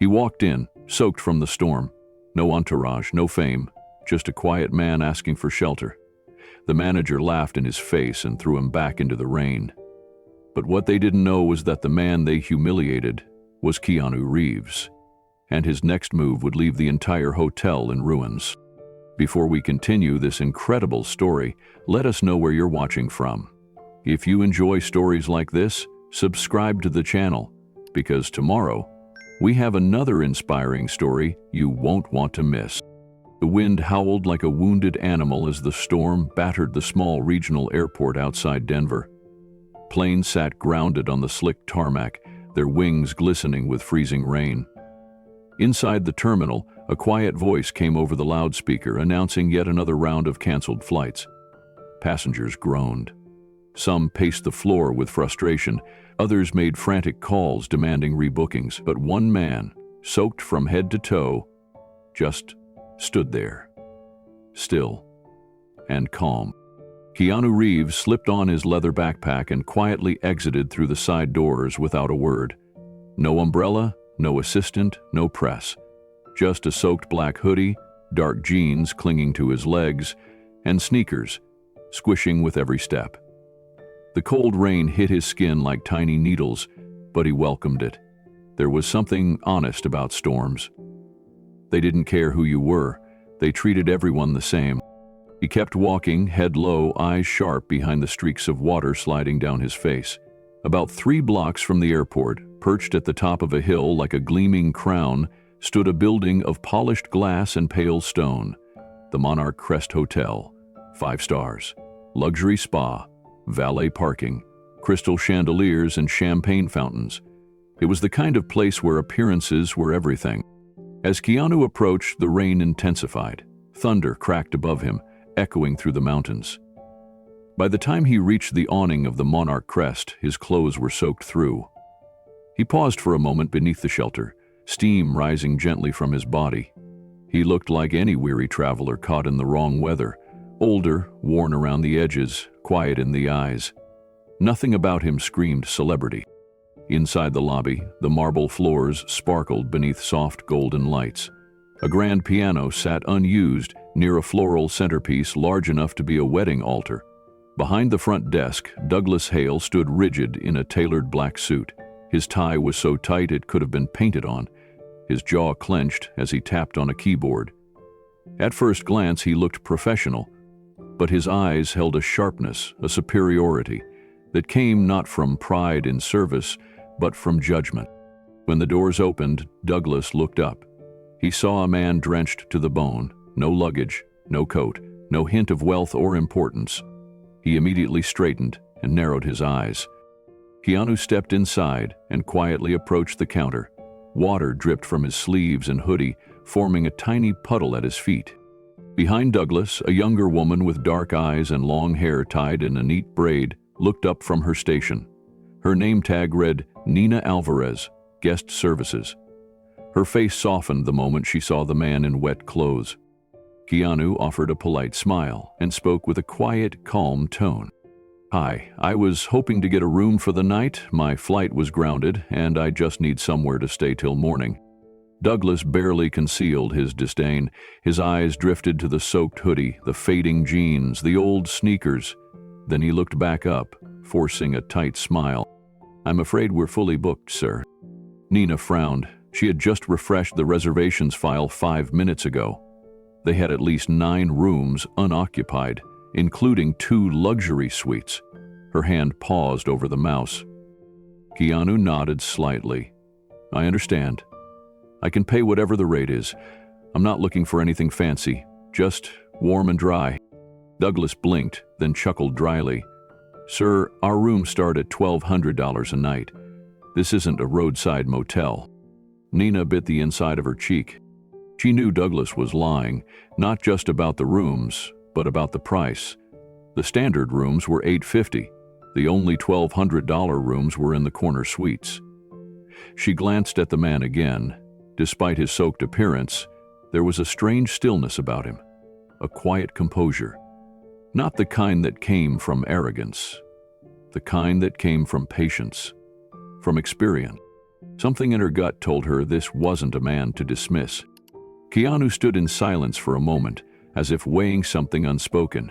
He walked in, soaked from the storm. No entourage, no fame, just a quiet man asking for shelter. The manager laughed in his face and threw him back into the rain. But what they didn't know was that the man they humiliated was Keanu Reeves, and his next move would leave the entire hotel in ruins. Before we continue this incredible story, let us know where you're watching from. If you enjoy stories like this, subscribe to the channel, because tomorrow we have another inspiring story you won't want to miss. The wind howled like a wounded animal as the storm battered the small regional airport outside Denver. Planes sat grounded on the slick tarmac, their wings glistening with freezing rain. Inside the terminal, a quiet voice came over the loudspeaker announcing yet another round of canceled flights. Passengers groaned. Some paced the floor with frustration, others made frantic calls demanding rebookings, but one man, soaked from head to toe, just stood there, still and calm. Keanu Reeves slipped on his leather backpack and quietly exited through the side doors without a word. No umbrella, no assistant, no press. Just a soaked black hoodie, dark jeans clinging to his legs, and sneakers, squishing with every step. The cold rain hit his skin like tiny needles, but he welcomed it. There was something honest about storms. They didn't care who you were. They treated everyone the same. He kept walking, head low, eyes sharp behind the streaks of water sliding down his face. About 3 blocks from the airport, perched at the top of a hill like a gleaming crown, stood a building of polished glass and pale stone. The Monarch Crest Hotel, 5 stars, luxury spa, valet parking, crystal chandeliers and champagne fountains. It was the kind of place where appearances were everything. As Keanu approached, the rain intensified. Thunder cracked above him, echoing through the mountains. By the time he reached the awning of the Monarch Crest, his clothes were soaked through. He paused for a moment beneath the shelter, steam rising gently from his body. He looked like any weary traveler caught in the wrong weather, older, worn around the edges, quiet in the eyes. Nothing about him screamed celebrity. Inside the lobby, the marble floors sparkled beneath soft golden lights. A grand piano sat unused near a floral centerpiece large enough to be a wedding altar. Behind the front desk, Douglas Hale stood rigid in a tailored black suit. His tie was so tight it could have been painted on. His jaw clenched as he tapped on a keyboard. At first glance, he looked professional, but his eyes held a sharpness, a superiority, that came not from pride in service, but from judgment. When the doors opened, Douglas looked up. He saw a man drenched to the bone, no luggage, no coat, no hint of wealth or importance. He immediately straightened and narrowed his eyes. Keanu stepped inside and quietly approached the counter. Water dripped from his sleeves and hoodie, forming a tiny puddle at his feet. Behind Douglas, a younger woman with dark eyes and long hair tied in a neat braid looked up from her station. Her name tag read Nina Alvarez, Guest Services. Her face softened the moment she saw the man in wet clothes. Keanu offered a polite smile and spoke with a quiet, calm tone. "Hi, I was hoping to get a room for the night. My flight was grounded, and I just need somewhere to stay till morning." Douglas barely concealed his disdain. His eyes drifted to the soaked hoodie, the fading jeans, the old sneakers. Then he looked back up, forcing a tight smile. "I'm afraid we're fully booked, sir." Nina frowned. She had just refreshed the reservations file 5 minutes ago. They had at least 9 rooms unoccupied, including 2 luxury suites. Her hand paused over the mouse. Keanu nodded slightly. "I understand. I can pay whatever the rate is. I'm not looking for anything fancy, just warm and dry." Douglas blinked, then chuckled dryly. "Sir, our rooms start at $1,200 a night. This isn't a roadside motel." Nina bit the inside of her cheek. She knew Douglas was lying, not just about the rooms, but about the price. The standard rooms were $850. The only $1,200 rooms were in the corner suites. She glanced at the man again. Despite his soaked appearance, there was a strange stillness about him, a quiet composure. Not the kind that came from arrogance, the kind that came from patience, from experience. Something in her gut told her this wasn't a man to dismiss. Keanu stood in silence for a moment, as if weighing something unspoken.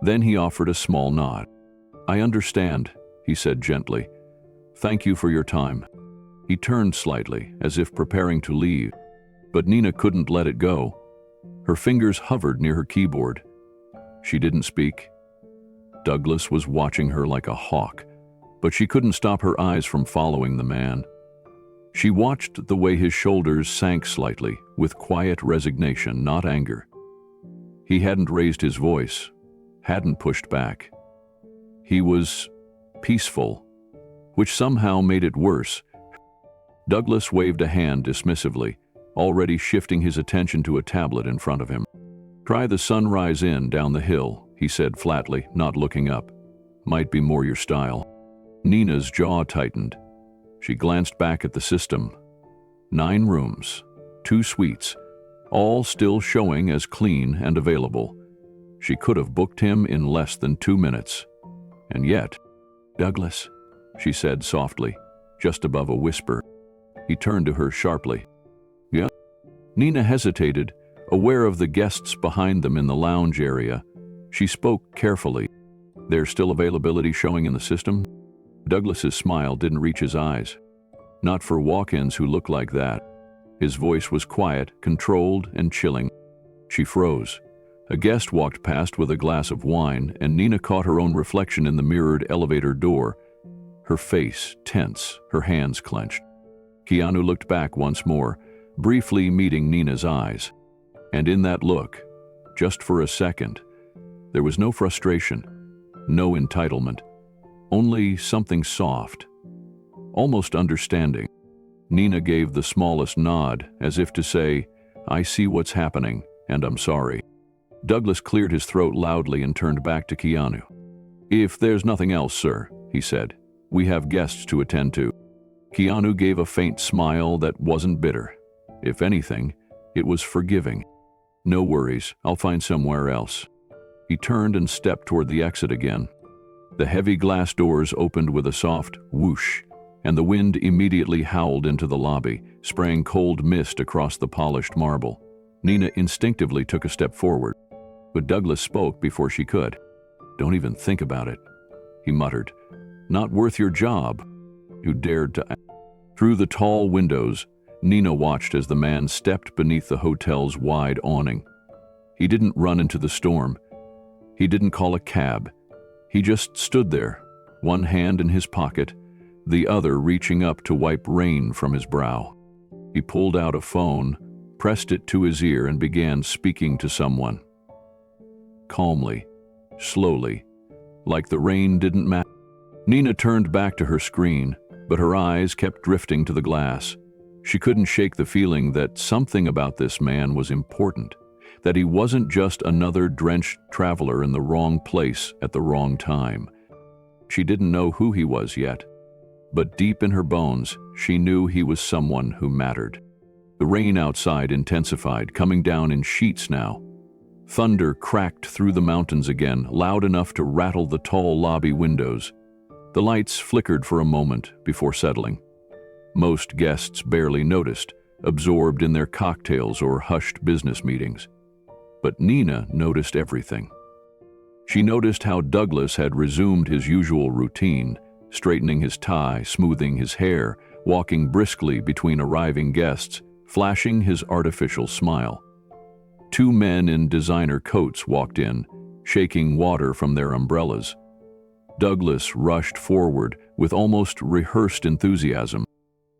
Then he offered a small nod. "I understand," he said gently. "Thank you for your time." He turned slightly, as if preparing to leave, but Nina couldn't let it go. Her fingers hovered near her keyboard. She didn't speak. Douglas was watching her like a hawk, but she couldn't stop her eyes from following the man. She watched the way his shoulders sank slightly, with quiet resignation, not anger. He hadn't raised his voice, hadn't pushed back. He was peaceful, which somehow made it worse. Douglas waved a hand dismissively, already shifting his attention to a tablet in front of him. "Try the Sunrise Inn down the hill," he said flatly, not looking up. "Might be more your style." Nina's jaw tightened. She glanced back at the system. 9 rooms, 2 suites, all still showing as clean and available. She could have booked him in less than 2 minutes. And yet, "Douglas," she said softly, just above a whisper. He turned to her sharply. "Yeah?" Nina hesitated, aware of the guests behind them in the lounge area. She spoke carefully. "There's still availability showing in the system?" Douglas's smile didn't reach his eyes. Not for walk-ins who looked like that. His voice was quiet, controlled, and chilling. She froze. A guest walked past with a glass of wine, and Nina caught her own reflection in the mirrored elevator door. Her face tense, her hands clenched. Keanu looked back once more, briefly meeting Nina's eyes. And in that look, just for a second, there was no frustration, no entitlement, only something soft, almost understanding. Nina gave the smallest nod, as if to say, "I see what's happening, and I'm sorry." Douglas cleared his throat loudly and turned back to Keanu. "If there's nothing else, sir," he said, "we have guests to attend to." Keanu gave a faint smile that wasn't bitter. If anything, it was forgiving. "No worries, I'll find somewhere else." He turned and stepped toward the exit again. The heavy glass doors opened with a soft whoosh, and the wind immediately howled into the lobby, spraying cold mist across the polished marble. Nina instinctively took a step forward, but Douglas spoke before she could. "Don't even think about it," he muttered. "Not worth your job." You dared to. Through the tall windows, Nina watched as the man stepped beneath the hotel's wide awning. He didn't run into the storm. He didn't call a cab. He just stood there, one hand in his pocket, the other reaching up to wipe rain from his brow. He pulled out a phone, pressed it to his ear, and began speaking to someone. Calmly, slowly, like the rain didn't matter. Nina turned back to her screen, but her eyes kept drifting to the glass. She couldn't shake the feeling that something about this man was important, that he wasn't just another drenched traveler in the wrong place at the wrong time. She didn't know who he was yet, but deep in her bones, she knew he was someone who mattered. The rain outside intensified, coming down in sheets now. Thunder cracked through the mountains again, loud enough to rattle the tall lobby windows. The lights flickered for a moment before settling. Most guests barely noticed, absorbed in their cocktails or hushed business meetings. But Nina noticed everything. She noticed how Douglas had resumed his usual routine, straightening his tie, smoothing his hair, walking briskly between arriving guests, flashing his artificial smile. 2 men in designer coats walked in, shaking water from their umbrellas. Douglas rushed forward with almost rehearsed enthusiasm.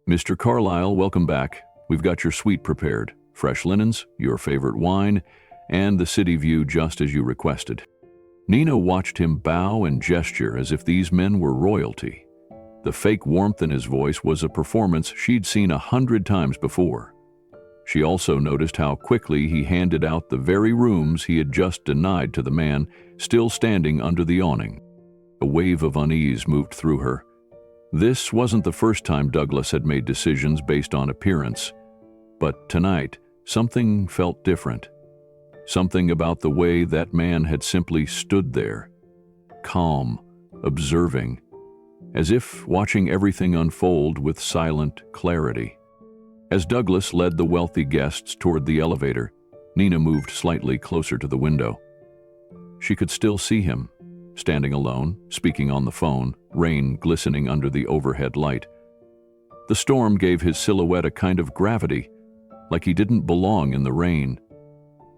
"Mr. Carlyle, welcome back. We've got your suite prepared. Fresh linens, your favorite wine, and the city view just as you requested." Nina watched him bow and gesture as if these men were royalty. The fake warmth in his voice was a performance she'd seen 100 times before. She also noticed how quickly he handed out the very rooms he had just denied to the man still standing under the awning. A wave of unease moved through her. This wasn't the first time Douglas had made decisions based on appearance, but tonight, something felt different. Something about the way that man had simply stood there, calm, observing, as if watching everything unfold with silent clarity. As Douglas led the wealthy guests toward the elevator, Nina moved slightly closer to the window. She could still see him, standing alone, speaking on the phone, rain glistening under the overhead light. The storm gave his silhouette a kind of gravity, like he didn't belong in the rain.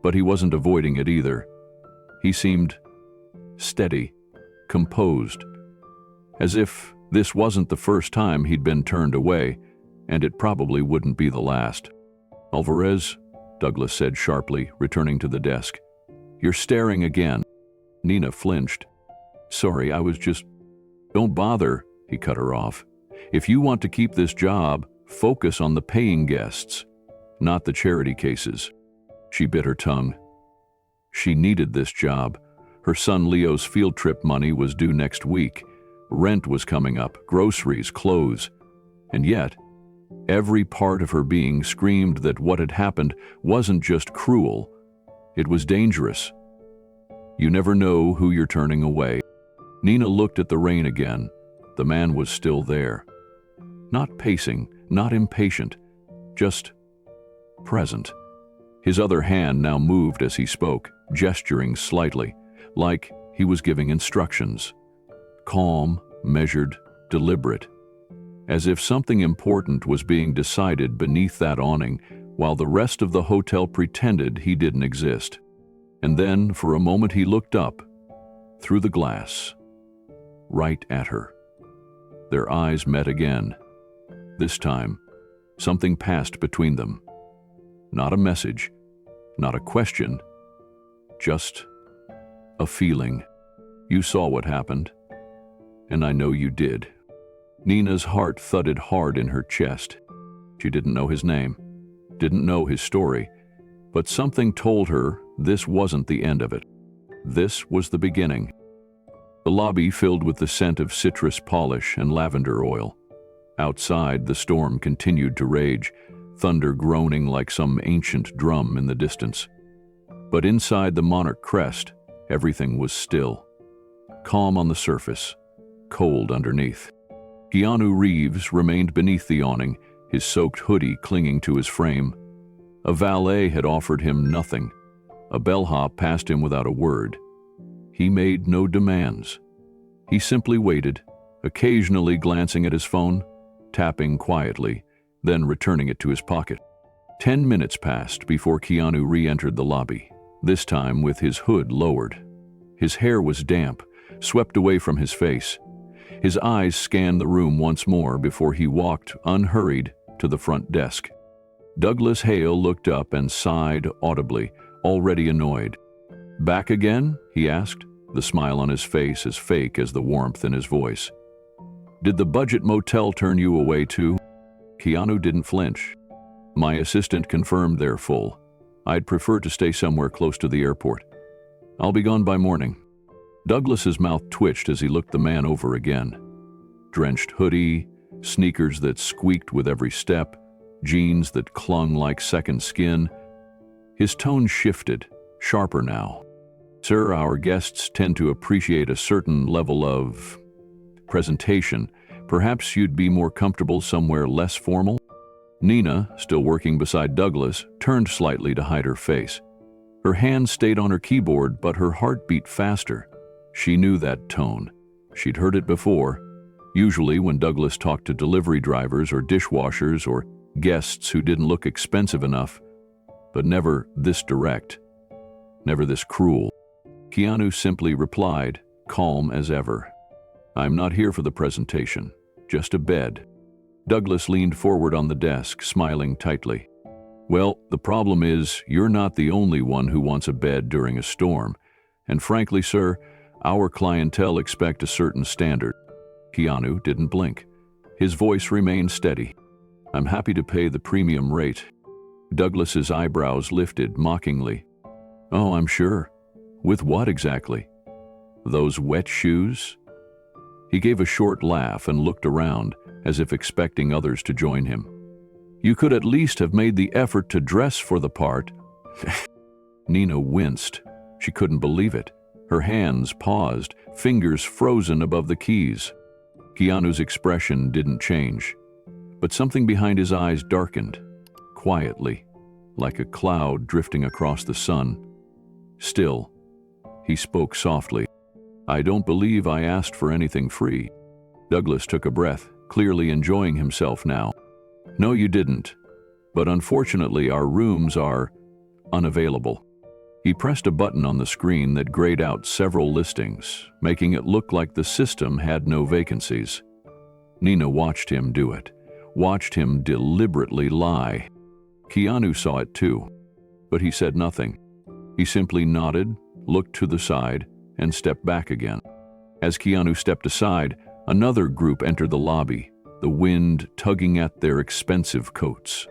But he wasn't avoiding it either. He seemed steady, composed, as if this wasn't the first time he'd been turned away, and it probably wouldn't be the last. "Alvarez," Douglas said sharply, returning to the desk. "You're staring again." Nina flinched. "Sorry, I was just—" "Don't bother," he cut her off. "If you want to keep this job, focus on the paying guests, not the charity cases." She bit her tongue. She needed this job. Her son Leo's field trip money was due next week. Rent was coming up, groceries, clothes. And yet, every part of her being screamed that what had happened wasn't just cruel, it was dangerous. You never know who you're turning away. Nina looked at the rain again. The man was still there. Not pacing, not impatient, just present. His other hand now moved as he spoke, gesturing slightly, like he was giving instructions. Calm, measured, deliberate, as if something important was being decided beneath that awning, while the rest of the hotel pretended he didn't exist. And then, for a moment, he looked up, through the glass, right at her. Their eyes met again. This time, something passed between them. Not a message, not a question, just a feeling. "You saw what happened, and I know you did." Nina's heart thudded hard in her chest. She didn't know his name, didn't know his story, but something told her this wasn't the end of it. This was the beginning. The lobby filled with the scent of citrus polish and lavender oil. Outside, the storm continued to rage, thunder groaning like some ancient drum in the distance. But inside the Monarch Crest, everything was still. Calm on the surface, cold underneath. Keanu Reeves remained beneath the awning, his soaked hoodie clinging to his frame. A valet had offered him nothing. A bellhop passed him without a word. He made no demands. He simply waited, occasionally glancing at his phone, tapping quietly, then returning it to his pocket. 10 minutes passed before Keanu re-entered the lobby, this time with his hood lowered. His hair was damp, swept away from his face. His eyes scanned the room once more before he walked, unhurried, to the front desk. Douglas Hale looked up and sighed audibly, already annoyed. "Back again?" he asked, the smile on his face as fake as the warmth in his voice. "Did the budget motel turn you away too?" Keanu didn't flinch. "My assistant confirmed they're full. I'd prefer to stay somewhere close to the airport. I'll be gone by morning." Douglas's mouth twitched as he looked the man over again. Drenched hoodie, sneakers that squeaked with every step, jeans that clung like second skin. His tone shifted, sharper now. "Sir, our guests tend to appreciate a certain level of presentation. Perhaps you'd be more comfortable somewhere less formal?" Nina, still working beside Douglas, turned slightly to hide her face. Her hand stayed on her keyboard, but her heart beat faster. She knew that tone. She'd heard it before, usually when Douglas talked to delivery drivers or dishwashers or guests who didn't look expensive enough, but never this direct, never this cruel. Keanu simply replied, calm as ever, "I'm not here for the presentation, just a bed." Douglas leaned forward on the desk, smiling tightly. "Well, the problem is, you're not the only one who wants a bed during a storm. And frankly, sir, our clientele expect a certain standard." Keanu didn't blink. His voice remained steady. "I'm happy to pay the premium rate." Douglas's eyebrows lifted mockingly. "Oh, I'm sure. With what exactly? Those wet shoes?" He gave a short laugh and looked around, as if expecting others to join him. "You could at least have made the effort to dress for the part." Nina winced. She couldn't believe it. Her hands paused, fingers frozen above the keys. Keanu's expression didn't change, but something behind his eyes darkened, quietly, like a cloud drifting across the sun. Still, he spoke softly. "I don't believe I asked for anything free." Douglas took a breath, clearly enjoying himself now. "No, you didn't. But unfortunately, our rooms are unavailable." He pressed a button on the screen that grayed out several listings, making it look like the system had no vacancies. Nina watched him do it, watched him deliberately lie. Keanu saw it too, but he said nothing. He simply nodded, looked to the side, and stepped back again. As Keanu stepped aside, another group entered the lobby, the wind tugging at their expensive coats.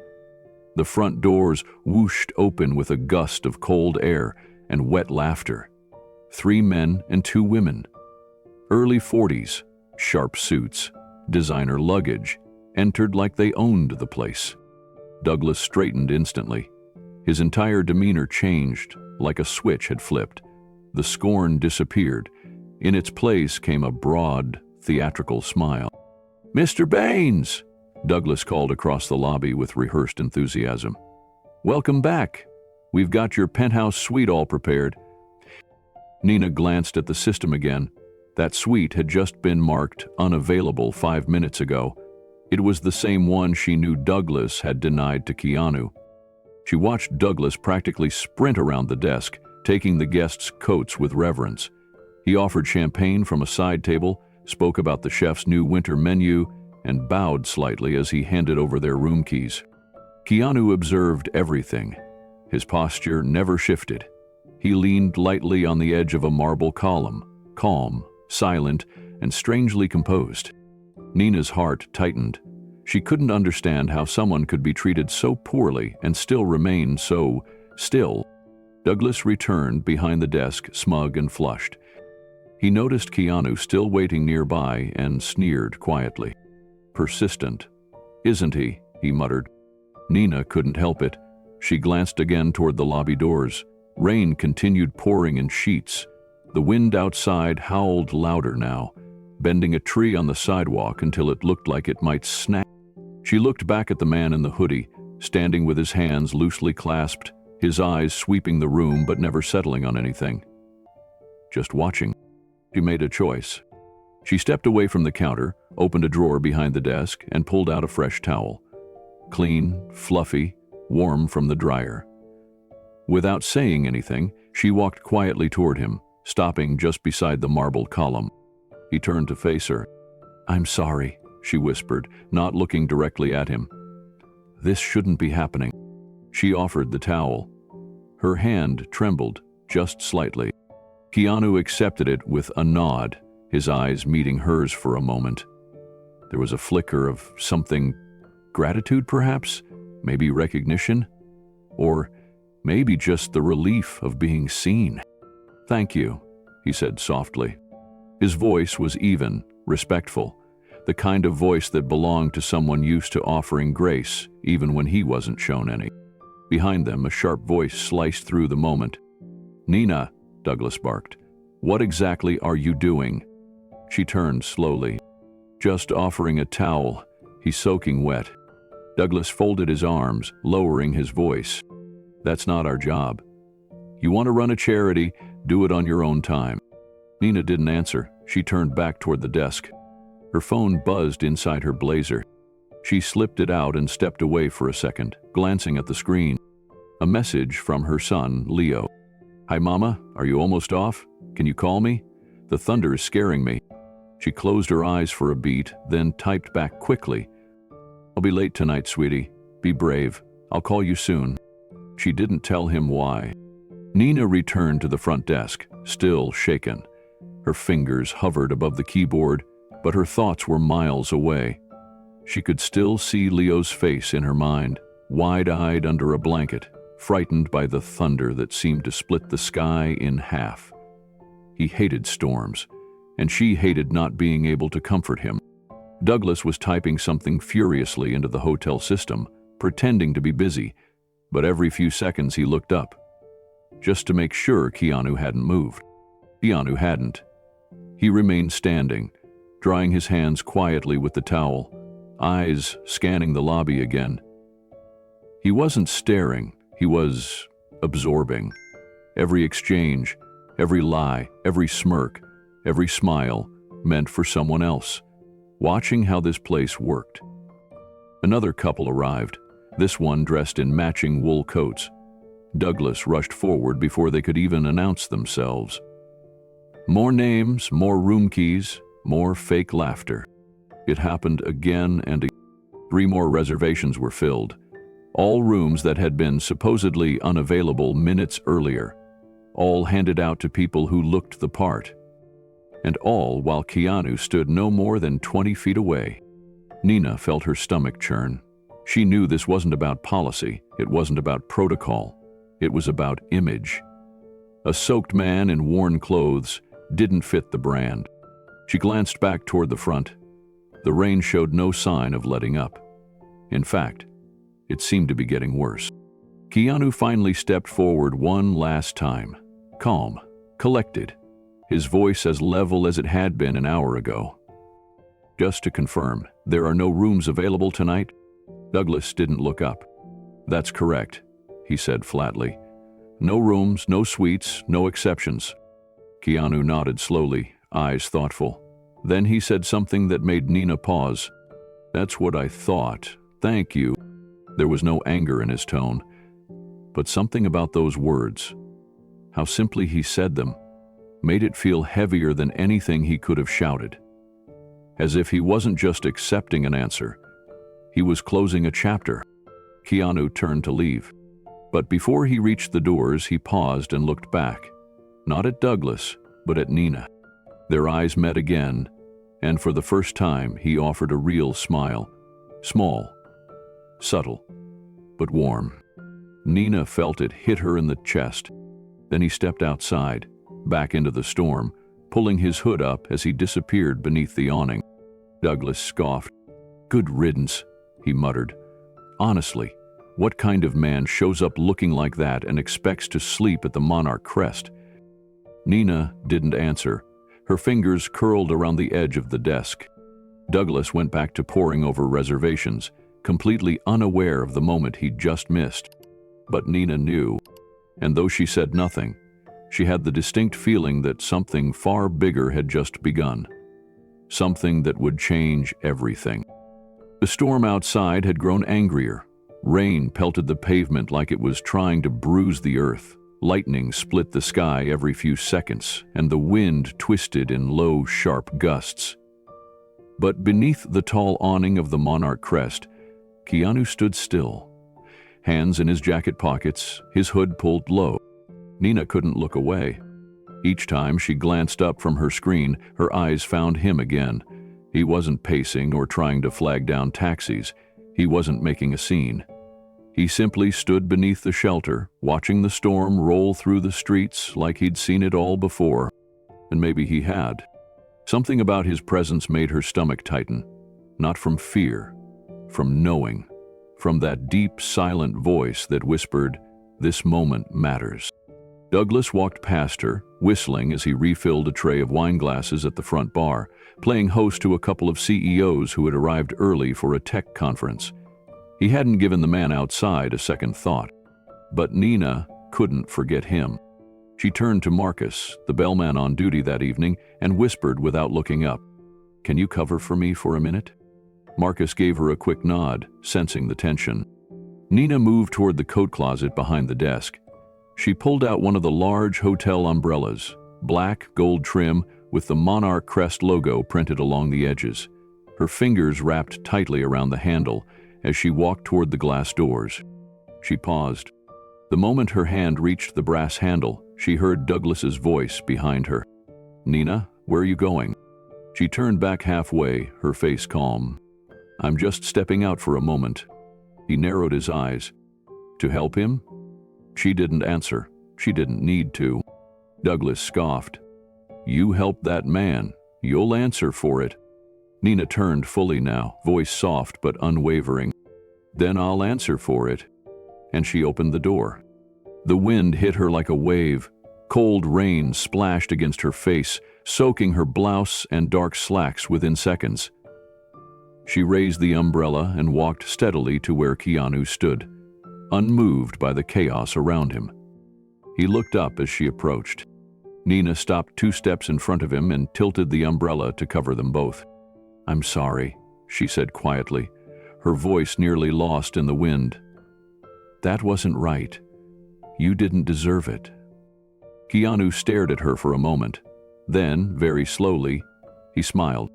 The front doors whooshed open with a gust of cold air and wet laughter. 3 men and 2 women. Early 40s, sharp suits, designer luggage, entered like they owned the place. Douglas straightened instantly. His entire demeanor changed, like a switch had flipped. The scorn disappeared. In its place came a broad, theatrical smile. "Mr. Baines!" Douglas called across the lobby with rehearsed enthusiasm. "Welcome back. We've got your penthouse suite all prepared." Nina glanced at the system again. That suite had just been marked unavailable 5 minutes ago. It was the same one she knew Douglas had denied to Keanu. She watched Douglas practically sprint around the desk, taking the guests' coats with reverence. He offered champagne from a side table, spoke about the chef's new winter menu, and bowed slightly as he handed over their room keys. Keanu observed everything. His posture never shifted. He leaned lightly on the edge of a marble column, calm, silent, and strangely composed. Nina's heart tightened. She couldn't understand how someone could be treated so poorly and still remain so still. Douglas returned behind the desk, smug and flushed. He noticed Keanu still waiting nearby and sneered quietly. "Persistent, isn't he?" he muttered. Nina couldn't help it. She glanced again toward the lobby doors. Rain continued pouring in sheets. The wind outside howled louder now, bending a tree on the sidewalk until it looked like it might snap. She looked back at the man in the hoodie, standing with his hands loosely clasped, his eyes sweeping the room but never settling on anything. Just watching. She made a choice. She stepped away from the counter, opened a drawer behind the desk, and pulled out a fresh towel. Clean, fluffy, warm from the dryer. Without saying anything, she walked quietly toward him, stopping just beside the marbled column. He turned to face her. "I'm sorry," she whispered, not looking directly at him. "This shouldn't be happening." She offered the towel. Her hand trembled, just slightly. Keanu accepted it with a nod, his eyes meeting hers for a moment. There was a flicker of something, gratitude perhaps, maybe recognition, or maybe just the relief of being seen. "Thank you," he said softly. His voice was even, respectful, the kind of voice that belonged to someone used to offering grace even when he wasn't shown any. Behind them, a sharp voice sliced through the moment. "Nina," Douglas barked, "what exactly are you doing?" She turned slowly. "Just offering a towel. He's soaking wet." Douglas folded his arms, lowering his voice. "That's not our job. You want to run a charity, do it on your own time." Nina didn't answer. She turned back toward the desk. Her phone buzzed inside her blazer. She slipped it out and stepped away for a second, glancing at the screen. A message from her son, Leo. "Hi, Mama. Are you almost off? Can you call me? The thunder is scaring me." She closed her eyes for a beat, then typed back quickly. "I'll be late tonight, sweetie. Be brave. I'll call you soon." She didn't tell him why. Nina returned to the front desk, still shaken. Her fingers hovered above the keyboard, but her thoughts were miles away. She could still see Leo's face in her mind, wide-eyed under a blanket, frightened by the thunder that seemed to split the sky in half. He hated storms, and she hated not being able to comfort him. Douglas was typing something furiously into the hotel system, pretending to be busy, but every few seconds he looked up, just to make sure Keanu hadn't moved. Keanu hadn't. He remained standing, drying his hands quietly with the towel, eyes scanning the lobby again. He wasn't staring, he was absorbing. Every exchange, every lie, every smirk, every smile meant for someone else, watching how this place worked. Another couple arrived, this one dressed in matching wool coats. Douglas rushed forward before they could even announce themselves. More names, more room keys, more fake laughter. It happened again and again. 3 more reservations were filled, all rooms that had been supposedly unavailable minutes earlier, all handed out to people who looked the part. And all while Keanu stood no more than 20 feet away. Nina felt her stomach churn. She knew this wasn't about policy, it wasn't about protocol, it was about image. A soaked man in worn clothes didn't fit the brand. She glanced back toward the front. The rain showed no sign of letting up. In fact, it seemed to be getting worse. Keanu finally stepped forward one last time, calm, collected, his voice as level as it had been an hour ago. Just to confirm, there are no rooms available tonight? Douglas didn't look up. That's correct, he said flatly. No rooms, no suites, no exceptions. Keanu nodded slowly, eyes thoughtful. Then he said something that made Nina pause. That's what I thought. Thank you. There was no anger in his tone, but something about those words, how simply he said them, made it feel heavier than anything he could have shouted. As if he wasn't just accepting an answer, he was closing a chapter. Keanu turned to leave. But before he reached the doors, he paused and looked back, not at Douglas, but at Nina. Their eyes met again, and for the first time he offered a real smile, small, subtle, but warm. Nina felt it hit her in the chest. Then he stepped outside, back into the storm, pulling his hood up as he disappeared beneath the awning. Douglas scoffed. Good riddance, he muttered. Honestly, what kind of man shows up looking like that and expects to sleep at the Monarch Crest? Nina didn't answer. Her fingers curled around the edge of the desk. Douglas went back to poring over reservations, completely unaware of the moment he'd just missed. But Nina knew, and though she said nothing, she had the distinct feeling that something far bigger had just begun. Something that would change everything. The storm outside had grown angrier. Rain pelted the pavement like it was trying to bruise the earth. Lightning split the sky every few seconds, and the wind twisted in low, sharp gusts. But beneath the tall awning of the Monarch Crest, Keanu stood still, hands in his jacket pockets, his hood pulled low. Nina couldn't look away. Each time she glanced up from her screen, her eyes found him again. He wasn't pacing or trying to flag down taxis. He wasn't making a scene. He simply stood beneath the shelter, watching the storm roll through the streets like he'd seen it all before. And maybe he had. Something about his presence made her stomach tighten. Not from fear, from knowing. From that deep, silent voice that whispered, "This moment matters." Douglas walked past her, whistling as he refilled a tray of wine glasses at the front bar, playing host to a couple of CEOs who had arrived early for a tech conference. He hadn't given the man outside a second thought. But Nina couldn't forget him. She turned to Marcus, the bellman on duty that evening, and whispered without looking up, "Can you cover for me for a minute?" Marcus gave her a quick nod, sensing the tension. Nina moved toward the coat closet behind the desk. She pulled out one of the large hotel umbrellas, black gold trim with the Monarch Crest logo printed along the edges. Her fingers wrapped tightly around the handle as she walked toward the glass doors. She paused. The moment her hand reached the brass handle, she heard Douglas's voice behind her. "Nina, where are you going?" She turned back halfway, her face calm. "I'm just stepping out for a moment." He narrowed his eyes. "To help him?" She didn't answer. She didn't need to. Douglas scoffed. "You helped that man. You'll answer for it." Nina turned fully now, voice soft but unwavering. "Then I'll answer for it." And she opened the door. The wind hit her like a wave. Cold rain splashed against her face, soaking her blouse and dark slacks within seconds. She raised the umbrella and walked steadily to where Keanu stood, unmoved by the chaos around him. He looked up as she approached. Nina stopped 2 steps in front of him and tilted the umbrella to cover them both. "I'm sorry," she said quietly, her voice nearly lost in the wind. "That wasn't right. You didn't deserve it." Keanu stared at her for a moment. Then, very slowly, he smiled.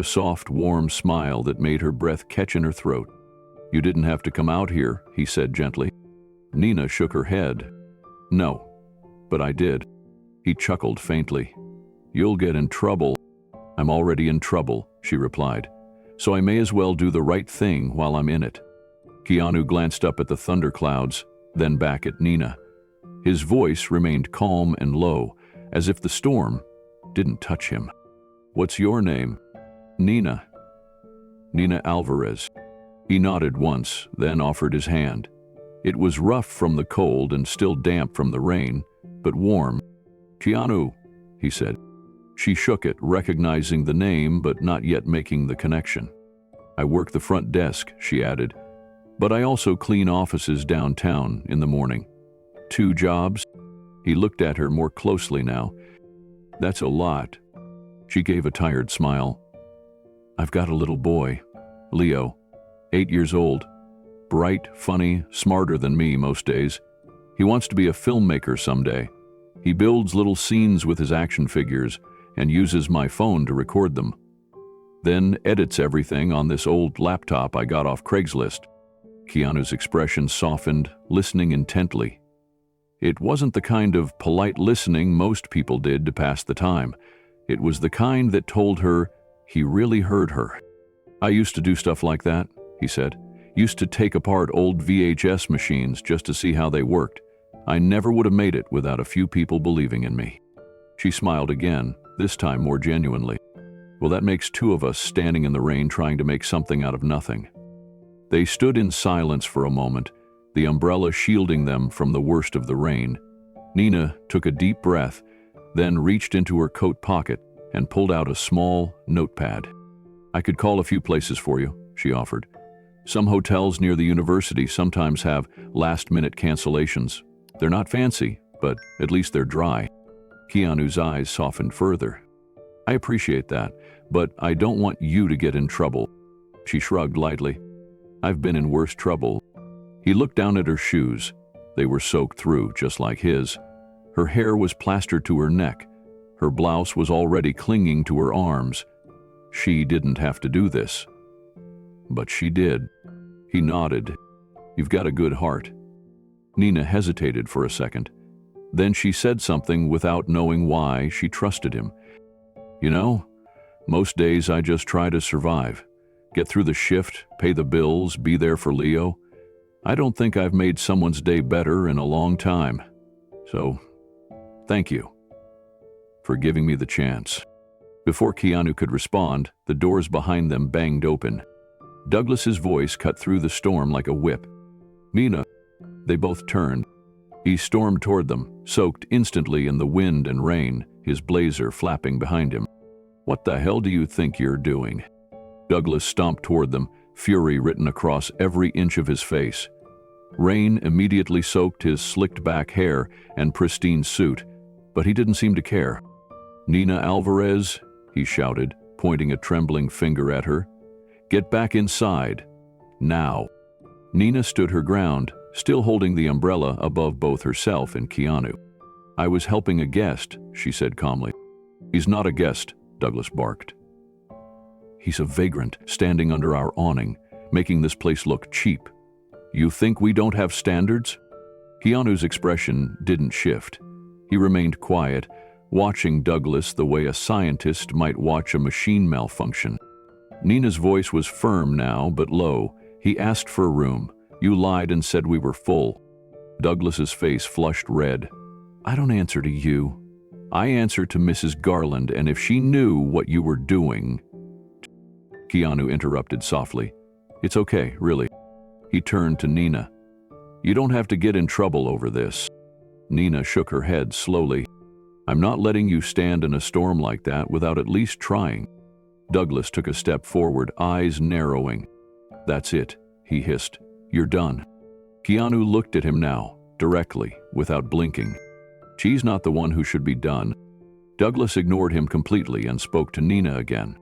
A soft, warm smile that made her breath catch in her throat. "You didn't have to come out here," he said gently. Nina shook her head. "No, but I did." He chuckled faintly. "You'll get in trouble." "I'm already in trouble," she replied, "so I may as well do the right thing while I'm in it." Keanu glanced up at the thunderclouds, then back at Nina. His voice remained calm and low, as if the storm didn't touch him. "What's your name?" "Nina." "Nina Alvarez." He nodded once, then offered his hand. It was rough from the cold and still damp from the rain, but warm. "Keanu," he said. She shook it, recognizing the name but not yet making the connection. "I work the front desk," she added, "but I also clean offices downtown in the morning." "2 jobs?" He looked at her more closely now. "That's a lot." She gave a tired smile. "I've got a little boy, Leo, 8 years old. Bright, funny, smarter than me most days. He wants to be a filmmaker someday. He builds little scenes with his action figures and uses my phone to record them. Then edits everything on this old laptop I got off Craigslist." Keanu's expression softened, listening intently. It wasn't the kind of polite listening most people did to pass the time. It was the kind that told her he really heard her. "I used to do stuff like that," he said. "Used to take apart old VHS machines just to see how they worked. I never would have made it without a few people believing in me." She smiled again, this time more genuinely. "Well, that makes 2 of us standing in the rain trying to make something out of nothing." They stood in silence for a moment, the umbrella shielding them from the worst of the rain. Nina took a deep breath, then reached into her coat pocket and pulled out a small notepad. "I could call a few places for you," she offered. "Some hotels near the university sometimes have last-minute cancellations. They're not fancy, but at least they're dry." Keanu's eyes softened further. "I appreciate that, but I don't want you to get in trouble." She shrugged lightly. "I've been in worse trouble." He looked down at her shoes. They were soaked through, just like his. Her hair was plastered to her neck. Her blouse was already clinging to her arms. She didn't have to do this. But she did. He nodded. "You've got a good heart." Nina hesitated for a second. Then she said something without knowing why she trusted him. "You know, most days I just try to survive. Get through the shift, pay the bills, be there for Leo. I don't think I've made someone's day better in a long time. So, thank you for giving me the chance." Before Keanu could respond, the doors behind them banged open. Douglas's voice cut through the storm like a whip. "Nina." They both turned. He stormed toward them, soaked instantly in the wind and rain, his blazer flapping behind him. "What the hell do you think you're doing?" Douglas stomped toward them, fury written across every inch of his face. Rain immediately soaked his slicked-back hair and pristine suit, but he didn't seem to care. "Nina Alvarez," he shouted, pointing a trembling finger at her. "Get back inside. Now." Nina stood her ground, still holding the umbrella above both herself and Keanu. "I was helping a guest," she said calmly. "He's not a guest," Douglas barked. "He's a vagrant standing under our awning, making this place look cheap. You think we don't have standards?" Keanu's expression didn't shift. He remained quiet, watching Douglas the way a scientist might watch a machine malfunction. Nina's voice was firm now, but low. "He asked for a room. You lied and said we were full." Douglas's face flushed red. "I don't answer to you. I answer to Mrs. Garland, and if she knew what you were doing—" Keanu interrupted softly. "It's okay, really." He turned to Nina. "You don't have to get in trouble over this." Nina shook her head slowly. I'm not letting you stand in a storm like that without at least trying. Douglas took a step forward, eyes narrowing. That's it, he hissed. You're done. Keanu looked at him now, directly, without blinking. She's not the one who should be done. Douglas ignored him completely and spoke to Nina again.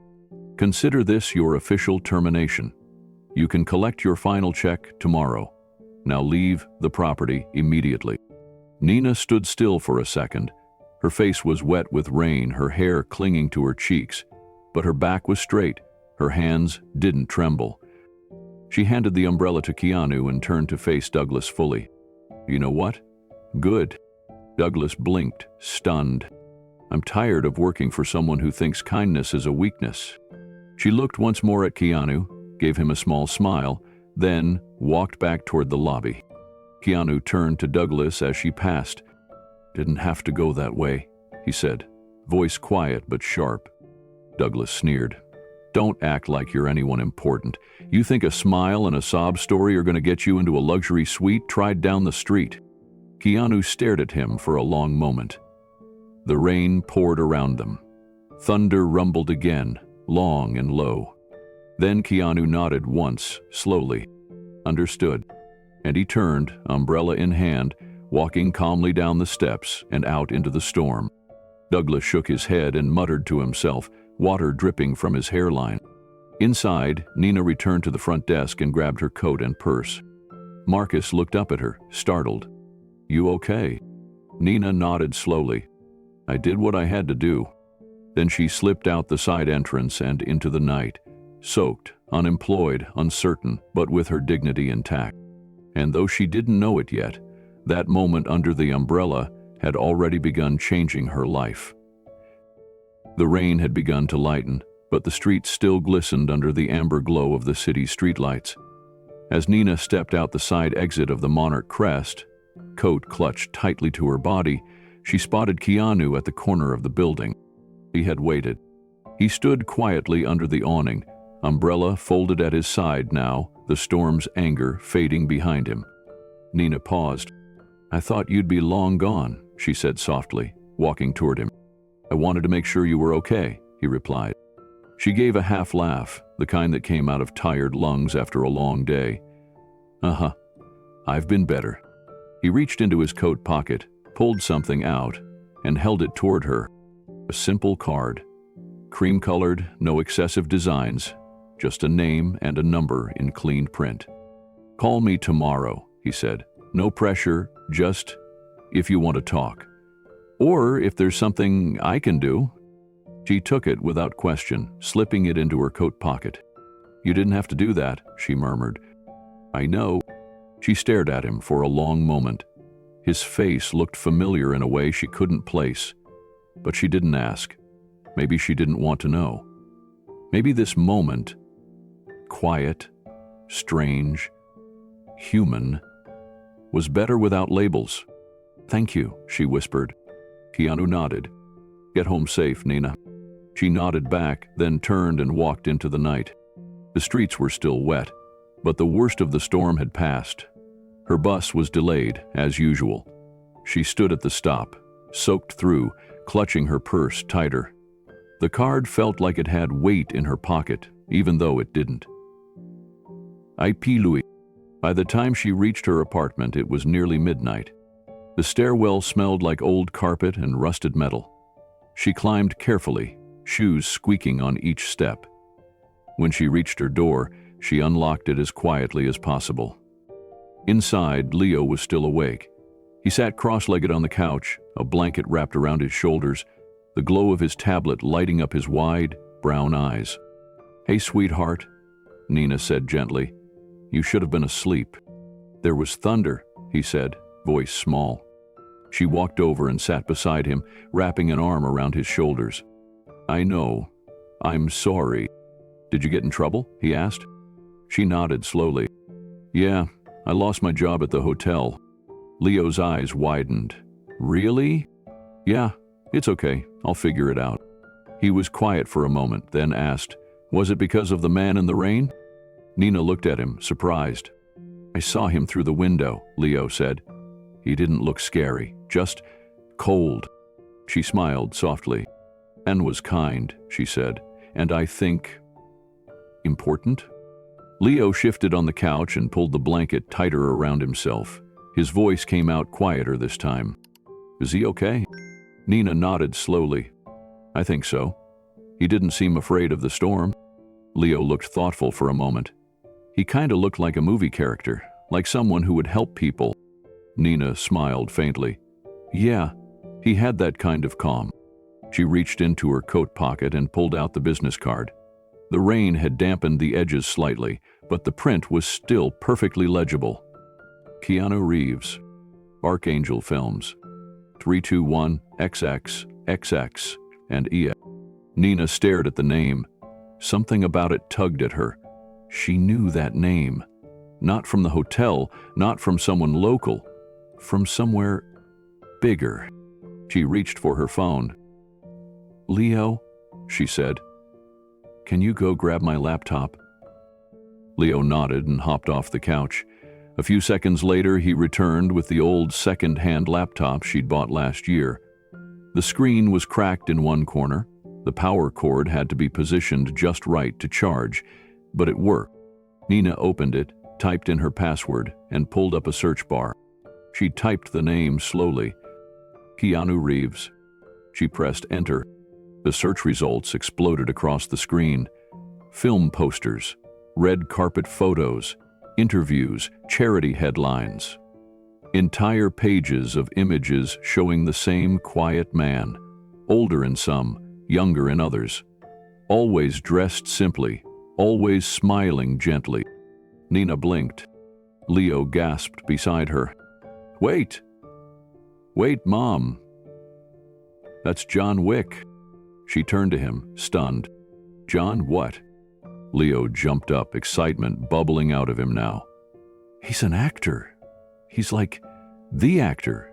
Consider this your official termination. You can collect your final check tomorrow. Now leave the property immediately. Nina stood still for a second. Her face was wet with rain, her hair clinging to her cheeks, but her back was straight. Her hands didn't tremble. She handed the umbrella to Keanu and turned to face Douglas fully. You know what? Good. Douglas blinked, stunned. I'm tired of working for someone who thinks kindness is a weakness. She looked once more at Keanu, gave him a small smile, then walked back toward the lobby. Keanu turned to Douglas as she passed. Didn't have to go that way, he said, voice quiet but sharp. Douglas sneered. Don't act like you're anyone important. You think a smile and a sob story are going to get you into a luxury suite tried down the street? Keanu stared at him for a long moment. The rain poured around them. Thunder rumbled again, long and low. Then Keanu nodded once, slowly. Understood. And he turned, umbrella in hand, walking calmly down the steps and out into the storm. Douglas shook his head and muttered to himself, water dripping from his hairline. Inside, Nina returned to the front desk and grabbed her coat and purse. Marcus looked up at her, startled. You okay? Nina nodded slowly. I did what I had to do. Then she slipped out the side entrance and into the night, soaked, unemployed, uncertain, but with her dignity intact. And though she didn't know it yet, that moment under the umbrella had already begun changing her life. The rain had begun to lighten, but the streets still glistened under the amber glow of the city's streetlights. As Nina stepped out the side exit of the Monarch Crest, coat clutched tightly to her body, she spotted Keanu at the corner of the building. He had waited. He stood quietly under the awning, umbrella folded at his side now, the storm's anger fading behind him. Nina paused. I thought you'd be long gone, she said softly, walking toward him. I wanted to make sure you were okay, he replied. She gave a half laugh, the kind that came out of tired lungs after a long day. Uh-huh. I've been better. He reached into his coat pocket, pulled something out, and held it toward her. A simple card. Cream-colored, no excessive designs, just a name and a number in clean print. Call me tomorrow, he said. No pressure, just if you want to talk. Or if there's something I can do. She took it without question, slipping it into her coat pocket. You didn't have to do that, she murmured. I know. She stared at him for a long moment. His face looked familiar in a way she couldn't place. But she didn't ask. Maybe she didn't want to know. Maybe this moment, quiet, strange, human, was better without labels. Thank you, she whispered. Keanu nodded. Get home safe, Nina. She nodded back, then turned and walked into the night. The streets were still wet, but the worst of the storm had passed. Her bus was delayed, as usual. She stood at the stop, soaked through, clutching her purse tighter. The card felt like it had weight in her pocket, even though it didn't. IP Louis. By the time she reached her apartment, it was nearly midnight. The stairwell smelled like old carpet and rusted metal. She climbed carefully, shoes squeaking on each step. When she reached her door, she unlocked it as quietly as possible. Inside, Leo was still awake. He sat cross-legged on the couch, a blanket wrapped around his shoulders, the glow of his tablet lighting up his wide, brown eyes. Hey, sweetheart, Nina said gently. You should have been asleep. There was thunder, he said, voice small. She walked over and sat beside him, wrapping an arm around his shoulders. I know. I'm sorry. Did you get in trouble? He asked. She nodded slowly. Yeah, I lost my job at the hotel. Leo's eyes widened. Really? Yeah, it's okay. I'll figure it out. He was quiet for a moment, then asked, Was it because of the man in the rain? Nina looked at him, surprised. I saw him through the window, Leo said. He didn't look scary, just cold. She smiled softly. "And was kind," she said, "and I think important?" Leo shifted on the couch and pulled the blanket tighter around himself. His voice came out quieter this time. "Is he okay?" Nina nodded slowly. "I think so. He didn't seem afraid of the storm." Leo looked thoughtful for a moment. He kinda looked like a movie character, like someone who would help people. Nina smiled faintly. "Yeah, he had that kind of calm." She reached into her coat pocket and pulled out the business card. The rain had dampened the edges slightly, but the print was still perfectly legible. Keanu Reeves, Archangel Films, 321 XX XX and EX. Nina stared at the name. Something about it tugged at her. She knew that name. Not from the hotel, not from someone local, from somewhere bigger. She reached for her phone. "Leo," she said, "can you go grab my laptop?" Leo nodded and hopped off the couch. A few seconds later, he returned with the old second-hand laptop she'd bought last year. The screen was cracked in one corner. The power cord had to be positioned just right to charge, but it worked. Nina opened it, typed in her password, and pulled up a search bar. She typed the name slowly. Keanu Reeves. She pressed enter. The search results exploded across the screen. Film posters, red carpet photos, interviews, charity headlines. Entire pages of images showing the same quiet man, older in some, younger in others. Always dressed simply, always smiling gently. Nina blinked. Leo gasped beside her. "Wait! Wait, Mom! That's John Wick." She turned to him, stunned. "John what?" Leo jumped up, excitement bubbling out of him now. "He's an actor. He's like the actor.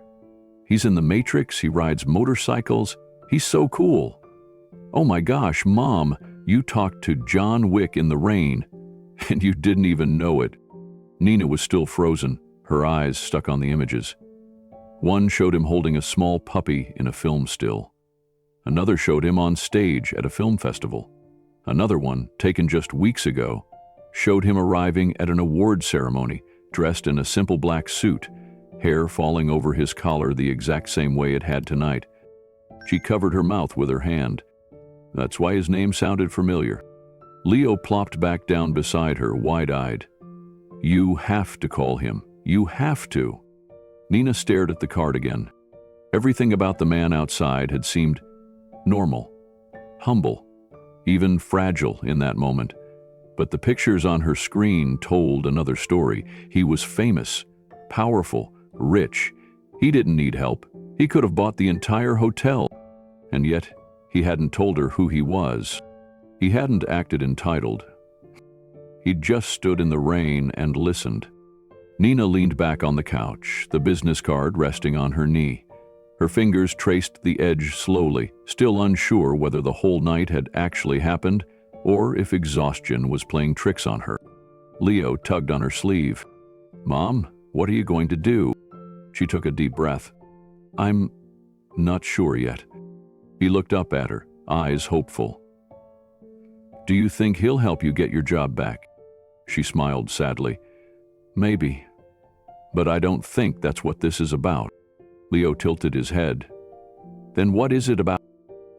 He's in The Matrix, he rides motorcycles. He's so cool. Oh my gosh, Mom, you talked to John Wick in the rain, and you didn't even know it." Nina was still frozen, her eyes stuck on the images. One showed him holding a small puppy in a film still. Another showed him on stage at a film festival. Another one, taken just weeks ago, showed him arriving at an award ceremony, dressed in a simple black suit, hair falling over his collar the exact same way it had tonight. She covered her mouth with her hand. That's why his name sounded familiar. Leo plopped back down beside her, wide-eyed. "You have to call him. You have to." Nina stared at the card again. Everything about the man outside had seemed normal, humble, even fragile in that moment. But the pictures on her screen told another story. He was famous, powerful, rich. He didn't need help. He could have bought the entire hotel. And yet, he hadn't told her who he was. He hadn't acted entitled. He'd just stood in the rain and listened. Nina leaned back on the couch, the business card resting on her knee. Her fingers traced the edge slowly, still unsure whether the whole night had actually happened or if exhaustion was playing tricks on her. Leo tugged on her sleeve. "Mom, what are you going to do?" She took a deep breath. "I'm not sure yet." He looked up at her, eyes hopeful. "Do you think he'll help you get your job back?" She smiled sadly. "Maybe. But I don't think that's what this is about." Leo tilted his head. "Then what is it about?"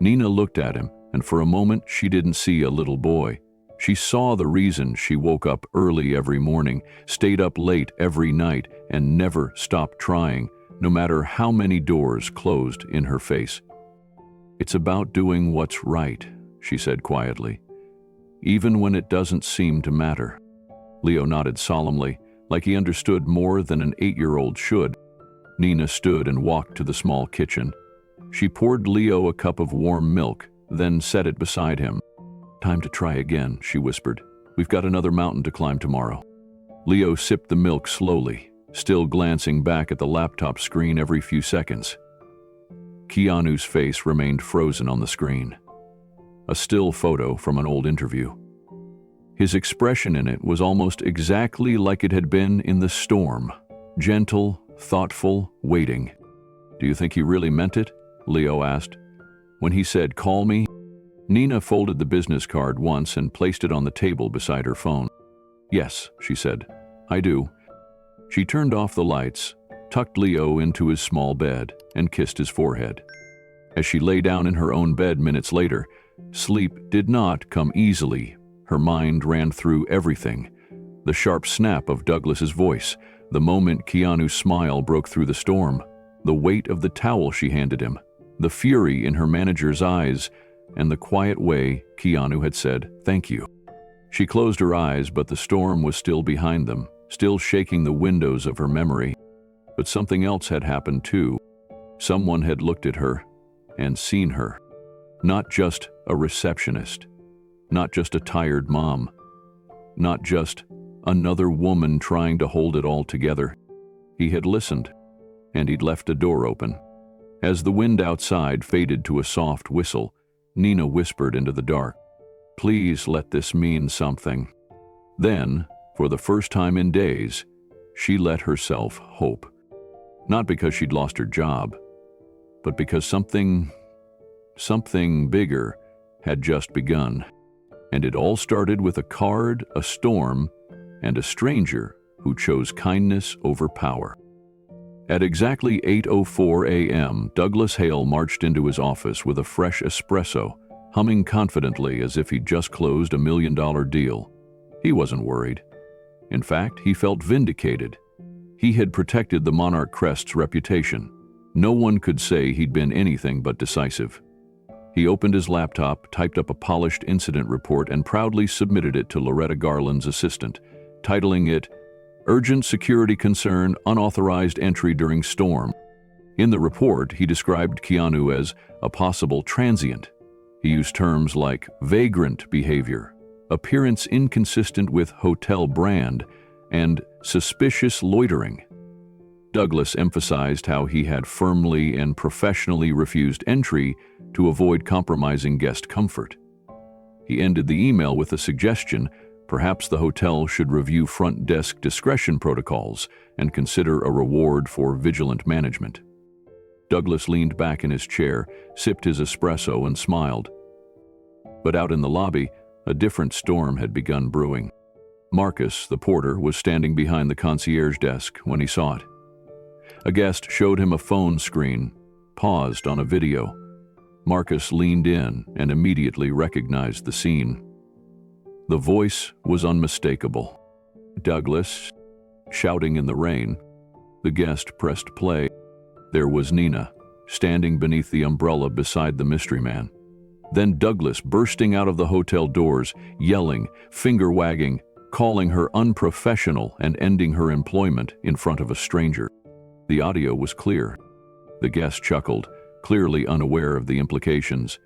Nina looked at him, and for a moment she didn't see a little boy. She saw the reason she woke up early every morning, stayed up late every night, and never stopped trying, no matter how many doors closed in her face. "It's about doing what's right," she said quietly, "even when it doesn't seem to matter." Leo nodded solemnly, like he understood more than an 8-year-old should. Nina stood and walked to the small kitchen. She poured Leo a cup of warm milk, then set it beside him. "Time to try again," she whispered. "We've got another mountain to climb tomorrow." Leo sipped the milk slowly, still glancing back at the laptop screen every few seconds. Keanu's face remained frozen on the screen. A still photo from an old interview. His expression in it was almost exactly like it had been in the storm. Gentle, thoughtful, waiting. Do you think he really meant it? Leo asked. When he said, "Call me," Nina folded the business card once and placed it on the table beside her phone. "Yes," she said, "I do." She turned off the lights, tucked Leo into his small bed, and kissed his forehead. As she lay down in her own bed minutes later, sleep did not come easily. Her mind ran through everything. The sharp snap of Douglas's voice, the moment Keanu's smile broke through the storm, the weight of the towel she handed him, the fury in her manager's eyes, and the quiet way Keanu had said, "Thank you." She closed her eyes, but the storm was still behind them, still shaking the windows of her memory. But something else had happened too. Someone had looked at her and seen her. Not just a receptionist, not just a tired mom, not just another woman trying to hold it all together. He had listened, and he'd left a door open. As the wind outside faded to a soft whistle, Nina whispered into the dark, "Please let this mean something." Then, for the first time in days, she let herself hope. Not because she'd lost her job, but because something bigger had just begun. And it all started with a card, a storm, and a stranger who chose kindness over power. At exactly 8:04 a.m., Douglas Hale marched into his office with a fresh espresso, humming confidently as if he'd just closed $1 million deal. He wasn't worried. In fact, he felt vindicated. He had protected the Monarch Crest's reputation. No one could say he'd been anything but decisive. He opened his laptop, typed up a polished incident report, and proudly submitted it to Loretta Garland's assistant, titling it, "Urgent Security Concern, Unauthorized Entry During Storm." In the report, he described Keanu as a possible transient. He used terms like vagrant behavior, appearance inconsistent with hotel brand, and suspicious loitering. Douglas emphasized how he had firmly and professionally refused entry to avoid compromising guest comfort. He ended the email with a suggestion: perhaps the hotel should review front desk discretion protocols and consider a reward for vigilant management. Douglas leaned back in his chair, sipped his espresso, and smiled. But out in the lobby, a different storm had begun brewing. Marcus, the porter, was standing behind the concierge desk when he saw it. A guest showed him a phone screen, paused on a video. Marcus leaned in and immediately recognized the scene. The voice was unmistakable. "Douglas," shouting in the rain. The guest pressed play. There was Nina, standing beneath the umbrella beside the mystery man. Then Douglas bursting out of the hotel doors, yelling, finger-wagging, calling her unprofessional and ending her employment in front of a stranger. The audio was clear. The guest chuckled, clearly unaware of the implications.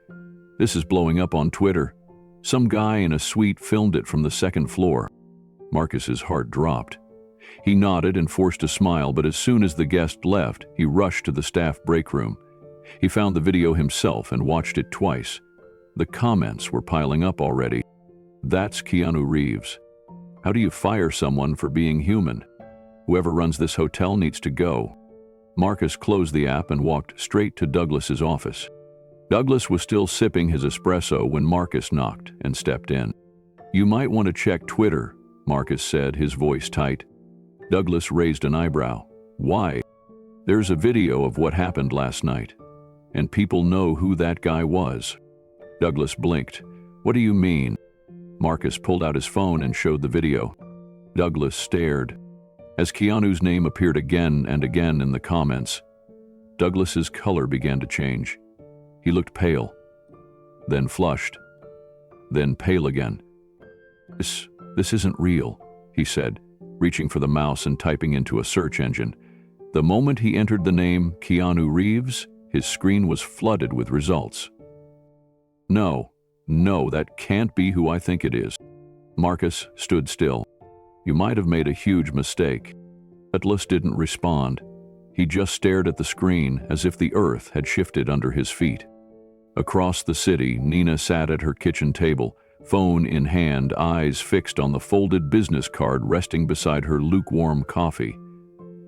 "This is blowing up on Twitter. Some guy in a suite filmed it from the second floor." Marcus's heart dropped. He nodded and forced a smile, but as soon as the guest left, he rushed to the staff break room. He found the video himself and watched it twice. The comments were piling up already. "That's Keanu Reeves. How do you fire someone for being human? Whoever runs this hotel needs to go." Marcus closed the app and walked straight to Douglas's office. Douglas was still sipping his espresso when Marcus knocked and stepped in. "You might want to check Twitter," Marcus said, his voice tight. Douglas raised an eyebrow. "Why?" "There's a video of what happened last night, and people know who that guy was." Douglas blinked. "What do you mean?" Marcus pulled out his phone and showed the video. Douglas stared. As Keanu's name appeared again and again in the comments, Douglas's color began to change. He looked pale, then flushed, then pale again. This isn't real," he said, reaching for the mouse and typing into a search engine. The moment he entered the name Keanu Reeves, his screen was flooded with results. No, that can't be who I think it is." Marcus stood still. "You might have made a huge mistake." Douglas didn't respond. He just stared at the screen as if the earth had shifted under his feet. Across the city, Nina sat at her kitchen table, phone in hand, eyes fixed on the folded business card resting beside her lukewarm coffee.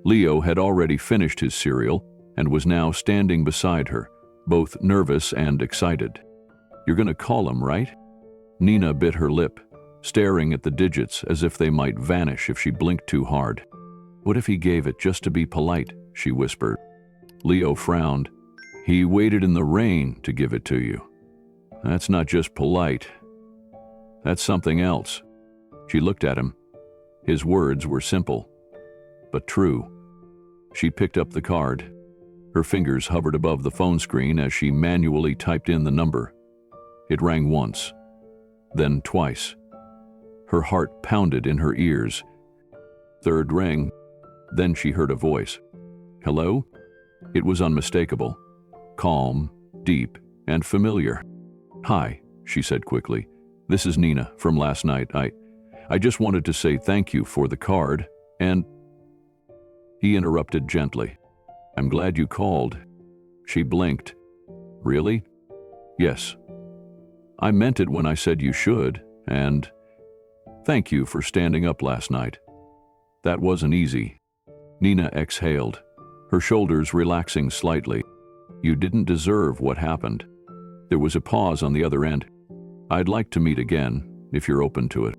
Leo had already finished his cereal and was now standing beside her, both nervous and excited. "You're gonna call him, right?" Nina bit her lip, staring at the digits as if they might vanish if she blinked too hard. "What if he gave it just to be polite?" she whispered. Leo frowned. "He waited in the rain to give it to you. That's not just polite. That's something else." She looked at him. His words were simple, but true. She picked up the card. Her fingers hovered above the phone screen as she manually typed in the number. It rang once, then twice. Her heart pounded in her ears. Third ring, then she heard a voice. "Hello?" It was unmistakable, calm, deep, and familiar. "Hi," she said quickly. "This is Nina from last night. I just wanted to say thank you for the card, and—" He interrupted gently. "I'm glad you called." She blinked. "Really?" "Yes. I meant it when I said you should, and thank you for standing up last night. That wasn't easy." Nina exhaled, her shoulders relaxing slightly. "You didn't deserve what happened." There was a pause on the other end. "I'd like to meet again, if you're open to it."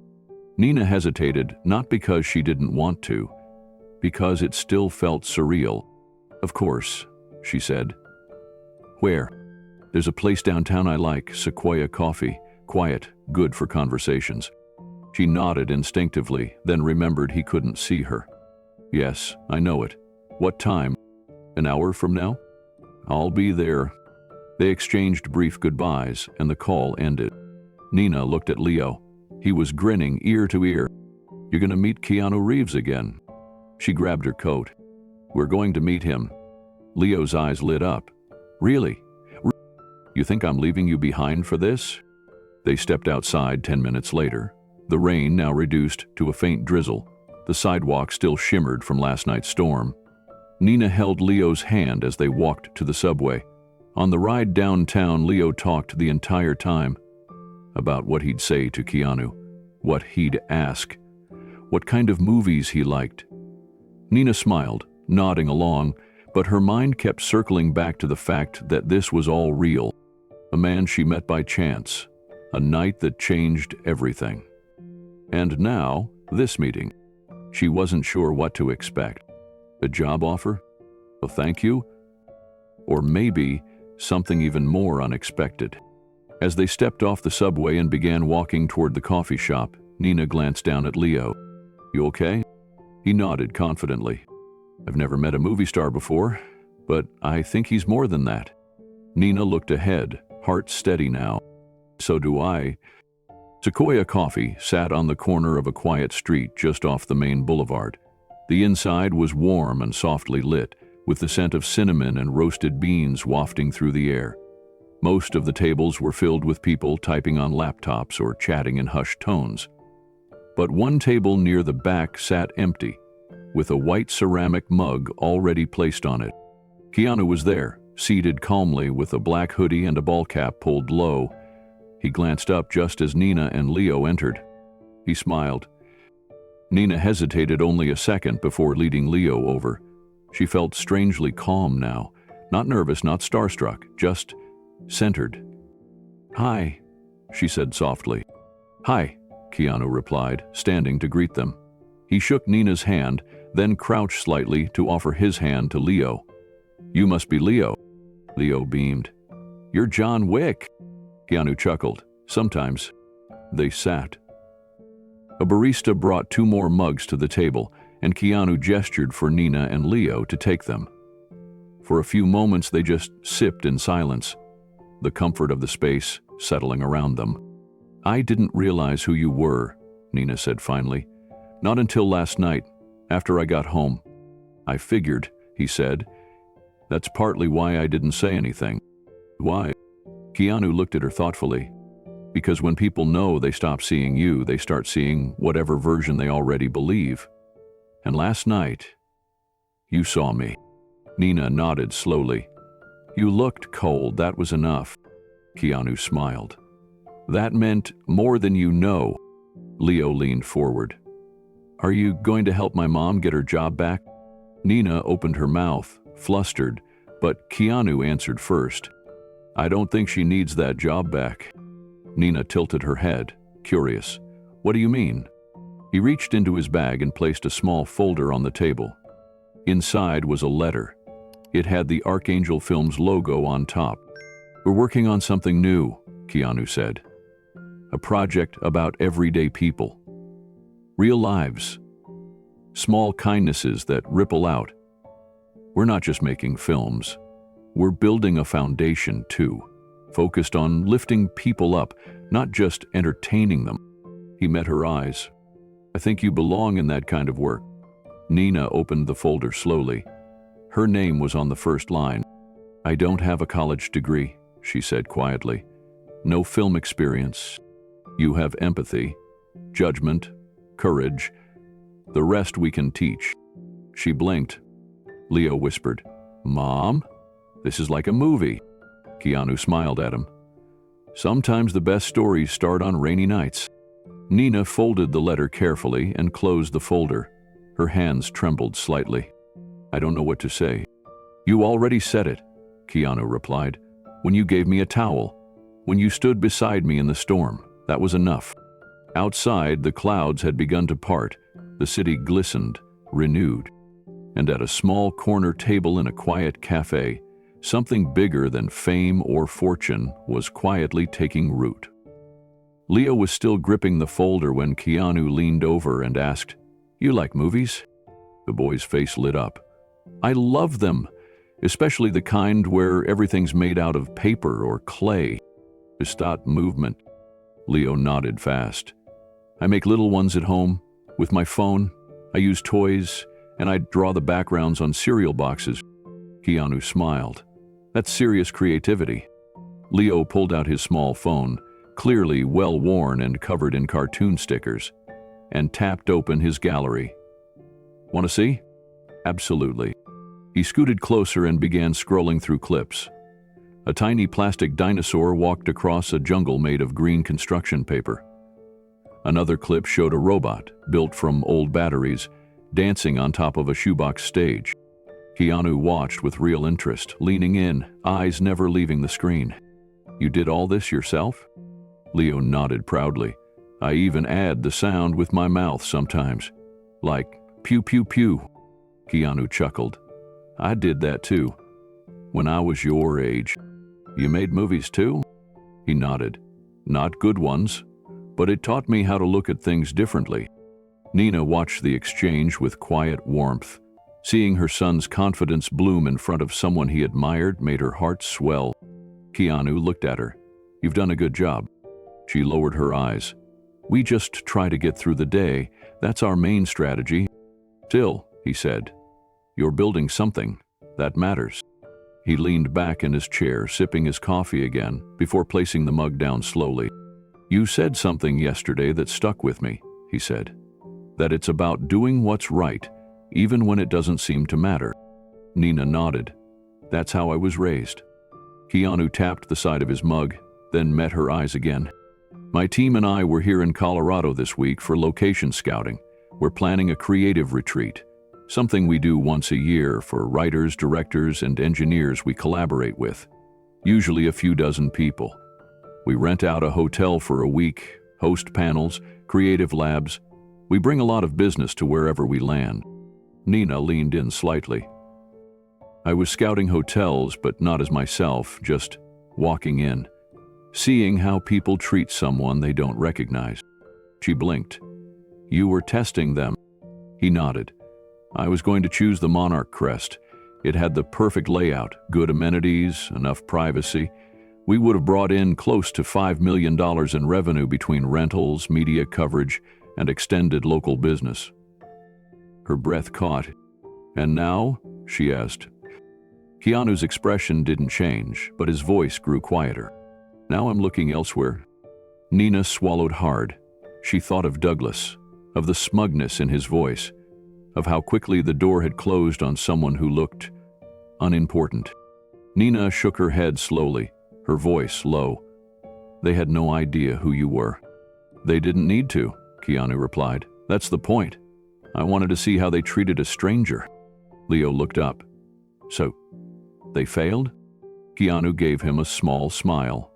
Nina hesitated, not because she didn't want to, because it still felt surreal. "Of course," she said. "Where?" "There's a place downtown I like, Sequoia Coffee. Quiet, good for conversations." She nodded instinctively, then remembered he couldn't see her. "Yes, I know it. What time? An hour from now?" "I'll be there." They exchanged brief goodbyes, and the call ended. Nina looked at Leo. He was grinning ear to ear. "You're gonna meet Keanu Reeves again." She grabbed her coat. "We're going to meet him." Leo's eyes lit up. "Really? You think I'm leaving you behind for this?" They stepped outside 10 minutes later. The rain now reduced to a faint drizzle. The sidewalk still shimmered from last night's storm. Nina held Leo's hand as they walked to the subway. On the ride downtown, Leo talked the entire time about what he'd say to Keanu, what he'd ask, what kind of movies he liked. Nina smiled, nodding along, but her mind kept circling back to the fact that this was all real. A man she met by chance, a night that changed everything. And now, this meeting. She wasn't sure what to expect. A job offer? A thank you? Or maybe something even more unexpected. As they stepped off the subway and began walking toward the coffee shop, Nina glanced down at Leo. "You okay?" He nodded confidently. "I've never met a movie star before, but I think he's more than that." Nina looked ahead, heart steady now. "So do I." Sequoia Coffee sat on the corner of a quiet street just off the main boulevard. The inside was warm and softly lit, with the scent of cinnamon and roasted beans wafting through the air. Most of the tables were filled with people typing on laptops or chatting in hushed tones. But one table near the back sat empty, with a white ceramic mug already placed on it. Keanu was there, seated calmly with a black hoodie and a ball cap pulled low. He glanced up just as Nina and Leo entered. He smiled. Nina hesitated only a second before leading Leo over. She felt strangely calm now, not nervous, not starstruck, just centered. "Hi," she said softly. "Hi," Keanu replied, standing to greet them. He shook Nina's hand, then crouched slightly to offer his hand to Leo. "You must be Leo." Leo beamed. "You're John Wick." Keanu chuckled. "Sometimes." They sat. A barista brought 2 more mugs to the table, and Keanu gestured for Nina and Leo to take them. For a few moments they just sipped in silence, the comfort of the space settling around them. "I didn't realize who you were," Nina said finally. "Not until last night, after I got home." "I figured," he said. "That's partly why I didn't say anything." "Why?" Keanu looked at her thoughtfully. "Because when people know they stop seeing you, they start seeing whatever version they already believe. And last night, you saw me." Nina nodded slowly. "You looked cold, that was enough." Keanu smiled. "That meant more than you know." Leo leaned forward. "Are you going to help my mom get her job back?" Nina opened her mouth, flustered, but Keanu answered first. I don't think she needs that job back. Nina tilted her head, curious. What do you mean? He reached into his bag and placed a small folder on the table. Inside was a letter. It had the Archangel Films logo on top. We're working on something new, Keanu said. A project about everyday people. Real lives. Small kindnesses that ripple out. We're not just making films. We're building a foundation, too, focused on lifting people up, not just entertaining them. He met her eyes. I think you belong in that kind of work. Nina opened the folder slowly. Her name was on the first line. I don't have a college degree, she said quietly. No film experience. You have empathy, judgment, courage. The rest we can teach. She blinked. Leo whispered, Mom? This is like a movie. Keanu smiled at him. Sometimes the best stories start on rainy nights. Nina folded the letter carefully and closed the folder. Her hands trembled slightly. I don't know what to say. You already said it, Keanu replied. When you gave me a towel. When you stood beside me in the storm. That was enough. Outside, the clouds had begun to part. The city glistened, renewed. And at a small corner table in a quiet cafe, something bigger than fame or fortune was quietly taking root. Leo was still gripping the folder when Keanu leaned over and asked, You like movies? The boy's face lit up. I love them, especially the kind where everything's made out of paper or clay. To stop movement. Leo nodded fast. I make little ones at home, with my phone. I use toys, and I draw the backgrounds on cereal boxes. Keanu smiled. That's serious creativity. Leo pulled out his small phone, clearly well-worn and covered in cartoon stickers, and tapped open his gallery. Want to see? Absolutely. He scooted closer and began scrolling through clips. A tiny plastic dinosaur walked across a jungle made of green construction paper. Another clip showed a robot, built from old batteries, dancing on top of a shoebox stage. Keanu watched with real interest, leaning in, eyes never leaving the screen. You did all this yourself? Leo nodded proudly. I even add the sound with my mouth sometimes. Like, pew pew pew. Keanu chuckled. I did that too. When I was your age. You made movies too? He nodded. Not good ones, but it taught me how to look at things differently. Nina watched the exchange with quiet warmth. Seeing her son's confidence bloom in front of someone he admired made her heart swell. Keanu looked at her. You've done a good job. She lowered her eyes. We just try to get through the day. That's our main strategy. Still, he said, you're building something. That matters. He leaned back in his chair, sipping his coffee again, before placing the mug down slowly. You said something yesterday that stuck with me, he said. That it's about doing what's right, even when it doesn't seem to matter. Nina nodded. That's how I was raised. Keanu tapped the side of his mug, then met her eyes again. My team and I were here in Colorado this week for location scouting. We're planning a creative retreat, something we do once a year for writers, directors, and engineers we collaborate with, usually a few dozen people. We rent out a hotel for a week, host panels, creative labs. We bring a lot of business to wherever we land. Nina leaned in slightly. I was scouting hotels, but not as myself, just walking in, seeing how people treat someone they don't recognize. She blinked. You were testing them. He nodded. I was going to choose the Monarch crest. It had the perfect layout, good amenities, enough privacy. We would have brought in close to $5 million in revenue between rentals, media coverage, and extended local business. Her breath caught. And now? She asked. Keanu's expression didn't change, but his voice grew quieter. Now I'm looking elsewhere. Nina swallowed hard. She thought of Douglas, of the smugness in his voice, of how quickly the door had closed on someone who looked unimportant. Nina shook her head slowly, her voice low. They had no idea who you were. They didn't need to, Keanu replied. That's the point. I wanted to see how they treated a stranger. Leo looked up. So, they failed? Keanu gave him a small smile.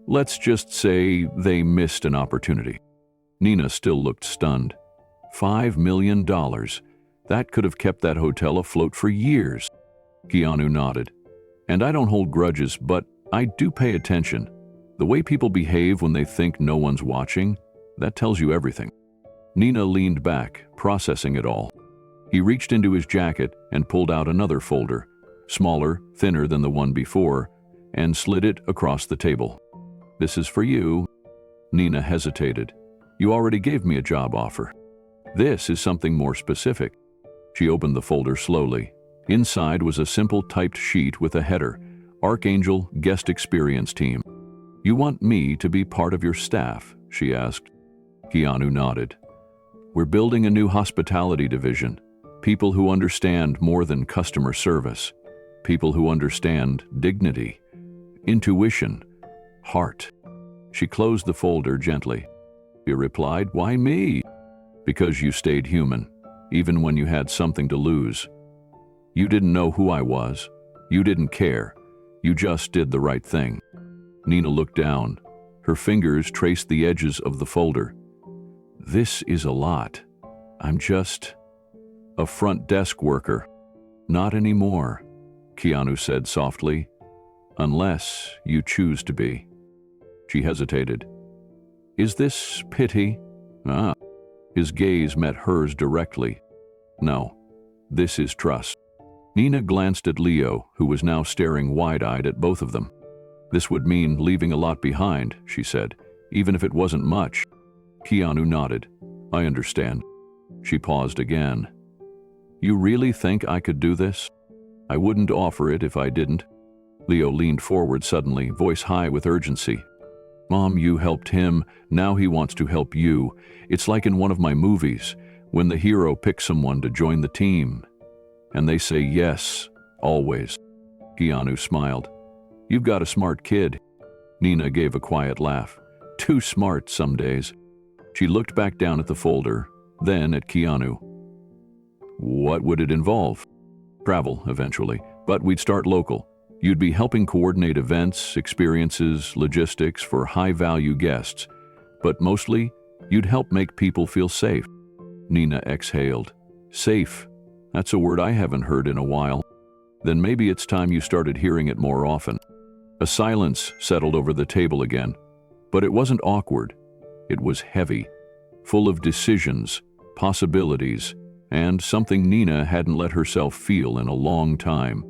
Let's just say they missed an opportunity. Nina still looked stunned. $5 million. That could have kept that hotel afloat for years. Keanu nodded. And I don't hold grudges, but I do pay attention. The way people behave when they think no one's watching, that tells you everything. Nina leaned back, processing it all. He reached into his jacket and pulled out another folder, smaller, thinner than the one before, and slid it across the table. This is for you. Nina hesitated. You already gave me a job offer. This is something more specific. She opened the folder slowly. Inside was a simple typed sheet with a header, Archangel Guest Experience Team. You want me to be part of your staff? She asked. Keanu nodded. We're building a new hospitality division. People who understand more than customer service. People who understand dignity, intuition, heart. She closed the folder gently. He replied, Why me? Because you stayed human, even when you had something to lose. You didn't know who I was. You didn't care. You just did the right thing. Nina looked down. Her fingers traced the edges of the folder. This is a lot. I'm just a front desk worker. Not anymore, Keanu said softly. Unless you choose to be. She hesitated. Is this pity? His gaze met hers directly. No, this is trust. Nina glanced at Leo, who was now staring wide-eyed at both of them. This would mean leaving a lot behind, she said, even if it wasn't much. Keanu nodded. I understand. She paused again. You really think I could do this? I wouldn't offer it if I didn't. Leo leaned forward suddenly, voice high with urgency. Mom, you helped him. Now he wants to help you. It's like in one of my movies, when the hero picks someone to join the team. And they say yes, always. Keanu smiled. You've got a smart kid. Nina gave a quiet laugh. Too smart some days. She looked back down at the folder, then at Keanu. What would it involve? Travel, eventually, but we'd start local. You'd be helping coordinate events, experiences, logistics for high-value guests, but mostly, you'd help make people feel safe. Nina exhaled. Safe. That's a word I haven't heard in a while. Then maybe it's time you started hearing it more often. A silence settled over the table again, but it wasn't awkward. It was heavy, full of decisions, possibilities, and something Nina hadn't let herself feel in a long time.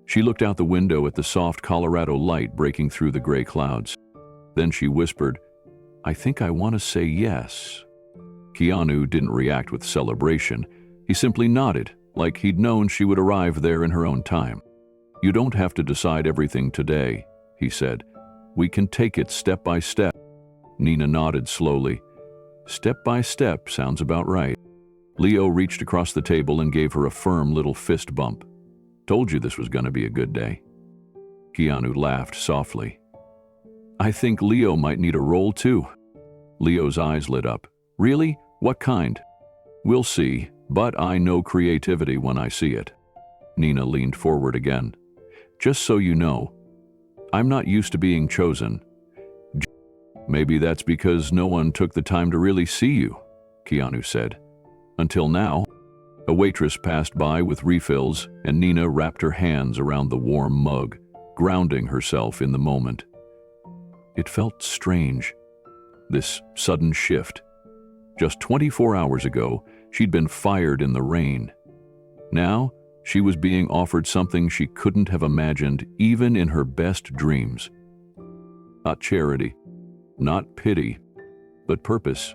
She looked out the window at the soft Colorado light breaking through the gray clouds. Then she whispered, I think I want to say yes. Keanu didn't react with celebration. He simply nodded, like he'd known she would arrive there in her own time. You don't have to decide everything today, he said. We can take it step by step. Nina nodded slowly. Step by step sounds about right. Leo reached across the table and gave her a firm little fist bump. Told you this was going to be a good day. Keanu laughed softly. I think Leo might need a role too. Leo's eyes lit up. Really? What kind? We'll see, but I know creativity when I see it. Nina leaned forward again. Just so you know, I'm not used to being chosen. Maybe that's because no one took the time to really see you, Keanu said. Until now. A waitress passed by with refills, and Nina wrapped her hands around the warm mug, grounding herself in the moment. It felt strange, this sudden shift. Just 24 hours ago, she'd been fired in the rain. Now, she was being offered something she couldn't have imagined even in her best dreams. Not charity, not pity, but purpose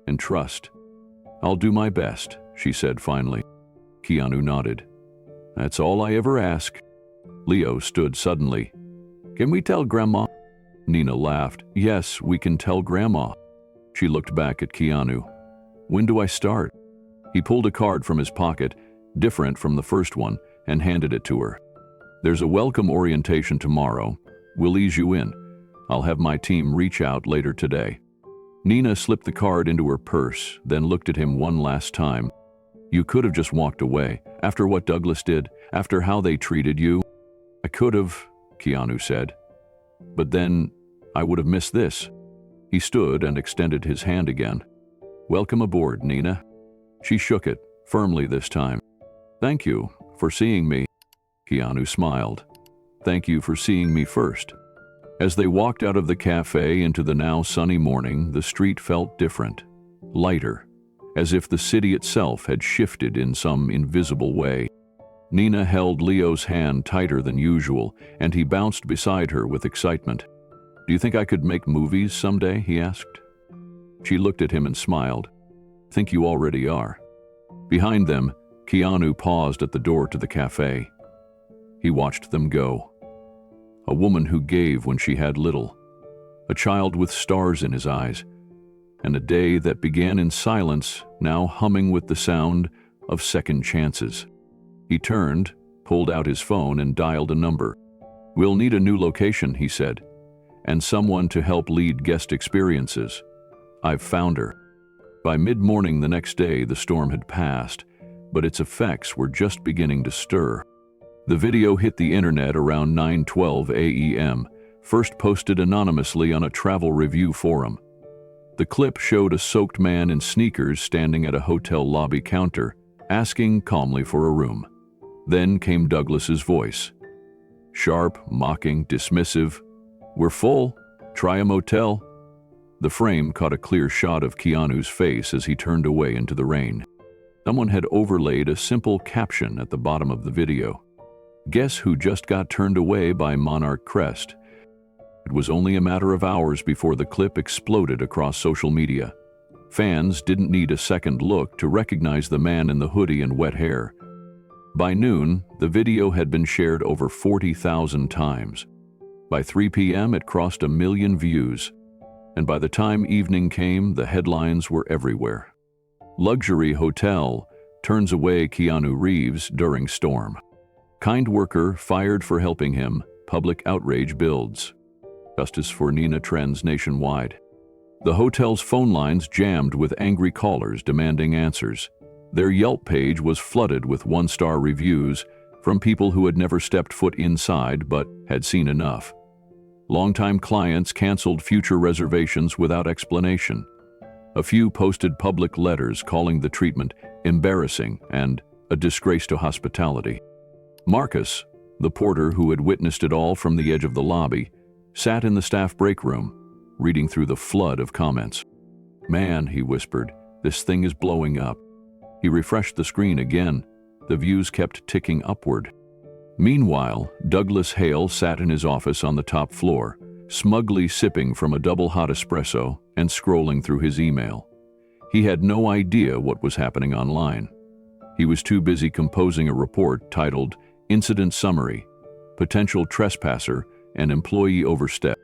and trust. I'll do my best, she said finally. Keanu nodded. That's all I ever ask. Leo stood suddenly. Can we tell Grandma? Nina laughed. Yes, we can tell Grandma. She looked back at Keanu. When do I start? He pulled a card from his pocket, different from the first one, and handed it to her. There's a welcome orientation tomorrow. We'll ease you in. I'll have my team reach out later today. Nina slipped the card into her purse, then looked at him one last time. You could have just walked away, after what Douglas did, after how they treated you. "I could have," Keanu said. "But then I would have missed this." He stood and extended his hand again. "Welcome aboard, Nina." She shook it, firmly this time. "Thank you for seeing me." Keanu smiled. "Thank you for seeing me first." As they walked out of the cafe into the now sunny morning, the street felt different, lighter, as if the city itself had shifted in some invisible way. Nina held Leo's hand tighter than usual, and he bounced beside her with excitement. "Do you think I could make movies someday?" he asked. She looked at him and smiled. "Think you already are." Behind them, Keanu paused at the door to the cafe. He watched them go. A woman who gave when she had little, a child with stars in his eyes, and a day that began in silence, now humming with the sound of second chances. He turned, pulled out his phone, and dialed a number. "We'll need a new location," he said, "and someone to help lead guest experiences. I've found her." By mid-morning the next day, the storm had passed, but its effects were just beginning to stir. The video hit the internet around 9:12 a.m., first posted anonymously on a travel review forum. The clip showed a soaked man in sneakers standing at a hotel lobby counter, asking calmly for a room. Then came Douglas's voice. Sharp, mocking, dismissive. "We're full. Try a motel." The frame caught a clear shot of Keanu's face as he turned away into the rain. Someone had overlaid a simple caption at the bottom of the video. "Guess who just got turned away by Monarch Crest?" It was only a matter of hours before the clip exploded across social media. Fans didn't need a second look to recognize the man in the hoodie and wet hair. By noon, the video had been shared over 40,000 times. By 3 p.m., it crossed 1 million views. And by the time evening came, the headlines were everywhere. Luxury hotel turns away Keanu Reeves during storm. Kind worker fired for helping him, public outrage builds. Justice for Nina trends nationwide. The hotel's phone lines jammed with angry callers demanding answers. Their Yelp page was flooded with one-star reviews from people who had never stepped foot inside but had seen enough. Longtime clients canceled future reservations without explanation. A few posted public letters calling the treatment embarrassing and a disgrace to hospitality. Marcus, the porter who had witnessed it all from the edge of the lobby, sat in the staff break room, reading through the flood of comments. "Man," he whispered, "this thing is blowing up." He refreshed the screen again. The views kept ticking upward. Meanwhile, Douglas Hale sat in his office on the top floor, smugly sipping from a double hot espresso and scrolling through his email. He had no idea what was happening online. He was too busy composing a report titled Incident Summary, Potential Trespasser and Employee Overstep.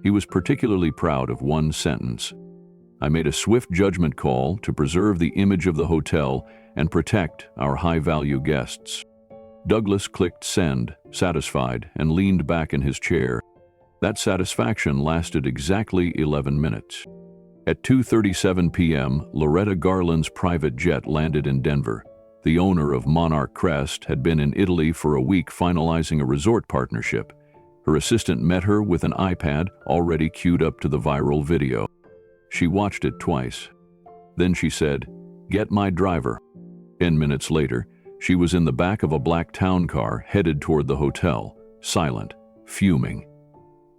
He was particularly proud of one sentence. "I made a swift judgment call to preserve the image of the hotel and protect our high-value guests." Douglas clicked send, satisfied, and leaned back in his chair. That satisfaction lasted exactly 11 minutes. At 2:37 p.m., Loretta Garland's private jet landed in Denver. The owner of Monarch Crest had been in Italy for a week finalizing a resort partnership. Her assistant met her with an iPad already queued up to the viral video. She watched it twice. Then she said, "Get my driver." 10 minutes later, she was in the back of a black town car headed toward the hotel, silent, fuming.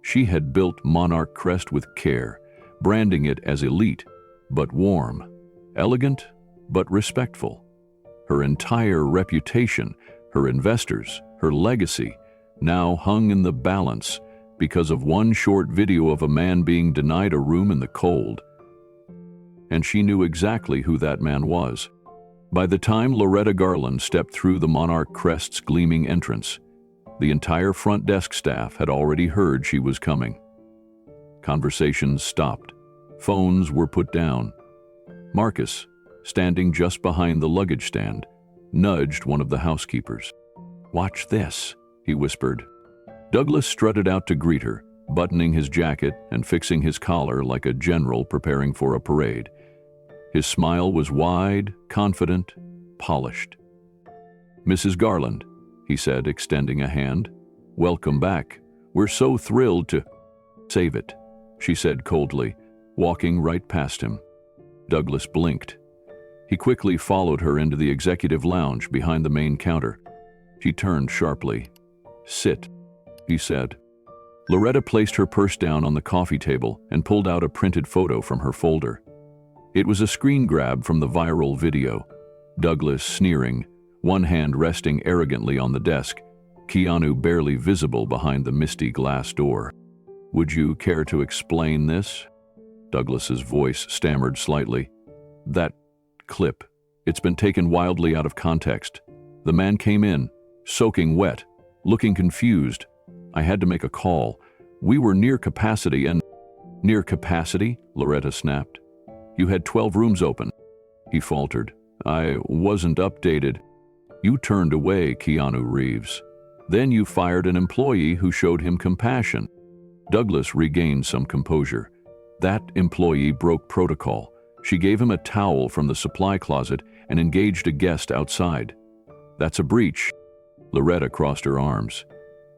She had built Monarch Crest with care, branding it as elite, but warm, elegant, but respectful. Her entire reputation, her investors, her legacy, now hung in the balance because of one short video of a man being denied a room in the cold. And she knew exactly who that man was. By the time Loretta Garland stepped through the Monarch Crest's gleaming entrance, the entire front desk staff had already heard she was coming. Conversations stopped. Phones were put down. Marcus, standing just behind the luggage stand, nudged one of the housekeepers. "Watch this," he whispered. Douglas strutted out to greet her, buttoning his jacket and fixing his collar like a general preparing for a parade. His smile was wide, confident, polished. "Mrs. Garland," he said, extending a hand. "Welcome back. We're so thrilled to—" "Save it," she said coldly, walking right past him. Douglas blinked. He quickly followed her into the executive lounge behind the main counter. She turned sharply. "Sit," he said. Loretta placed her purse down on the coffee table and pulled out a printed photo from her folder. It was a screen grab from the viral video. Douglas sneering, one hand resting arrogantly on the desk, Keanu barely visible behind the misty glass door. "Would you care to explain this?" Douglas's voice stammered slightly. "That clip. It's been taken wildly out of context. The man came in, soaking wet, looking confused. I had to make a call. We were near capacity and—" "Near capacity?" Loretta snapped. "You had 12 rooms open." He faltered. "I wasn't updated." "You turned away Keanu Reeves. Then you fired an employee who showed him compassion." Douglas regained some composure. "That employee broke protocol. She gave him a towel from the supply closet and engaged a guest outside. That's a breach." Loretta crossed her arms.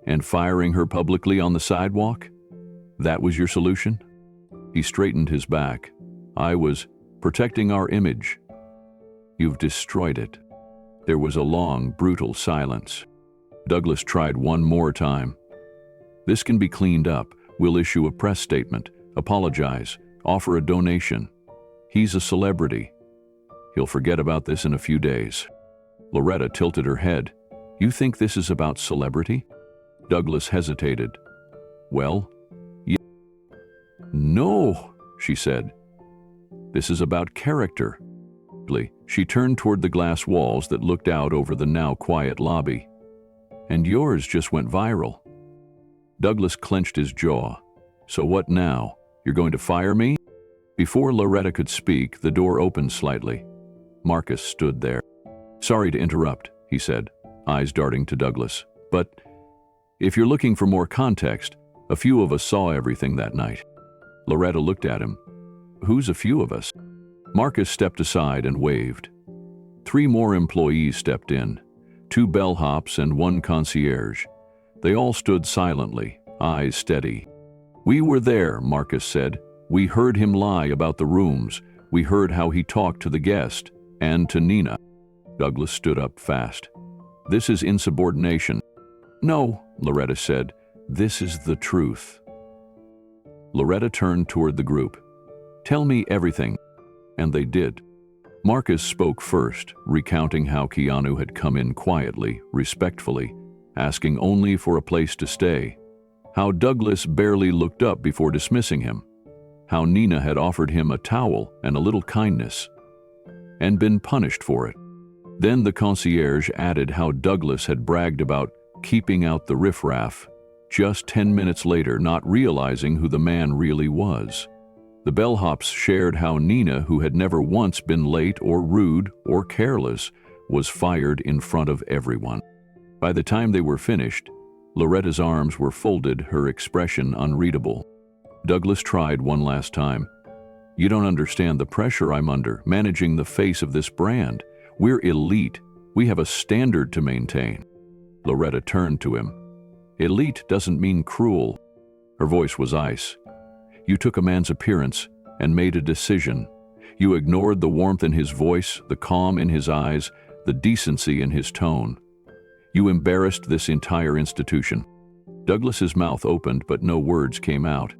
"And firing her publicly on the sidewalk? That was your solution?" He straightened his back. "I was protecting our image." "You've destroyed it." There was a long, brutal silence. Douglas tried one more time. "This can be cleaned up. We'll issue a press statement, apologize, offer a donation. He's a celebrity. He'll forget about this in a few days." Loretta tilted her head. "You think this is about celebrity?" Douglas hesitated. "Well, yeah." "No," she said. "This is about character." She turned toward the glass walls that looked out over the now quiet lobby. "And yours just went viral." Douglas clenched his jaw. "So what now? You're going to fire me?" Before Loretta could speak, the door opened slightly. Marcus stood there. "Sorry to interrupt," he said, eyes darting to Douglas. "But if you're looking for more context, a few of us saw everything that night." Loretta looked at him. "Who's a few of us?" Marcus stepped aside and waved. 3 more employees stepped in, 2 bellhops and 1 concierge. They all stood silently, eyes steady. "We were there," Marcus said. "We heard him lie about the rooms. We heard how he talked to the guest, and to Nina." Douglas stood up fast. "This is insubordination." "No," Loretta said. "This is the truth." Loretta turned toward the group. "Tell me everything." And they did. Marcus spoke first, recounting how Keanu had come in quietly, respectfully, asking only for a place to stay. How Douglas barely looked up before dismissing him. How Nina had offered him a towel and a little kindness, and been punished for it. Then the concierge added how Douglas had bragged about keeping out the riffraff, just 10 minutes later not realizing who the man really was. The bellhops shared how Nina, who had never once been late or rude or careless, was fired in front of everyone. By the time they were finished, Loretta's arms were folded, her expression unreadable. Douglas tried one last time. "You don't understand the pressure I'm under, managing the face of this brand. We're elite. We have a standard to maintain." Loretta turned to him. "Elite doesn't mean cruel." Her voice was ice. "You took a man's appearance and made a decision. You ignored the warmth in his voice, the calm in his eyes, the decency in his tone. You embarrassed this entire institution." Douglas's mouth opened, but no words came out.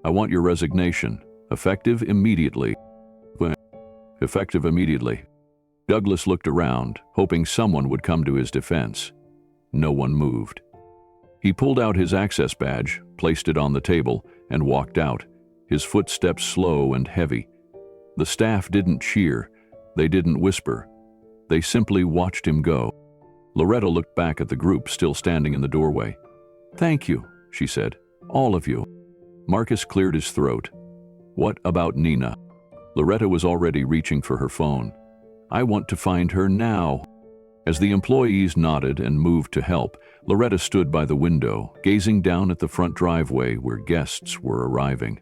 "I want your resignation, effective immediately." "Effective immediately." Douglas looked around, hoping someone would come to his defense. No one moved. He pulled out his access badge, placed it on the table, and walked out, his footsteps slow and heavy. The staff didn't cheer. They didn't whisper. They simply watched him go. Loretta looked back at the group still standing in the doorway. "Thank you," she said. "All of you." Marcus cleared his throat. "What about Nina?" Loretta was already reaching for her phone. "I want to find her now." As the employees nodded and moved to help, Loretta stood by the window, gazing down at the front driveway where guests were arriving.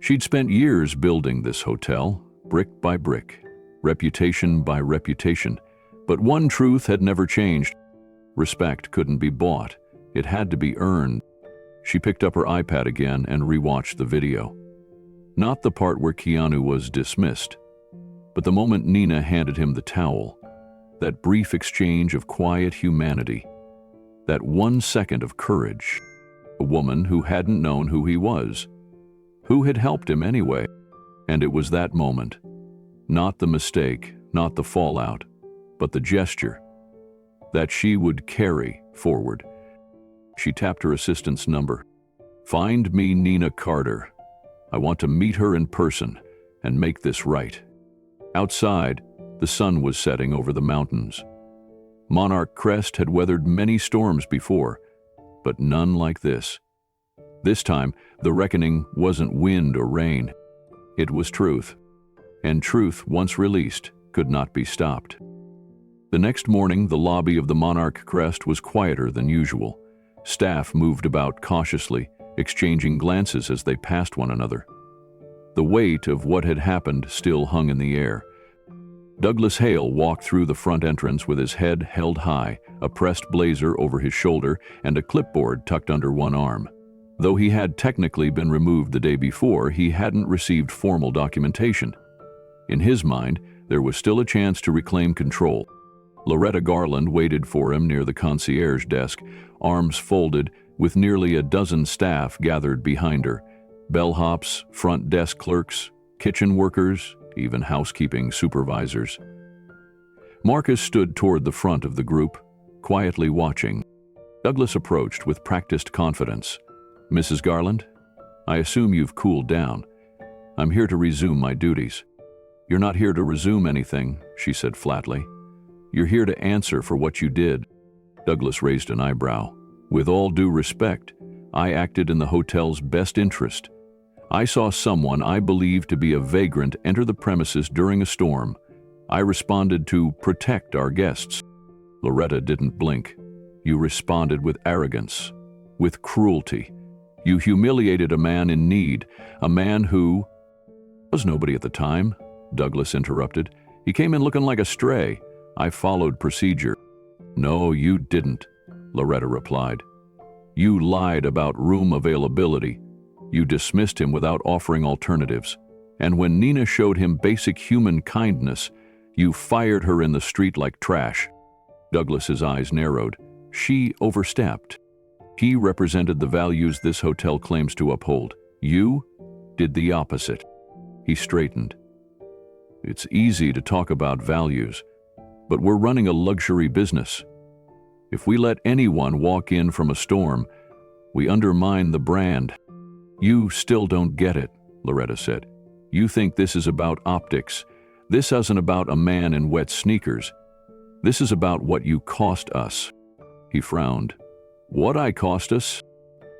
She'd spent years building this hotel, brick by brick, reputation by reputation, but one truth had never changed. Respect couldn't be bought, It had to be earned. She picked up her iPad again and rewatched the video. Not the part where Keanu was dismissed, but the moment Nina handed him the towel. That brief exchange of quiet humanity. That 1 second of courage. A woman who hadn't known who he was. Who had helped him anyway. And it was that moment. Not the mistake, not the fallout, but the gesture. That she would carry forward. She tapped her assistant's number. "Find me Nina Carter. I want to meet her in person and make this right." Outside, the sun was setting over the mountains. Monarch Crest had weathered many storms before, but none like this. This time, the reckoning wasn't wind or rain. It was truth. And truth, once released, could not be stopped. The next morning, the lobby of the Monarch Crest was quieter than usual. Staff moved about cautiously, exchanging glances as they passed one another. The weight of what had happened still hung in the air. Douglas Hale walked through the front entrance with his head held high, a pressed blazer over his shoulder, and a clipboard tucked under one arm. Though he had technically been removed the day before, he hadn't received formal documentation. In his mind, there was still a chance to reclaim control. Loretta Garland waited for him near the concierge desk, arms folded, with nearly a dozen staff gathered behind her. Bellhops, front desk clerks, kitchen workers, even housekeeping supervisors. Marcus stood toward the front of the group, quietly watching. Douglas approached with practiced confidence. "Mrs. Garland, I assume you've cooled down. I'm here to resume my duties." "You're not here to resume anything," she said flatly. "You're here to answer for what you did." Douglas raised an eyebrow. "With all due respect, I acted in the hotel's best interest. I saw someone I believed to be a vagrant enter the premises during a storm. I responded to protect our guests." Loretta didn't blink. "You responded with arrogance, with cruelty. You humiliated a man in need, a man who—" "Was nobody at the time," Douglas interrupted. "He came in looking like a stray. I followed procedure." "No, you didn't," Loretta replied. "You lied about room availability. You dismissed him without offering alternatives. And when Nina showed him basic human kindness, you fired her in the street like trash." Douglas's eyes narrowed. She overstepped. He represented the values this hotel claims to uphold. You did the opposite. He straightened. "It's easy to talk about values, but we're running a luxury business. If we let anyone walk in from a storm, we undermine the brand." "You still don't get it," Loretta said. "You think this is about optics. This isn't about a man in wet sneakers. This is about what you cost us." He frowned. "What I cost us?"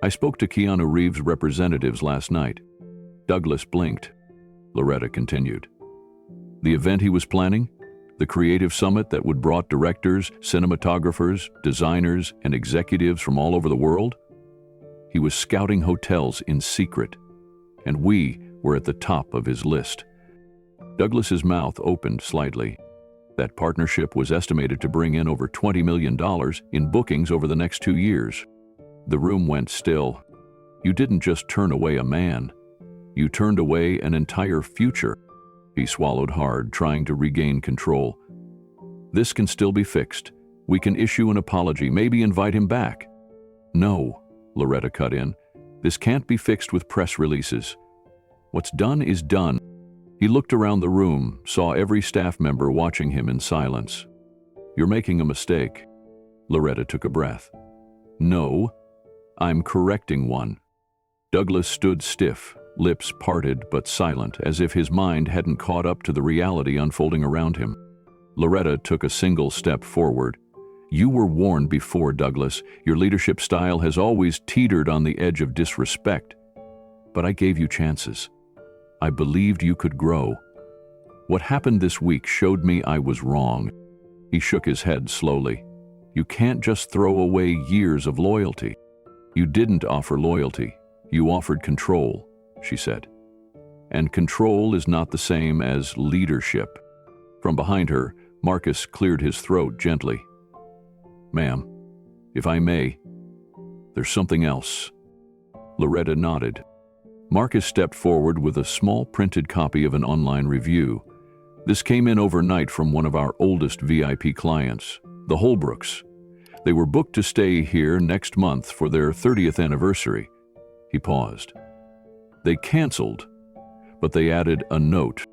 "I spoke to Keanu Reeves' representatives last night." Douglas blinked. Loretta continued. "The event he was planning? The creative summit that would brought directors, cinematographers, designers, and executives from all over the world? He was scouting hotels in secret, and we were at the top of his list." Douglas's mouth opened slightly. That partnership was estimated to bring in over $20 million in bookings over the next 2 years. The room went still. "You didn't just turn away a man. You turned away an entire future." He swallowed hard, trying to regain control. "This can still be fixed. We can issue an apology, maybe invite him back." "No," Loretta cut in. "This can't be fixed with press releases. What's done is done." He looked around the room, saw every staff member watching him in silence. "You're making a mistake." Loretta took a breath. "No, I'm correcting one." Douglas stood stiff, lips parted but silent, as if his mind hadn't caught up to the reality unfolding around him. Loretta took a single step forward. "You were warned before, Douglas. Your leadership style has always teetered on the edge of disrespect. But I gave you chances. I believed you could grow. What happened this week showed me I was wrong." He shook his head slowly. "You can't just throw away years of loyalty." "You didn't offer loyalty. You offered control," she said. "And control is not the same as leadership." From behind her, Marcus cleared his throat gently. "Ma'am, if I may." There's something else. Loretta nodded. Marcus stepped forward with a small printed copy of an online review. This came in overnight from one of our oldest VIP clients, the Holbrooks. They were booked to stay here next month for their 30th anniversary. He paused. They canceled, but they added a note.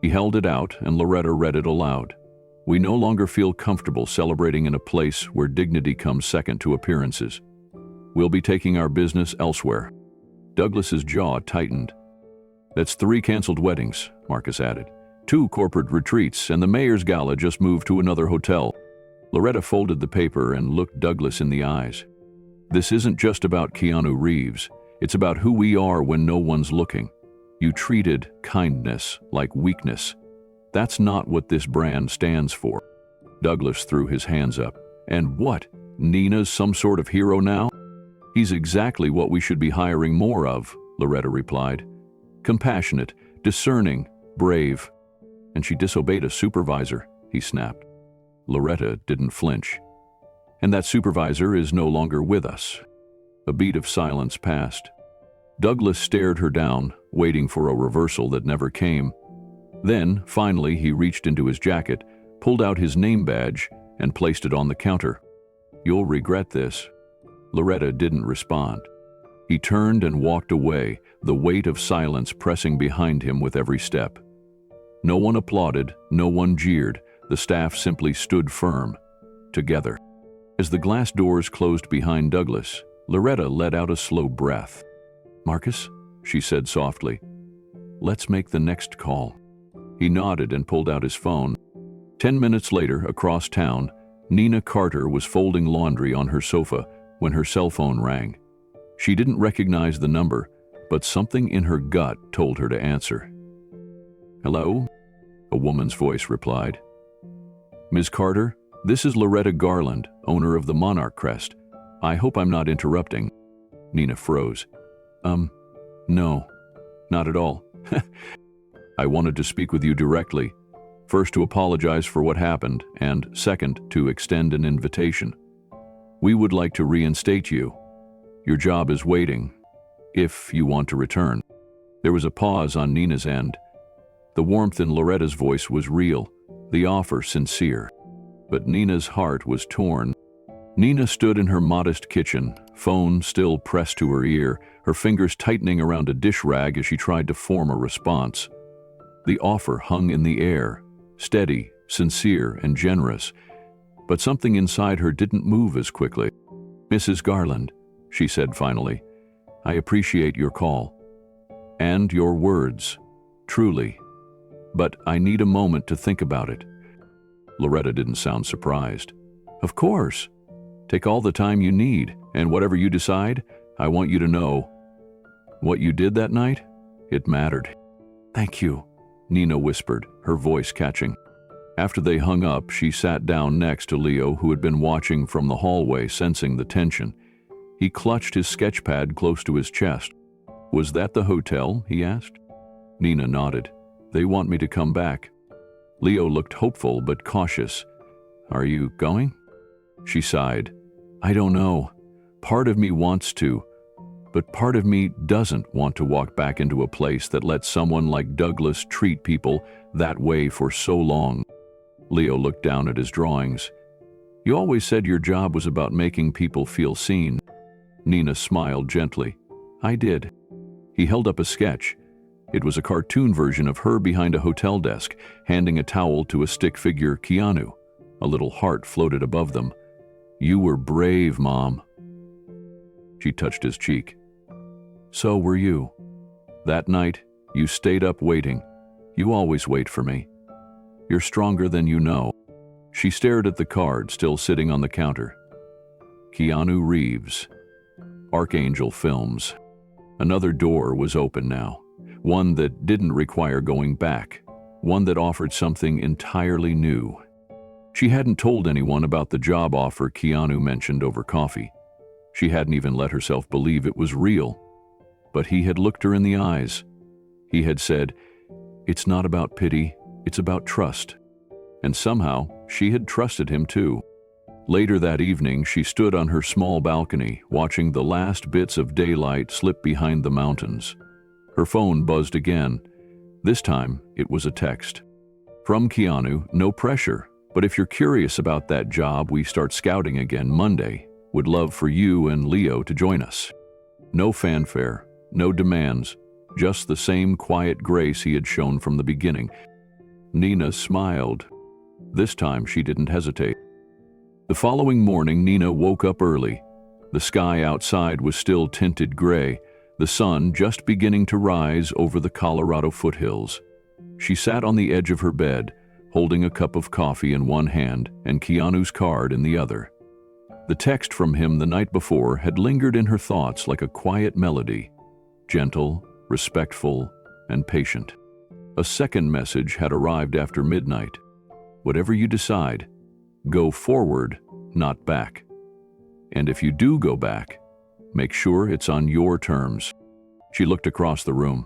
He held it out and Loretta read it aloud. We no longer feel comfortable celebrating in a place where dignity comes second to appearances. We'll be taking our business elsewhere. Douglas's jaw tightened. That's 3 canceled weddings, Marcus added. 2 corporate retreats, and the mayor's gala just moved to another hotel. Loretta folded the paper and looked Douglas in the eyes. This isn't just about Keanu Reeves. It's about who we are when no one's looking. You treated kindness like weakness. That's not what this brand stands for. Douglas threw his hands up. And what? Nina's some sort of hero now? He's exactly what we should be hiring more of, Loretta replied. Compassionate, discerning, brave. And she disobeyed a supervisor, he snapped. Loretta didn't flinch. And that supervisor is no longer with us. A beat of silence passed. Douglas stared her down, waiting for a reversal that never came. Then, finally, he reached into his jacket, pulled out his name badge, and placed it on the counter. You'll regret this. Loretta didn't respond. He turned and walked away, the weight of silence pressing behind him with every step. No one applauded, no one jeered. The staff simply stood firm, together. As the glass doors closed behind Douglas, Loretta let out a slow breath. Marcus, she said softly, let's make the next call. He nodded and pulled out his phone. 10 minutes later, across town, Nina Carter was folding laundry on her sofa when her cell phone rang. She didn't recognize the number, but something in her gut told her to answer. Hello? A woman's voice replied. Ms. Carter, this is Loretta Garland, owner of the Monarch Crest. I hope I'm not interrupting. Nina froze. No, not at all. I wanted to speak with you directly. First, to apologize for what happened, and second, to extend an invitation. We would like to reinstate you. Your job is waiting, if you want to return. There was a pause on Nina's end. The warmth in Loretta's voice was real, the offer sincere. But Nina's heart was torn. Nina stood in her modest kitchen, phone still pressed to her ear, her fingers tightening around a dish rag as she tried to form a response. The offer hung in the air, steady, sincere, and generous, but something inside her didn't move as quickly. Mrs. Garland, she said finally, I appreciate your call. And your words, truly. But I need a moment to think about it. Loretta didn't sound surprised. Of course. Take all the time you need, and whatever you decide, I want you to know. What you did that night? It mattered. Thank you, Nina whispered, her voice catching. After they hung up, she sat down next to Leo, who had been watching from the hallway, sensing the tension. He clutched his sketch pad close to his chest. Was that the hotel? He asked. Nina nodded. They want me to come back. Leo looked hopeful but cautious. Are you going? She sighed. I don't know. Part of me wants to, but part of me doesn't want to walk back into a place that let someone like Douglas treat people that way for so long. Leo looked down at his drawings. You always said your job was about making people feel seen. Nina smiled gently. I did. He held up a sketch. It was a cartoon version of her behind a hotel desk, handing a towel to a stick figure Keanu. A little heart floated above them. You were brave, Mom. She touched his cheek. So were you. That night, you stayed up waiting. You always wait for me. You're stronger than you know. She stared at the card still sitting on the counter. Keanu Reeves. Archangel Films. Another door was open now. One that didn't require going back. One that offered something entirely new. She hadn't told anyone about the job offer Keanu mentioned over coffee. She hadn't even let herself believe it was real. But he had looked her in the eyes. He had said, it's not about pity, it's about trust. And somehow, she had trusted him too. Later that evening, she stood on her small balcony, watching the last bits of daylight slip behind the mountains. Her phone buzzed again. This time, it was a text. From Keanu, no pressure, but if you're curious about that job, we start scouting again Monday. Would love for you and Leo to join us. No fanfare, no demands, just the same quiet grace he had shown from the beginning. Nina smiled. This time, she didn't hesitate. The following morning, Nina woke up early. The sky outside was still tinted gray, the sun just beginning to rise over the Colorado foothills. She sat on the edge of her bed, holding a cup of coffee in one hand and Keanu's card in the other. The text from him the night before had lingered in her thoughts like a quiet melody, gentle, respectful, and patient. A second message had arrived after midnight. Whatever you decide, go forward, not back. And if you do go back, make sure it's on your terms. She looked across the room.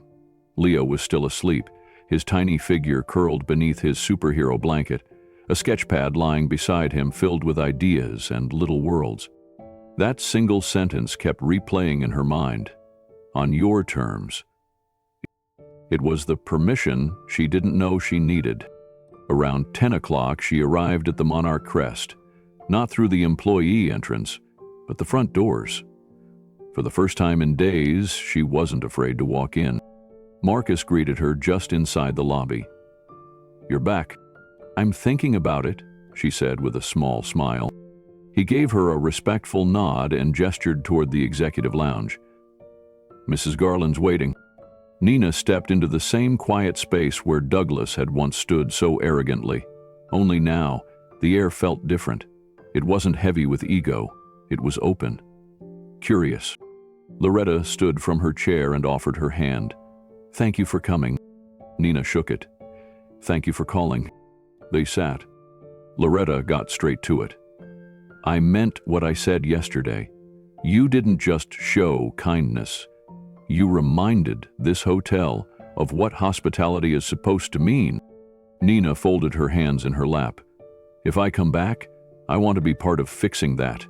Leo was still asleep, his tiny figure curled beneath his superhero blanket, a sketchpad lying beside him filled with ideas and little worlds. That single sentence kept replaying in her mind. On your terms. It was the permission she didn't know she needed. Around 10 o'clock, she arrived at the Monarch Crest, not through the employee entrance, but the front doors. For the first time in days, she wasn't afraid to walk in. Marcus greeted her just inside the lobby. "You're back." "I'm thinking about it," she said with a small smile. He gave her a respectful nod and gestured toward the executive lounge. "Mrs. Garland's waiting." Nina stepped into the same quiet space where Douglas had once stood so arrogantly. Only now, the air felt different. It wasn't heavy with ego. It was open. Curious. Loretta stood from her chair and offered her hand. "Thank you for coming." Nina shook it. "Thank you for calling." They sat. Loretta got straight to it. "I meant what I said yesterday. You didn't just show kindness. You reminded this hotel of what hospitality is supposed to mean." Nina folded her hands in her lap. "If I come back, I want to be part of fixing that.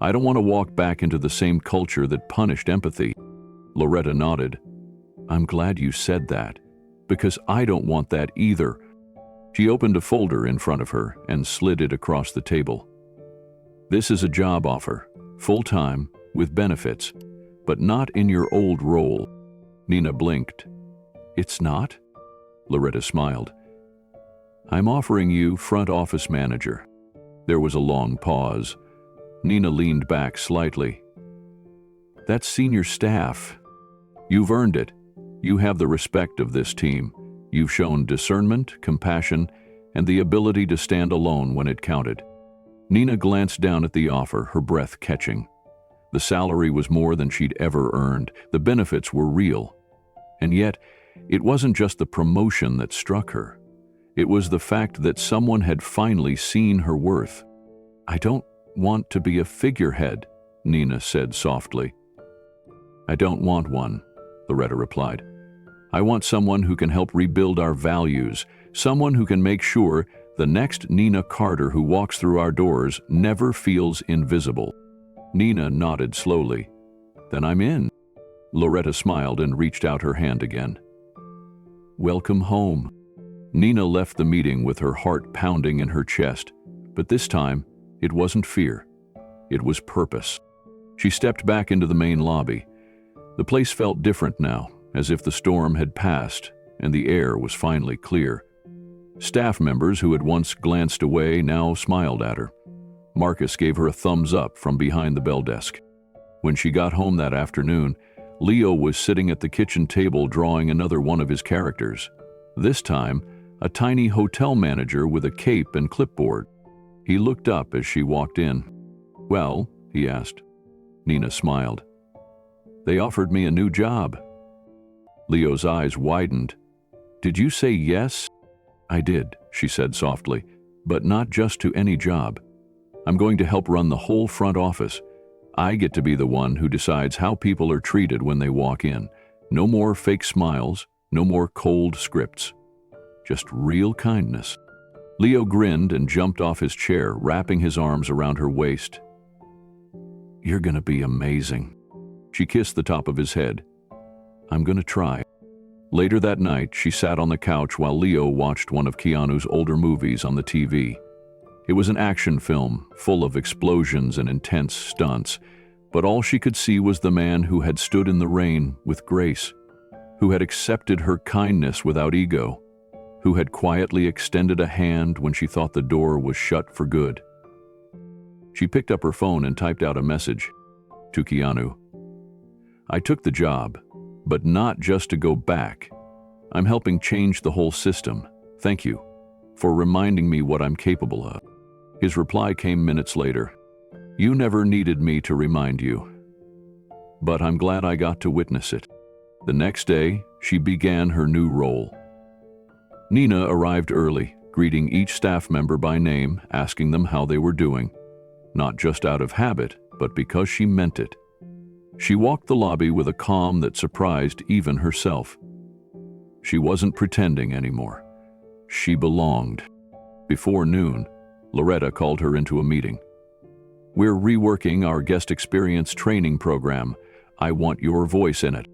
I don't want to walk back into the same culture that punished empathy." Loretta nodded. "I'm glad you said that, because I don't want that either." She opened a folder in front of her and slid it across the table. "This is a job offer, full-time, with benefits, but not in your old role." Nina blinked. "It's not?" Loretta smiled. "I'm offering you front office manager." There was a long pause. Nina leaned back slightly. "That's senior staff. You've earned it. You have the respect of this team. You've shown discernment, compassion, and the ability to stand alone when it counted." Nina glanced down at the offer, her breath catching. The salary was more than she'd ever earned. The benefits were real. And yet, it wasn't just the promotion that struck her. It was the fact that someone had finally seen her worth. "I don't want to be a figurehead," Nina said softly. "I don't want one," Loretta replied. "I want someone who can help rebuild our values, someone who can make sure the next Nina Carter who walks through our doors never feels invisible." Nina nodded slowly. "Then I'm in." Loretta smiled and reached out her hand again. "Welcome home." Nina left the meeting with her heart pounding in her chest, but this time, it wasn't fear. It was purpose. She stepped back into the main lobby. The place felt different now, as if the storm had passed and the air was finally clear. Staff members who had once glanced away now smiled at her. Marcus gave her a thumbs up from behind the bell desk. When she got home that afternoon, Leo was sitting at the kitchen table drawing another one of his characters. This time, a tiny hotel manager with a cape and clipboard. He looked up as she walked in. "Well," he asked. Nina smiled. "They offered me a new job." Leo's eyes widened. "Did you say yes?" "I did," she said softly, "but not just to any job. I'm going to help run the whole front office. I get to be the one who decides how people are treated when they walk in. No more fake smiles, no more cold scripts. Just real kindness." Leo grinned and jumped off his chair, wrapping his arms around her waist. "You're gonna be amazing." She kissed the top of his head. "I'm gonna try." Later that night, she sat on the couch while Leo watched one of Keanu's older movies on the TV. It was an action film, full of explosions and intense stunts, but all she could see was the man who had stood in the rain with grace, who had accepted her kindness without ego, who had quietly extended a hand when she thought the door was shut for good. She picked up her phone and typed out a message to Keanu. "I took the job, but not just to go back. I'm helping change the whole system. Thank you for reminding me what I'm capable of." His reply came minutes later. "You never needed me to remind you, but I'm glad I got to witness it." The next day, she began her new role. Nina arrived early, greeting each staff member by name, asking them how they were doing, not just out of habit, but because she meant it. She walked the lobby with a calm that surprised even herself. She wasn't pretending anymore. She belonged. Before noon, Loretta called her into a meeting. "We're reworking our guest experience training program. I want your voice in it."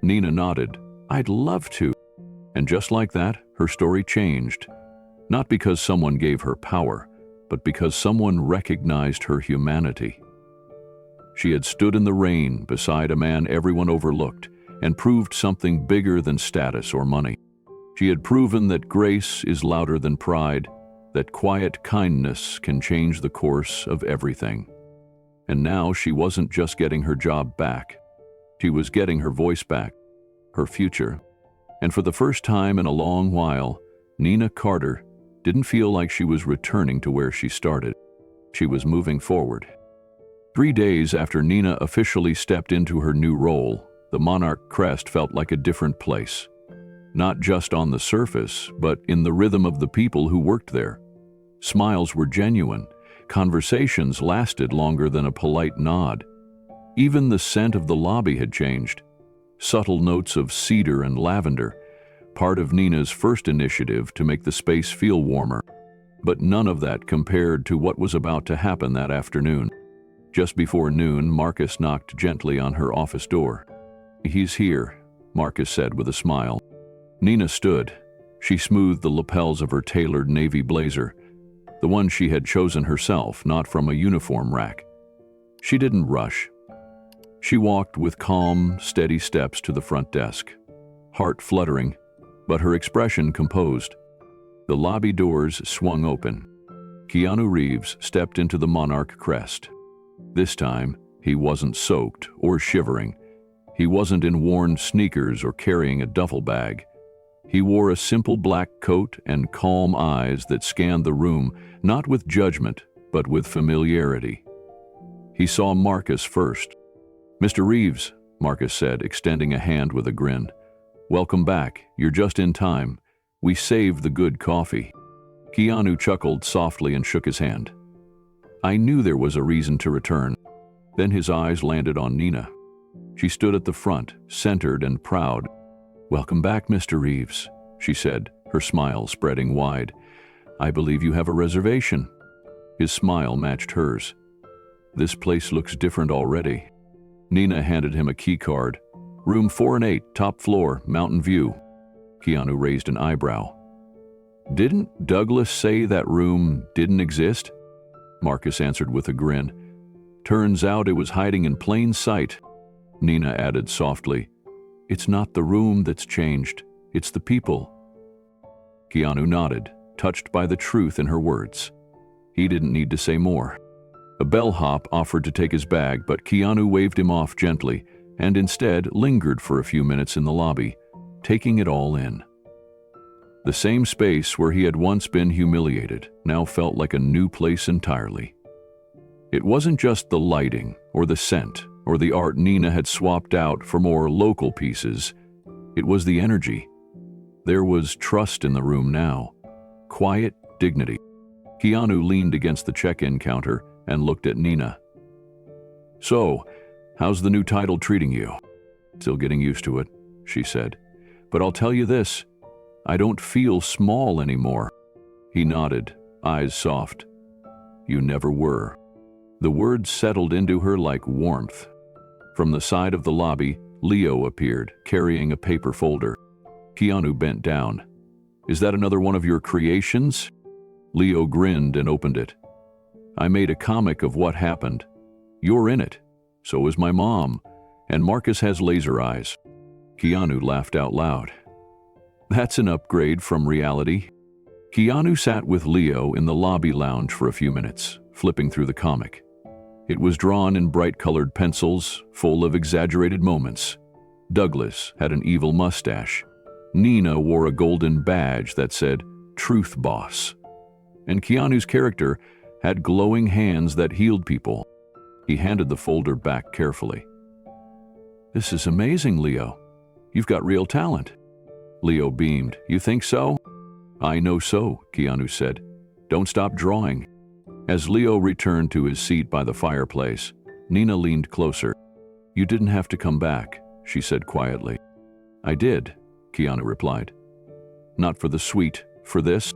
Nina nodded. "I'd love to." And just like that, her story changed. Not because someone gave her power, but because someone recognized her humanity. She had stood in the rain beside a man everyone overlooked and proved something bigger than status or money. She had proven that grace is louder than pride, that quiet kindness can change the course of everything. And now she wasn't just getting her job back. She was getting her voice back, her future. And for the first time in a long while, Nina Carter didn't feel like she was returning to where she started. She was moving forward. 3 days after Nina officially stepped into her new role, the Monarch Crest felt like a different place. Not just on the surface, but in the rhythm of the people who worked there. Smiles were genuine. Conversations lasted longer than a polite nod. Even the scent of the lobby had changed. Subtle notes of cedar and lavender, part of Nina's first initiative to make the space feel warmer. But none of that compared to what was about to happen that afternoon. Just before noon, Marcus knocked gently on her office door. "He's here," Marcus said with a smile. Nina stood. She smoothed the lapels of her tailored navy blazer, the one she had chosen herself, not from a uniform rack. She didn't rush. She walked with calm, steady steps to the front desk, heart fluttering, but her expression composed. The lobby doors swung open. Keanu Reeves stepped into the Monarch Crest. This time, he wasn't soaked or shivering. He wasn't in worn sneakers or carrying a duffel bag. He wore a simple black coat and calm eyes that scanned the room, not with judgment, but with familiarity. He saw Marcus first. "Mr. Reeves," Marcus said, extending a hand with a grin. "Welcome back. You're just in time. We saved the good coffee." Keanu chuckled softly and shook his hand. "I knew there was a reason to return." Then his eyes landed on Nina. She stood at the front, centered and proud. "Welcome back, Mr. Reeves," she said, her smile spreading wide. "I believe you have a reservation." His smile matched hers. "This place looks different already." Nina handed him a key card. "Room 4 and 8, top floor, mountain view." Keanu raised an eyebrow. "Didn't Douglas say that room didn't exist?" Marcus answered with a grin. "Turns out it was hiding in plain sight." Nina added softly, "It's not the room that's changed, it's the people." Keanu nodded, touched by the truth in her words. He didn't need to say more. A bellhop offered to take his bag, but Keanu waved him off gently and instead lingered for a few minutes in the lobby, taking it all in. The same space where he had once been humiliated now felt like a new place entirely. It wasn't just the lighting or the scent or the art Nina had swapped out for more local pieces. It was the energy. There was trust in the room now. Quiet dignity. Keanu leaned against the check-in counter and looked at Nina. "So, how's the new title treating you?" "Still getting used to it," she said. "But I'll tell you this, I don't feel small anymore." He nodded, eyes soft. You never were. The words settled into her like warmth. From the side of the lobby, Leo appeared, carrying a paper folder. Keanu bent down. Is that another one of your creations? Leo grinned and opened it. I made a comic of what happened. You're in it. So is my mom. And Marcus has laser eyes. Keanu laughed out loud. That's an upgrade from reality. Keanu sat with Leo in the lobby lounge for a few minutes, flipping through the comic. It was drawn in bright-colored pencils, full of exaggerated moments. Douglas had an evil mustache. Nina wore a golden badge that said, Truth Boss. And Keanu's character had glowing hands that healed people. He handed the folder back carefully. This is amazing, Leo. You've got real talent. Leo beamed. You think so? I know so, Keanu said. Don't stop drawing. As Leo returned to his seat by the fireplace, Nina leaned closer. You didn't have to come back, she said quietly. I did, Keanu replied. Not for the sweet, for this?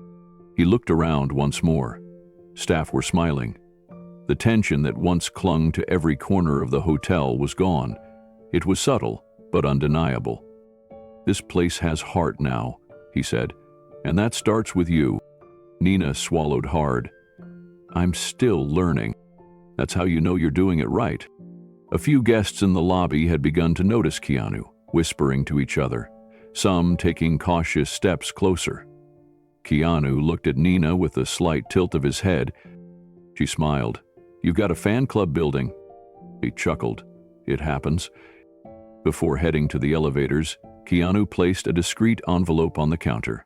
He looked around once more. Staff were smiling. The tension that once clung to every corner of the hotel was gone. It was subtle, but undeniable. This place has heart now, he said, and that starts with you. Nina swallowed hard. I'm still learning. That's how you know you're doing it right. A few guests in the lobby had begun to notice Keanu, whispering to each other, some taking cautious steps closer. Keanu looked at Nina with a slight tilt of his head. She smiled. You've got a fan club building. He chuckled. It happens. Before heading to the elevators, Keanu placed a discreet envelope on the counter.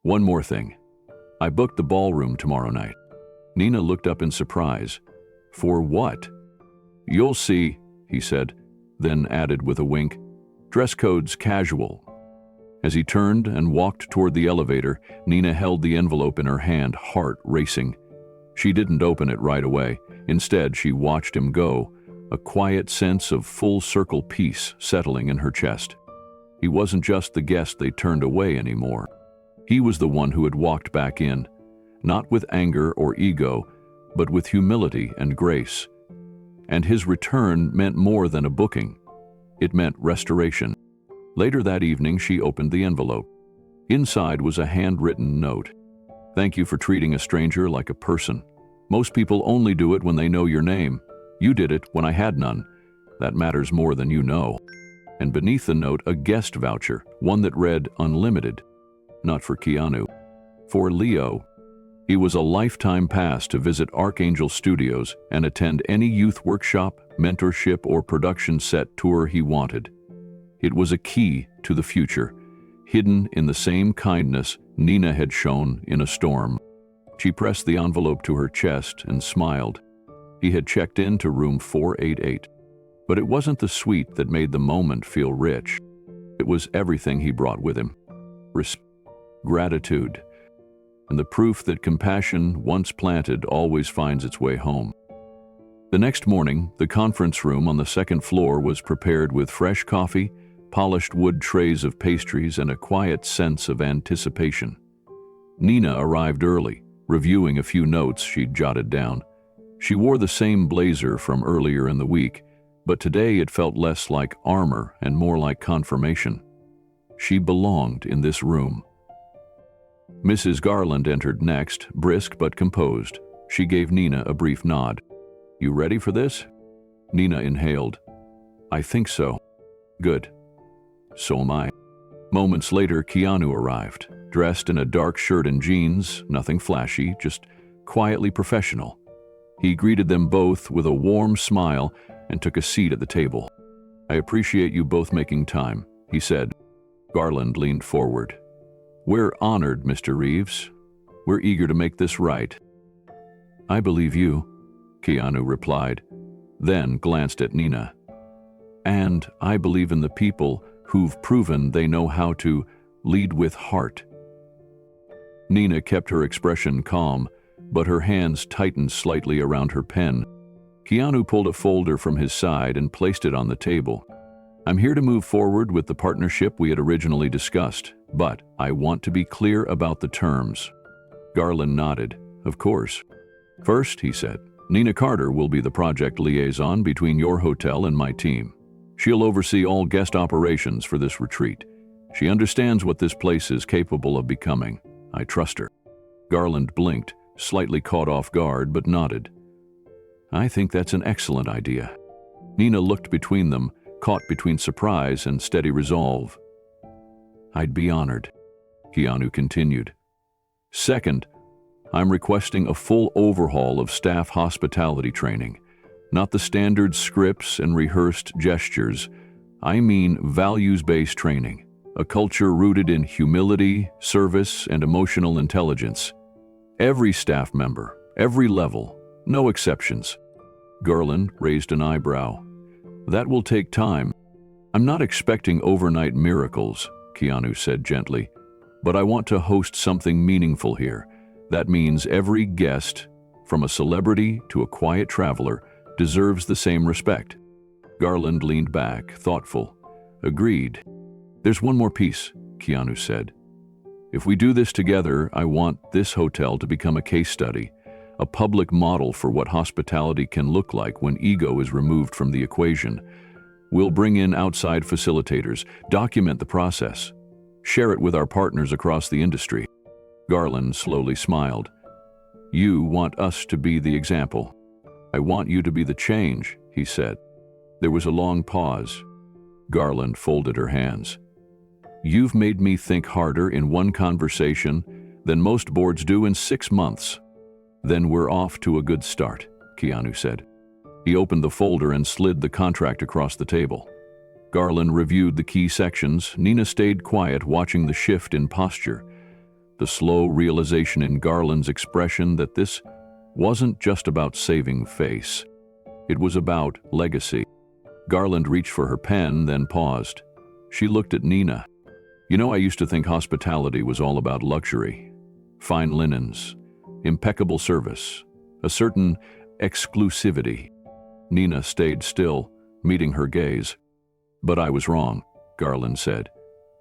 One more thing. I booked the ballroom tomorrow night. Nina looked up in surprise. For what? You'll see, he said, then added with a wink. Dress code's casual. As he turned and walked toward the elevator, Nina held the envelope in her hand, heart racing. She didn't open it right away. Instead, she watched him go, a quiet sense of full-circle peace settling in her chest. He wasn't just the guest they turned away anymore. He was the one who had walked back in, not with anger or ego, but with humility and grace. And his return meant more than a booking. It meant restoration. Later that evening, she opened the envelope. Inside was a handwritten note. Thank you for treating a stranger like a person. Most people only do it when they know your name. You did it when I had none. That matters more than you know. And beneath the note, a guest voucher, one that read unlimited. Not for Keanu. For Leo. He was a lifetime pass to visit Archangel Studios and attend any youth workshop, mentorship, or production set tour he wanted. It was a key to the future, hidden in the same kindness Nina had shown in a storm. She pressed the envelope to her chest and smiled. He had checked into room 488. But it wasn't the suite that made the moment feel rich. It was everything he brought with him. Gratitude, and the proof that compassion, once planted, always finds its way home. The next morning, the conference room on the second floor was prepared with fresh coffee, polished wood trays of pastries, and a quiet sense of anticipation. Nina arrived early, reviewing a few notes she'd jotted down. She wore the same blazer from earlier in the week, but today it felt less like armor and more like confirmation. She belonged in this room. Mrs. Garland entered next, brisk but composed. She gave Nina a brief nod. You ready for this? Nina inhaled. I think so. Good. So am I. Moments later, Keanu arrived, dressed in a dark shirt and jeans, nothing flashy, just quietly professional. He greeted them both with a warm smile and took a seat at the table. I appreciate you both making time, he said. Garland leaned forward. We're honored, Mr. Reeves. We're eager to make this right. I believe you, Keanu replied, then glanced at Nina. And I believe in the people who've proven they know how to lead with heart. Nina kept her expression calm, but her hands tightened slightly around her pen. Keanu pulled a folder from his side and placed it on the table. I'm here to move forward with the partnership we had originally discussed, but I want to be clear about the terms. Garland nodded. Of course. First, he said, Nina Carter will be the project liaison between your hotel and my team. She'll oversee all guest operations for this retreat. She understands what this place is capable of becoming. I trust her. Garland blinked, slightly caught off guard, but nodded. I think that's an excellent idea. Nina looked between them, caught between surprise and steady resolve. I'd be honored, Keanu continued. Second, I'm requesting a full overhaul of staff hospitality training. Not the standard scripts and rehearsed gestures. I mean values-based training, a culture rooted in humility, service, and emotional intelligence. Every staff member, every level, no exceptions. Garland raised an eyebrow. That will take time. I'm not expecting overnight miracles, Keanu said gently, but I want to host something meaningful here. That means every guest, from a celebrity to a quiet traveler, deserves the same respect. Garland leaned back, thoughtful. Agreed. There's one more piece, Keanu said. If we do this together, I want this hotel to become a case study, a public model for what hospitality can look like when ego is removed from the equation. We'll bring in outside facilitators, document the process, share it with our partners across the industry. Garland slowly smiled. You want us to be the example. I want you to be the change, he said. There was a long pause. Garland folded her hands. You've made me think harder in one conversation than most boards do in 6 months. Then we're off to a good start, Keanu said. He opened the folder and slid the contract across the table. Garland reviewed the key sections. Nina stayed quiet, watching the shift in posture. The slow realization in Garland's expression that this wasn't just about saving face. It was about legacy. Garland reached for her pen, then paused. She looked at Nina. You know, I used to think hospitality was all about luxury. Fine linens, impeccable service, a certain exclusivity. Nina stayed still, meeting her gaze. But I was wrong, Garland said.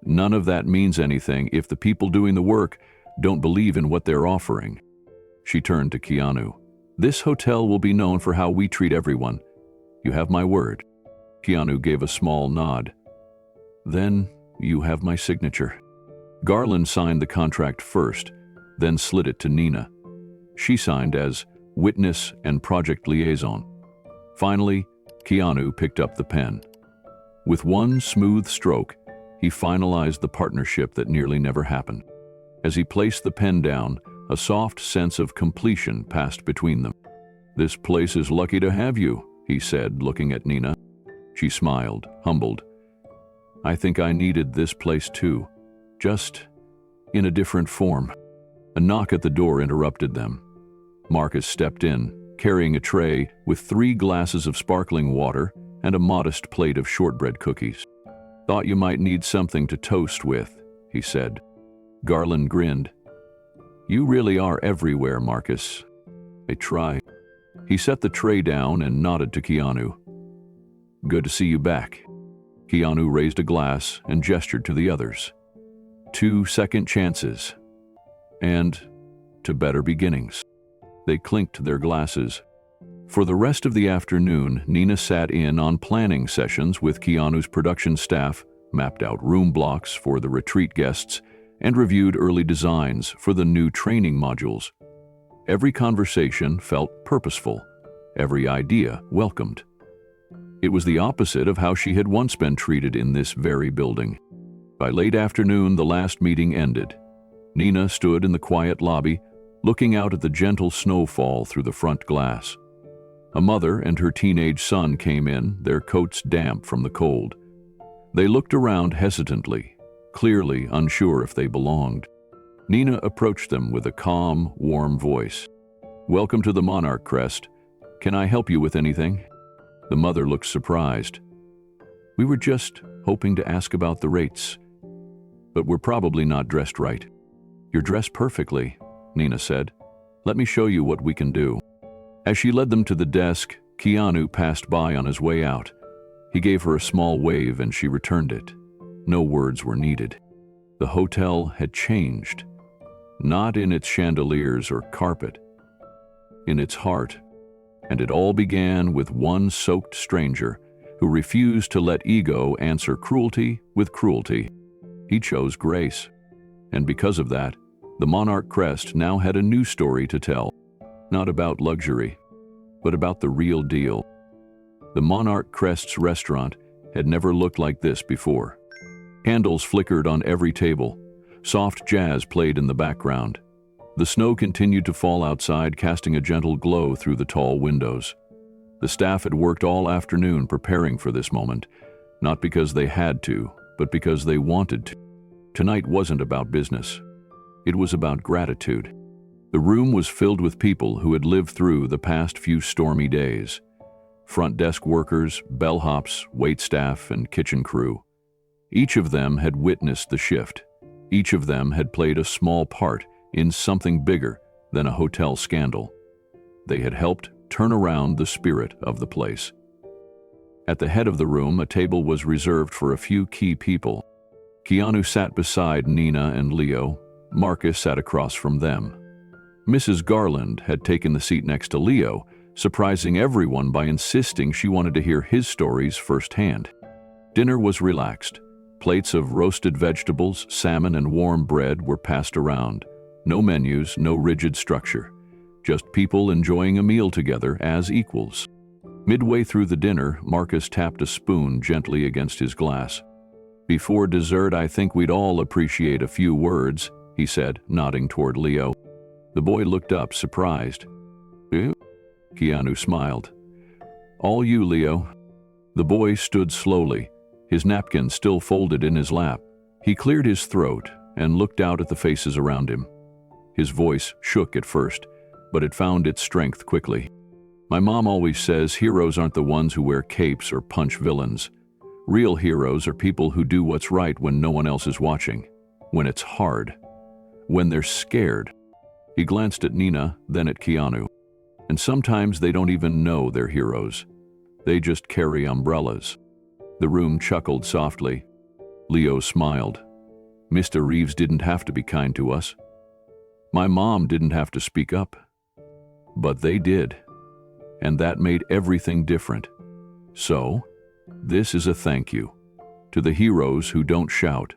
None of that means anything if the people doing the work don't believe in what they're offering. She turned to Keanu. This hotel will be known for how we treat everyone. You have my word. Keanu gave a small nod. Then you have my signature. Garland signed the contract first, then slid it to Nina. She signed as witness and project liaison. Finally, Keanu picked up the pen. With one smooth stroke, he finalized the partnership that nearly never happened. As he placed the pen down, a soft sense of completion passed between them. This place is lucky to have you, he said, looking at Nina. She smiled, humbled. I think I needed this place too, just in a different form. A knock at the door interrupted them. Marcus stepped in, carrying a tray with 3 glasses of sparkling water and a modest plate of shortbread cookies. Thought you might need something to toast with, he said. Garland grinned. You really are everywhere, Marcus. I try. He set the tray down and nodded to Keanu. Good to see you back. Keanu raised a glass and gestured to the others. 2 second chances. And to better beginnings. They clinked their glasses. For the rest of the afternoon, Nina sat in on planning sessions with Keanu's production staff, mapped out room blocks for the retreat guests, and reviewed early designs for the new training modules. Every conversation felt purposeful, every idea welcomed. It was the opposite of how she had once been treated in this very building. By late afternoon, the last meeting ended. Nina stood in the quiet lobby, looking out at the gentle snowfall through the front glass. A mother and her teenage son came in, their coats damp from the cold. They looked around hesitantly, clearly unsure if they belonged. Nina approached them with a calm, warm voice. Welcome to the Monarch Crest. Can I help you with anything? The mother looked surprised. We were just hoping to ask about the rates. But we're probably not dressed right. You're dressed perfectly, Nina said. Let me show you what we can do. As she led them to the desk, Keanu passed by on his way out. He gave her a small wave and she returned it. No words were needed. The hotel had changed. not in its chandeliers or carpet, in its heart. And it all began with one soaked stranger who refused to let ego answer cruelty with cruelty. He chose grace. And because of that, the Monarch Crest now had a new story to tell, not about luxury, but about the real deal. The Monarch Crest's restaurant had never looked like this before. Candles flickered on every table. Soft jazz played in the background. The snow continued to fall outside, casting a gentle glow through the tall windows. The staff had worked all afternoon preparing for this moment, not because they had to, but because they wanted to. Tonight wasn't about business. It was about gratitude. The room was filled with people who had lived through the past few stormy days. Front desk workers, bellhops, waitstaff, and kitchen crew. Each of them had witnessed the shift. Each of them had played a small part in something bigger than a hotel scandal. They had helped turn around the spirit of the place. At the head of the room, a table was reserved for a few key people. Keanu sat beside Nina and Leo. Marcus sat across from them. Mrs. Garland had taken the seat next to Leo, surprising everyone by insisting she wanted to hear his stories firsthand. Dinner was relaxed. Plates of roasted vegetables, salmon, and warm bread were passed around. No menus, no rigid structure. Just people enjoying a meal together as equals. Midway through the dinner, Marcus tapped a spoon gently against his glass. "Before dessert, I think we'd all appreciate a few words," he said, nodding toward Leo. The boy looked up, surprised. "Eh?" Keanu smiled. "All you, Leo." The boy stood slowly, his napkin still folded in his lap. He cleared his throat and looked out at the faces around him. His voice shook at first, but it found its strength quickly. "My mom always says heroes aren't the ones who wear capes or punch villains. Real heroes are people who do what's right when no one else is watching, when it's hard, when they're scared." He glanced at Nina, then at Keanu. "And sometimes they don't even know they're heroes. They just carry umbrellas." The room chuckled softly. Leo smiled. "Mr. Reeves didn't have to be kind to us. My mom didn't have to speak up. But they did. And that made everything different. So, this is a thank you to the heroes who don't shout,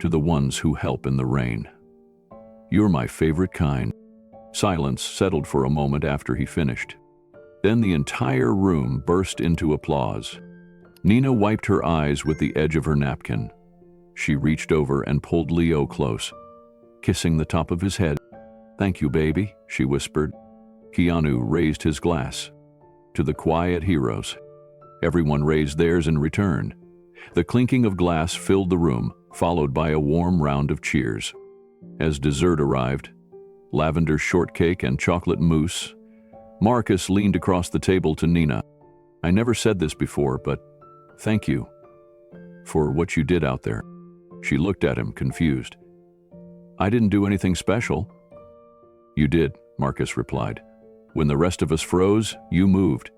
to the ones who help in the rain. You're my favorite kind." Silence settled for a moment after he finished. Then the entire room burst into applause. Nina wiped her eyes with the edge of her napkin. She reached over and pulled Leo close, kissing the top of his head. "Thank you, baby," she whispered. Keanu raised his glass. "To the quiet heroes." Everyone raised theirs in return. The clinking of glass filled the room, followed by a warm round of cheers. As dessert arrived, lavender shortcake and chocolate mousse, Marcus leaned across the table to Nina. "I never said this before, but thank you for what you did out there." She looked at him, confused. "I didn't do anything special." "You did," Marcus replied. "When the rest of us froze, you moved.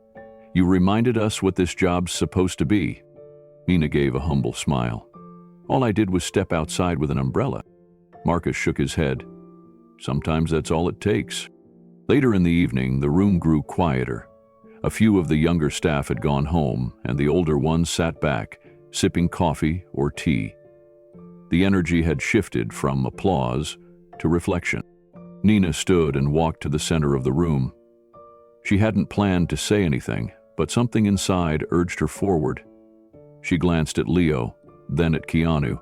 You reminded us what this job's supposed to be." Nina gave a humble smile. "All I did was step outside with an umbrella." Marcus shook his head. "Sometimes that's all it takes." Later in the evening, the room grew quieter. A few of the younger staff had gone home, and the older ones sat back, sipping coffee or tea. The energy had shifted from applause to reflection. Nina stood and walked to the center of the room. She hadn't planned to say anything, but something inside urged her forward. She glanced at Leo, then at Keanu,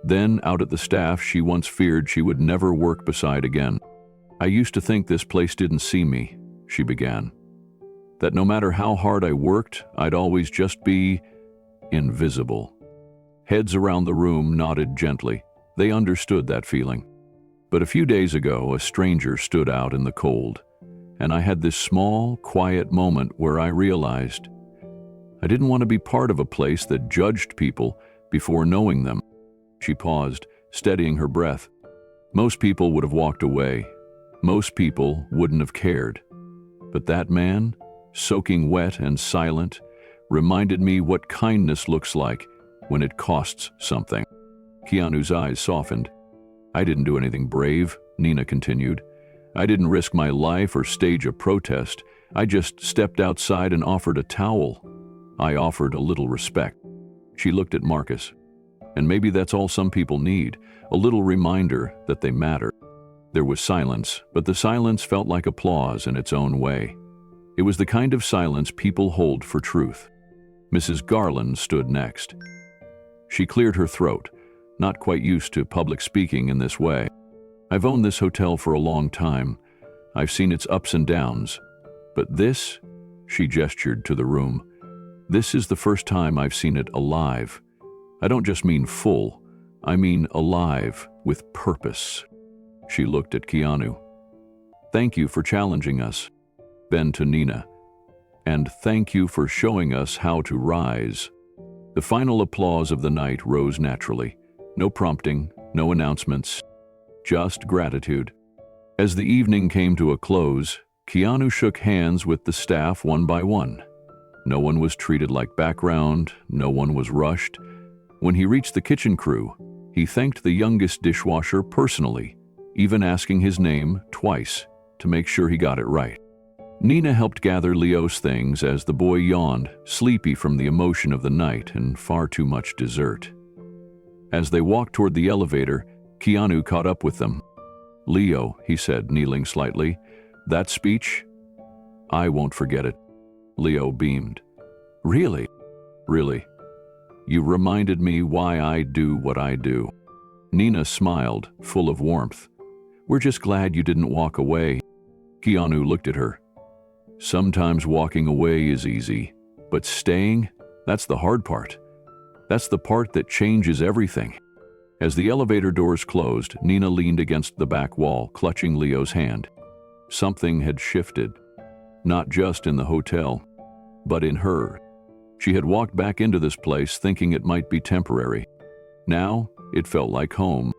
then out at the staff she once feared she would never work beside again. "I used to think this place didn't see me," she began. "That no matter how hard I worked, I'd always just be invisible." Heads around the room nodded gently. They understood that feeling. But a few days ago, a stranger stood out in the cold, and I had this small, quiet moment where I realized I didn't want to be part of a place that judged people before knowing them. She paused, steadying her breath. Most people would have walked away. Most people wouldn't have cared. But that man, soaking wet and silent, reminded me what kindness looks like when it costs something. Keanu's eyes softened. "I didn't do anything brave," Nina continued. I didn't risk my life or stage a protest. I just stepped outside and offered a towel. I offered a little respect. She looked at Marcus. And maybe that's all some people need, a little reminder that they matter. There was silence, but the silence felt like applause in its own way. It was the kind of silence people hold for truth. Mrs. Garland stood next. She cleared her throat, not quite used to public speaking in this way. I've owned this hotel for a long time. I've seen its ups and downs. But this, she gestured to the room, this is the first time I've seen it alive. I don't just mean full, I mean alive, with purpose. She looked at Keanu. Thank you for challenging us. Then to Nina. And thank you for showing us how to rise. The final applause of the night rose naturally. No prompting, no announcements, just gratitude. As the evening came to a close, Keanu shook hands with the staff one by one. No one was treated like background, no one was rushed. When he reached the kitchen crew, he thanked the youngest dishwasher personally, even asking his name twice to make sure he got it right. Nina helped gather Leo's things as the boy yawned, sleepy from the emotion of the night and far too much dessert. As they walked toward the elevator, Keanu caught up with them. Leo, he said, kneeling slightly, that speech? I won't forget it. Leo beamed. Really? Really. You reminded me why I do what I do. Nina smiled, full of warmth. We're just glad you didn't walk away. Keanu looked at her. Sometimes walking away is easy, but staying, that's the hard part. That's the part that changes everything. As the elevator doors closed, Nina leaned against the back wall, clutching Leo's hand. Something had shifted, not just in the hotel, but in her. She had walked back into this place thinking it might be temporary. Now, it felt like home.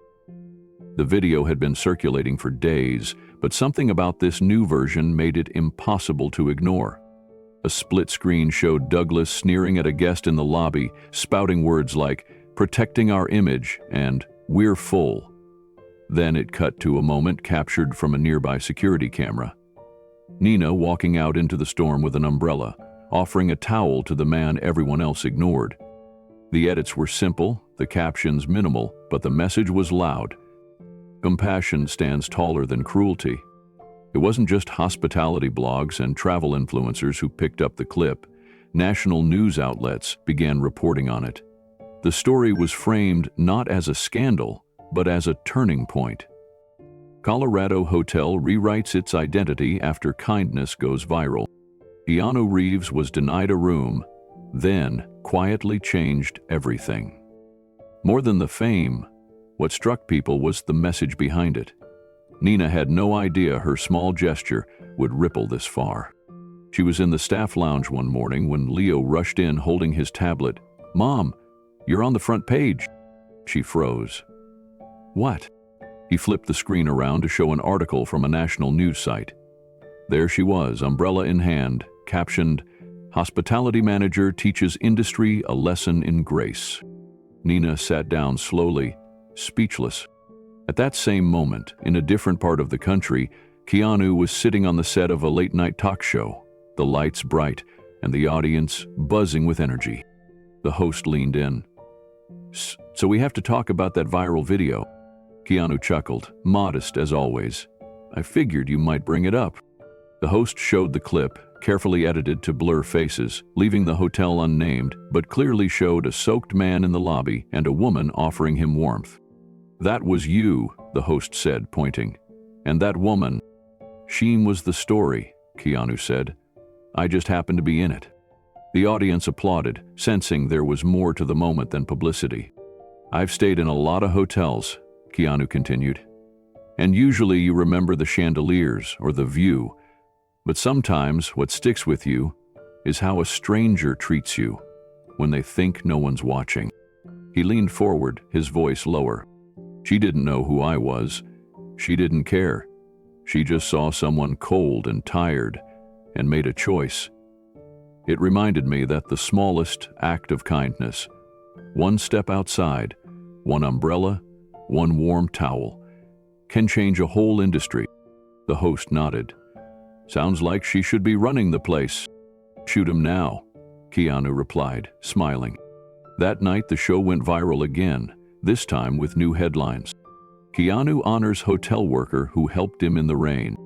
The video had been circulating for days, but something about this new version made it impossible to ignore. A split screen showed Douglas sneering at a guest in the lobby, spouting words like, protecting our image and we're full. Then it cut to a moment captured from a nearby security camera. Nina walking out into the storm with an umbrella, offering a towel to the man everyone else ignored. The edits were simple, the captions minimal, but the message was loud. Compassion stands taller than cruelty. It wasn't just hospitality blogs and travel influencers who picked up the clip. National news outlets began reporting on it. The story was framed not as a scandal, but as a turning point. Colorado hotel rewrites its identity after kindness goes viral. Keanu Reeves was denied a room, then quietly changed everything. More than the fame, what struck people was the message behind it. Nina had no idea her small gesture would ripple this far. She was in the staff lounge one morning when Leo rushed in holding his tablet. "Mom, you're on the front page." She froze. "What?" He flipped the screen around to show an article from a national news site. There she was, umbrella in hand, captioned, "Hospitality Manager Teaches Industry a Lesson in Grace." Nina sat down slowly, speechless. At that same moment, in a different part of the country, Keanu was sitting on the set of a late-night talk show, the lights bright and the audience buzzing with energy. The host leaned in. "So we have to talk about that viral video." Keanu chuckled, modest as always. "I figured you might bring it up." The host showed the clip, carefully edited to blur faces, leaving the hotel unnamed, but clearly showed a soaked man in the lobby and a woman offering him warmth. "That was you," the host said, pointing. "And that woman, she was the story," Keanu said. "I just happened to be in it." The audience applauded, sensing there was more to the moment than publicity. "I've stayed in a lot of hotels," Keanu continued. "And usually you remember the chandeliers or the view. But sometimes what sticks with you is how a stranger treats you when they think no one's watching." He leaned forward, his voice lower. "She didn't know who I was. She didn't care. She just saw someone cold and tired and made a choice. It reminded me that the smallest act of kindness, one step outside, one umbrella, one warm towel, can change a whole industry. The host nodded. Sounds like she should be running the place. Shoot him now, Keanu replied, smiling. That night, the show went viral again, this time with new headlines. Keanu honors hotel worker who helped him in the rain.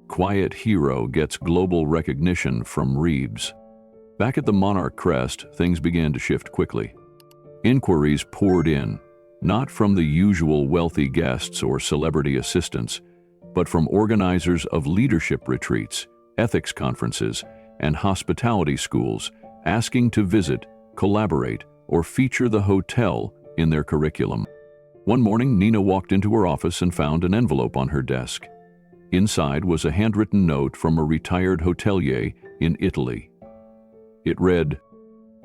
Quiet hero gets global recognition from Reeves. Back at the Monarch Crest, things began to shift quickly. Inquiries poured in, not from the usual wealthy guests or celebrity assistants, but from organizers of leadership retreats, ethics conferences, and hospitality schools asking to visit, collaborate, or feature the hotel in their curriculum. One morning, Nina walked into her office and found an envelope on her desk. Inside was a handwritten note from a retired hotelier in Italy. It read,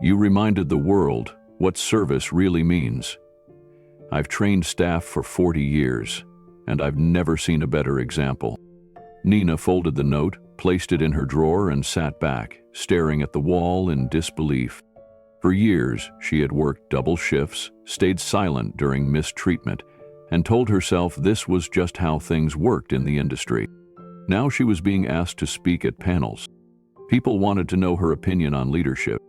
"You reminded the world what service really means. I've trained staff for 40 years, and I've never seen a better example." Nina folded the note, placed it in her drawer, and sat back, staring at the wall in disbelief. For years, she had worked double shifts, stayed silent during mistreatment, and told herself this was just how things worked in the industry. Now she was being asked to speak at panels. People wanted to know her opinion on leadership.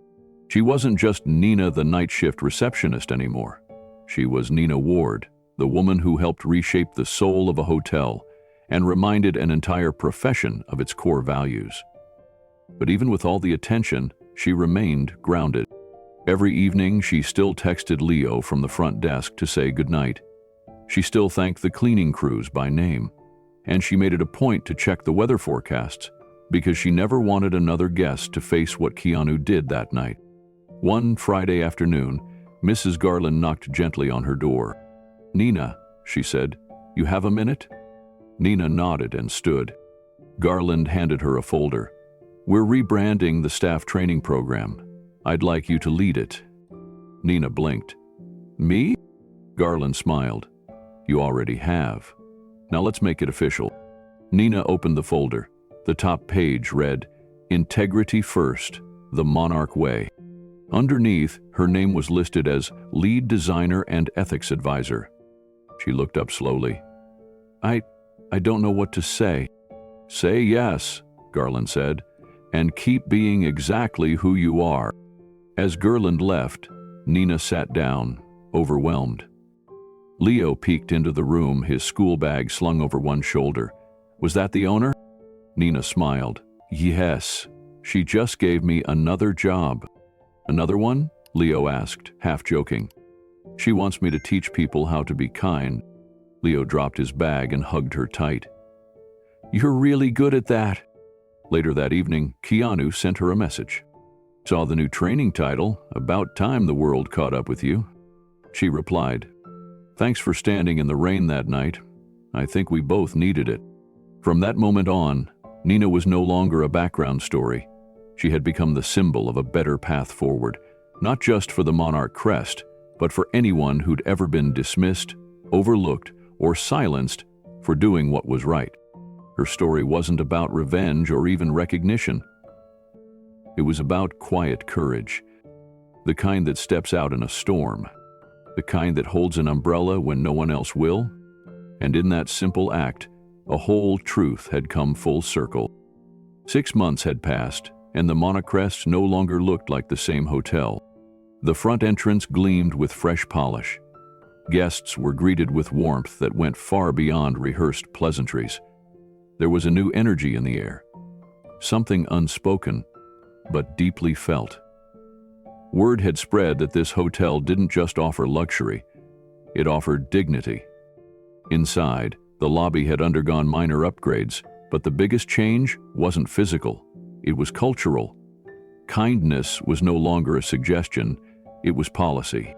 She wasn't just Nina, the night shift receptionist anymore. She was Nina Ward, the woman who helped reshape the soul of a hotel and reminded an entire profession of its core values. But even with all the attention, she remained grounded. Every evening, she still texted Leo from the front desk to say goodnight. She still thanked the cleaning crews by name, and she made it a point to check the weather forecasts because she never wanted another guest to face what Keanu did that night. One Friday afternoon, Mrs. Garland knocked gently on her door. "Nina," she said, "you have a minute?" Nina nodded and stood. Garland handed her a folder. "We're rebranding the staff training program. I'd like you to lead it." Nina blinked. "Me?" Garland smiled. "You already have. Now let's make it official." Nina opened the folder. The top page read, "Integrity First, the Monarch Way." Underneath, her name was listed as Lead Designer and Ethics Advisor. She looked up slowly. I don't know what to say." "Say yes," Garland said, "and keep being exactly who you are." As Garland left, Nina sat down, overwhelmed. Leo peeked into the room, his school bag slung over one shoulder. "Was that the owner?" Nina smiled. "Yes, she just gave me another job." "Another one?" Leo asked, half joking. "She wants me to teach people how to be kind." Leo dropped his bag and hugged her tight. "You're really good at that." Later that evening, Keanu sent her a message. "Saw the new training title, about time the world caught up with you." She replied, "Thanks for standing in the rain that night. I think we both needed it." From that moment on, Nina was no longer a background story. She had become the symbol of a better path forward, not just for the Monarch Crest, but for anyone who'd ever been dismissed, overlooked, or silenced for doing what was right. Her story wasn't about revenge or even recognition. It was about quiet courage, the kind that steps out in a storm, the kind that holds an umbrella when no one else will. And in that simple act, a whole truth had come full circle. 6 months had passed, and the Monarch Crest no longer looked like the same hotel. The front entrance gleamed with fresh polish. Guests were greeted with warmth that went far beyond rehearsed pleasantries. There was a new energy in the air, something unspoken, but deeply felt. Word had spread that this hotel didn't just offer luxury, it offered dignity. Inside, the lobby had undergone minor upgrades, but the biggest change wasn't physical, it was cultural. Kindness was no longer a suggestion, it was policy.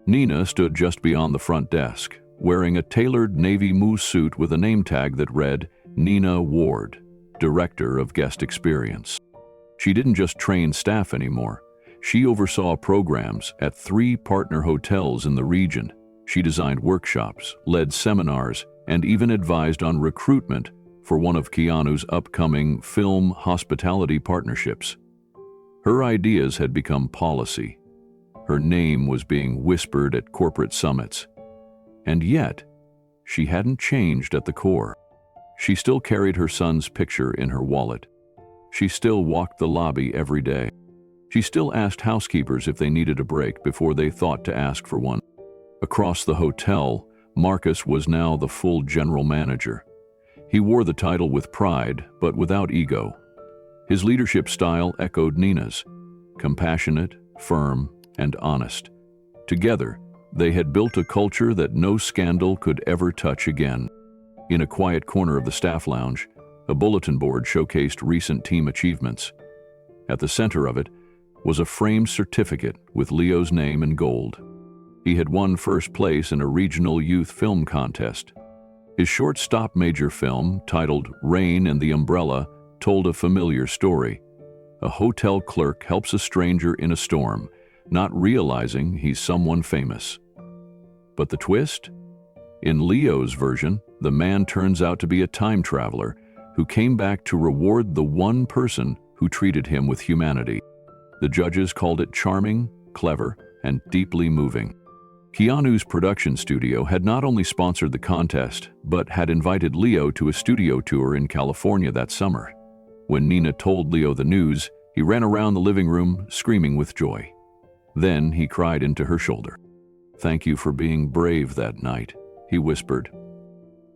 Nina stood just beyond the front desk, wearing a tailored navy moose suit with a name tag that read, Nina Ward, Director of Guest Experience. She didn't just train staff anymore. She oversaw programs at 3 partner hotels in the region. She designed workshops, led seminars, and even advised on recruitment for one of Keanu's upcoming film hospitality partnerships. Her ideas had become policy. Her name was being whispered at corporate summits. And yet, she hadn't changed at the core. She still carried her son's picture in her wallet. She still walked the lobby every day. She still asked housekeepers if they needed a break before they thought to ask for one. Across the hotel, Marcus was now the full general manager. He wore the title with pride, but without ego. His leadership style echoed Nina's, compassionate, firm, and honest. Together, they had built a culture that no scandal could ever touch again. In a quiet corner of the staff lounge, a bulletin board showcased recent team achievements. At the center of it was a framed certificate with Leo's name in gold. He had won first place in a regional youth film contest. His short stop-major film, titled Rain and the Umbrella, told a familiar story. A hotel clerk helps a stranger in a storm, not realizing he's someone famous. But the twist? In Leo's version, the man turns out to be a time traveler who came back to reward the one person who treated him with humanity. The judges called it charming, clever, and deeply moving. Keanu's production studio had not only sponsored the contest, but had invited Leo to a studio tour in California that summer. When Nina told Leo the news, he ran around the living room, screaming with joy. Then he cried into her shoulder. "Thank you for being brave that night," he whispered.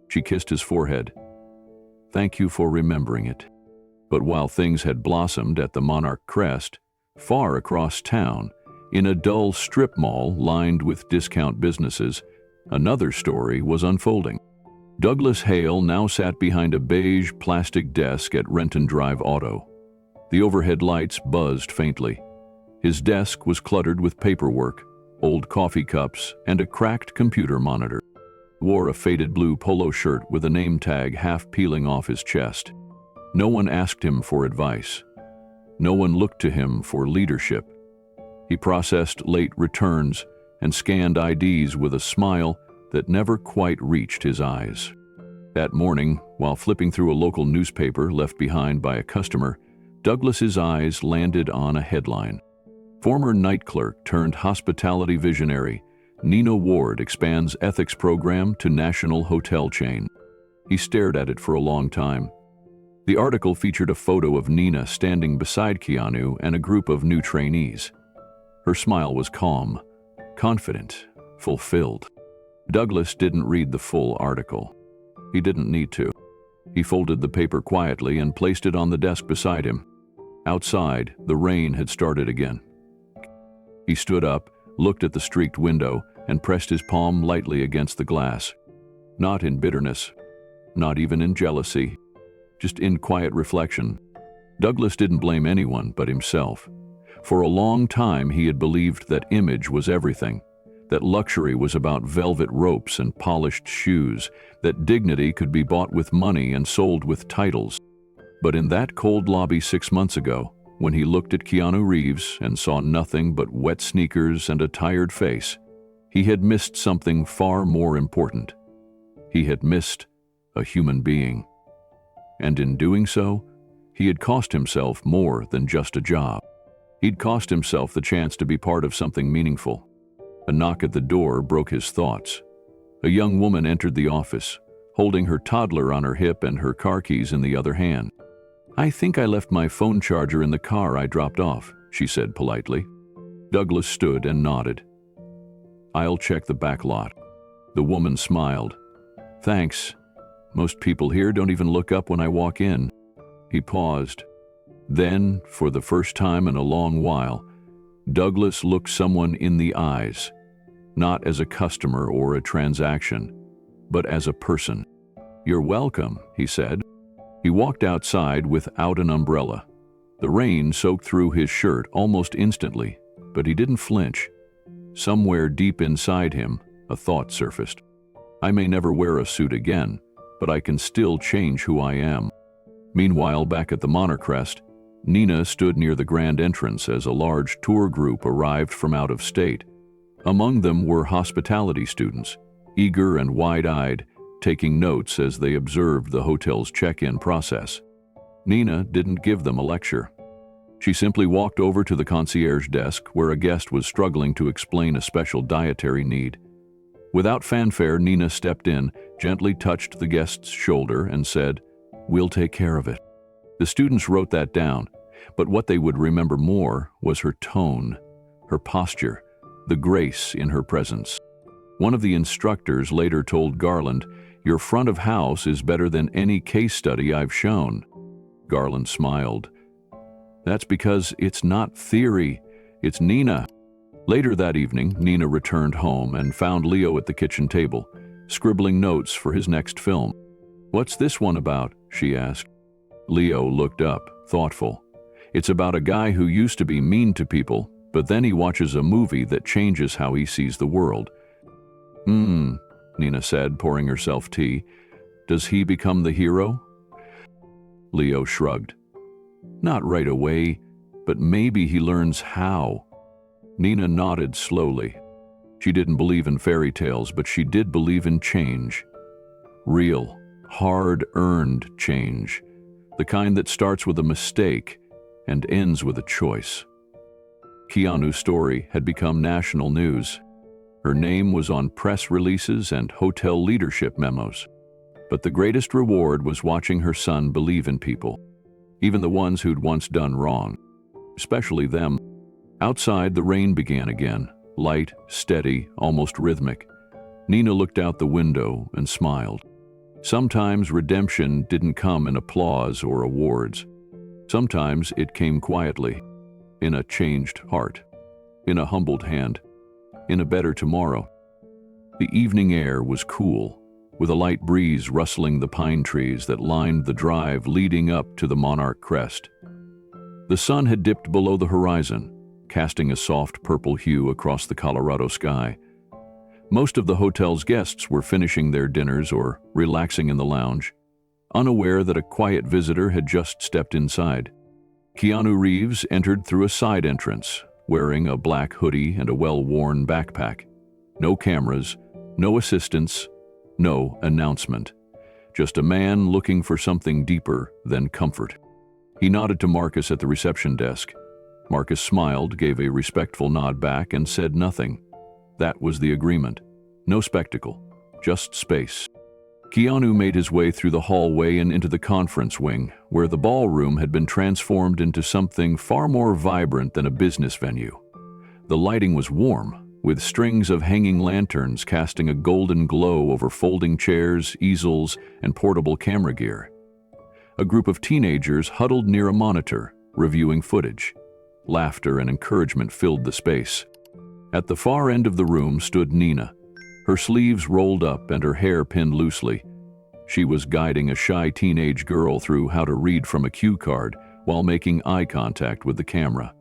She kissed his forehead. "Thank you for remembering it." But while things had blossomed at the Monarch Crest, far across town, in a dull strip mall lined with discount businesses, another story was unfolding. Douglas Hale now sat behind a beige plastic desk at Renton Drive Auto. The overhead lights buzzed faintly. His desk was cluttered with paperwork, old coffee cups, and a cracked computer monitor. He wore a faded blue polo shirt with a name tag half peeling off his chest. No one asked him for advice. No one looked to him for leadership. He processed late returns and scanned IDs with a smile that never quite reached his eyes. That morning, while flipping through a local newspaper left behind by a customer, Douglas's eyes landed on a headline. Former night clerk turned hospitality visionary, Nina Ward expands ethics program to national hotel chain. He stared at it for a long time. The article featured a photo of Nina standing beside Keanu and a group of new trainees. Her smile was calm, confident, fulfilled. Douglas didn't read the full article. He didn't need to. He folded the paper quietly and placed it on the desk beside him. Outside, the rain had started again. He stood up, looked at the streaked window, and pressed his palm lightly against the glass. Not in bitterness, not even in jealousy, just in quiet reflection. Douglas didn't blame anyone but himself. For a long time he had believed that image was everything, that luxury was about velvet ropes and polished shoes, that dignity could be bought with money and sold with titles. But in that cold lobby 6 months ago, when he looked at Keanu Reeves and saw nothing but wet sneakers and a tired face, he had missed something far more important. He had missed a human being. And in doing so, he had cost himself more than just a job. He'd cost himself the chance to be part of something meaningful. A knock at the door broke his thoughts. A young woman entered the office, holding her toddler on her hip and her car keys in the other hand. "I think I left my phone charger in the car I dropped off," she said politely. Douglas stood and nodded. "I'll check the back lot." The woman smiled. "Thanks. Most people here don't even look up when I walk in." He paused. Then, for the first time in a long while, Douglas looked someone in the eyes, not as a customer or a transaction, but as a person. "You're welcome," he said. He walked outside without an umbrella. The rain soaked through his shirt almost instantly, but he didn't flinch. Somewhere deep inside him, a thought surfaced. "I may never wear a suit again, but I can still change who I am." Meanwhile, back at the Monarch Crest, Nina stood near the grand entrance as a large tour group arrived from out of state. Among them were hospitality students, eager and wide-eyed, taking notes as they observed the hotel's check-in process. Nina didn't give them a lecture. She simply walked over to the concierge desk where a guest was struggling to explain a special dietary need. Without fanfare, Nina stepped in, gently touched the guest's shoulder, and said, "We'll take care of it." The students wrote that down, but what they would remember more was her tone, her posture, the grace in her presence. One of the instructors later told Garland, "Your front of house is better than any case study I've shown." Garland smiled. "That's because it's not theory, it's Nina." Later that evening, Nina returned home and found Leo at the kitchen table, scribbling notes for his next film. "What's this one about?" she asked. Leo looked up, thoughtful. "It's about a guy who used to be mean to people, but then he watches a movie that changes how he sees the world." Nina said, pouring herself tea. "Does he become the hero?" Leo shrugged. "Not right away, but maybe he learns how." Nina nodded slowly. She didn't believe in fairy tales, but she did believe in change. Real, hard-earned change. The kind that starts with a mistake and ends with a choice. Keanu's story had become national news. Her name was on press releases and hotel leadership memos. But the greatest reward was watching her son believe in people, even the ones who'd once done wrong, especially them. Outside, the rain began again, light, steady, almost rhythmic. Nina looked out the window and smiled. Sometimes redemption didn't come in applause or awards. Sometimes it came quietly, in a changed heart, in a humbled hand, in a better tomorrow. The evening air was cool, with a light breeze rustling the pine trees that lined the drive leading up to the Monarch Crest. The sun had dipped below the horizon, casting a soft purple hue across the Colorado sky. Most of the hotel's guests were finishing their dinners or relaxing in the lounge, unaware that a quiet visitor had just stepped inside. Keanu Reeves entered through a side entrance, wearing a black hoodie and a well-worn backpack. No cameras, no assistants, no announcement. Just a man looking for something deeper than comfort. He nodded to Marcus at the reception desk. Marcus smiled, gave a respectful nod back, and said nothing. That was the agreement. No spectacle, just space. Keanu made his way through the hallway and into the conference wing, where the ballroom had been transformed into something far more vibrant than a business venue. The lighting was warm, with strings of hanging lanterns casting a golden glow over folding chairs, easels, and portable camera gear. A group of teenagers huddled near a monitor, reviewing footage. Laughter and encouragement filled the space. At the far end of the room stood Nina, her sleeves rolled up and her hair pinned loosely. She was guiding a shy teenage girl through how to read from a cue card while making eye contact with the camera.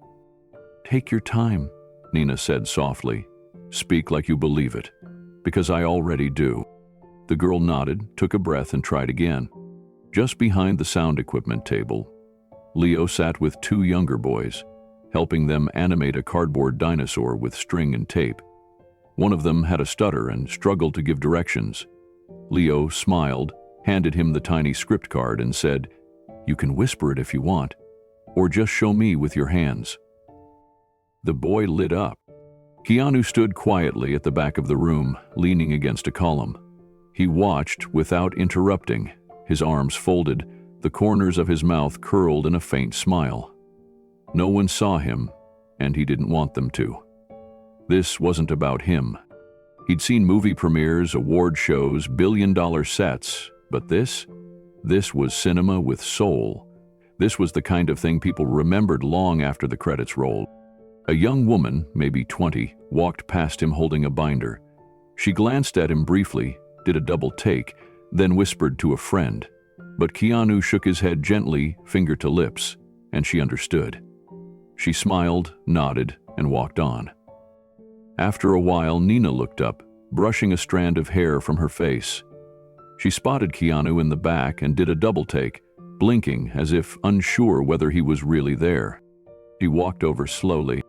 "Take your time," Nina said softly. "Speak like you believe it, because I already do." The girl nodded, took a breath, and tried again. Just behind the sound equipment table, Leo sat with two younger boys, helping them animate a cardboard dinosaur with string and tape. One of them had a stutter and struggled to give directions. Leo smiled, handed him the tiny script card, and said, "You can whisper it if you want, or just show me with your hands." The boy lit up. Keanu stood quietly at the back of the room, leaning against a column. He watched without interrupting, his arms folded, the corners of his mouth curled in a faint smile. No one saw him, and he didn't want them to. This wasn't about him. He'd seen movie premieres, award shows, billion-dollar sets, but this was cinema with soul. This was the kind of thing people remembered long after the credits rolled. A young woman, maybe 20, walked past him holding a binder. She glanced at him briefly, did a double take, then whispered to a friend. But Keanu shook his head gently, finger to lips, and she understood. She smiled, nodded, and walked on. After a while, Nina looked up, brushing a strand of hair from her face. She spotted Keanu in the back and did a double take, blinking as if unsure whether he was really there. She walked over slowly.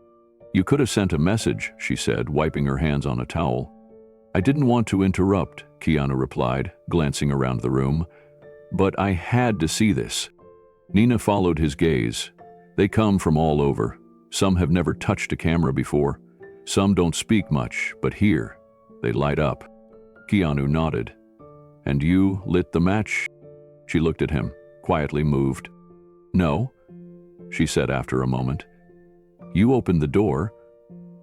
"You could have sent a message," she said, wiping her hands on a towel. "I didn't want to interrupt," Keanu replied, glancing around the room. "But I had to see this." Nina followed his gaze. They come from all over. Some have never touched a camera before. Some don't speak much, but here, they light up. Keanu nodded. And you lit the match? She looked at him, quietly moved. No, she said after a moment. You opened the door.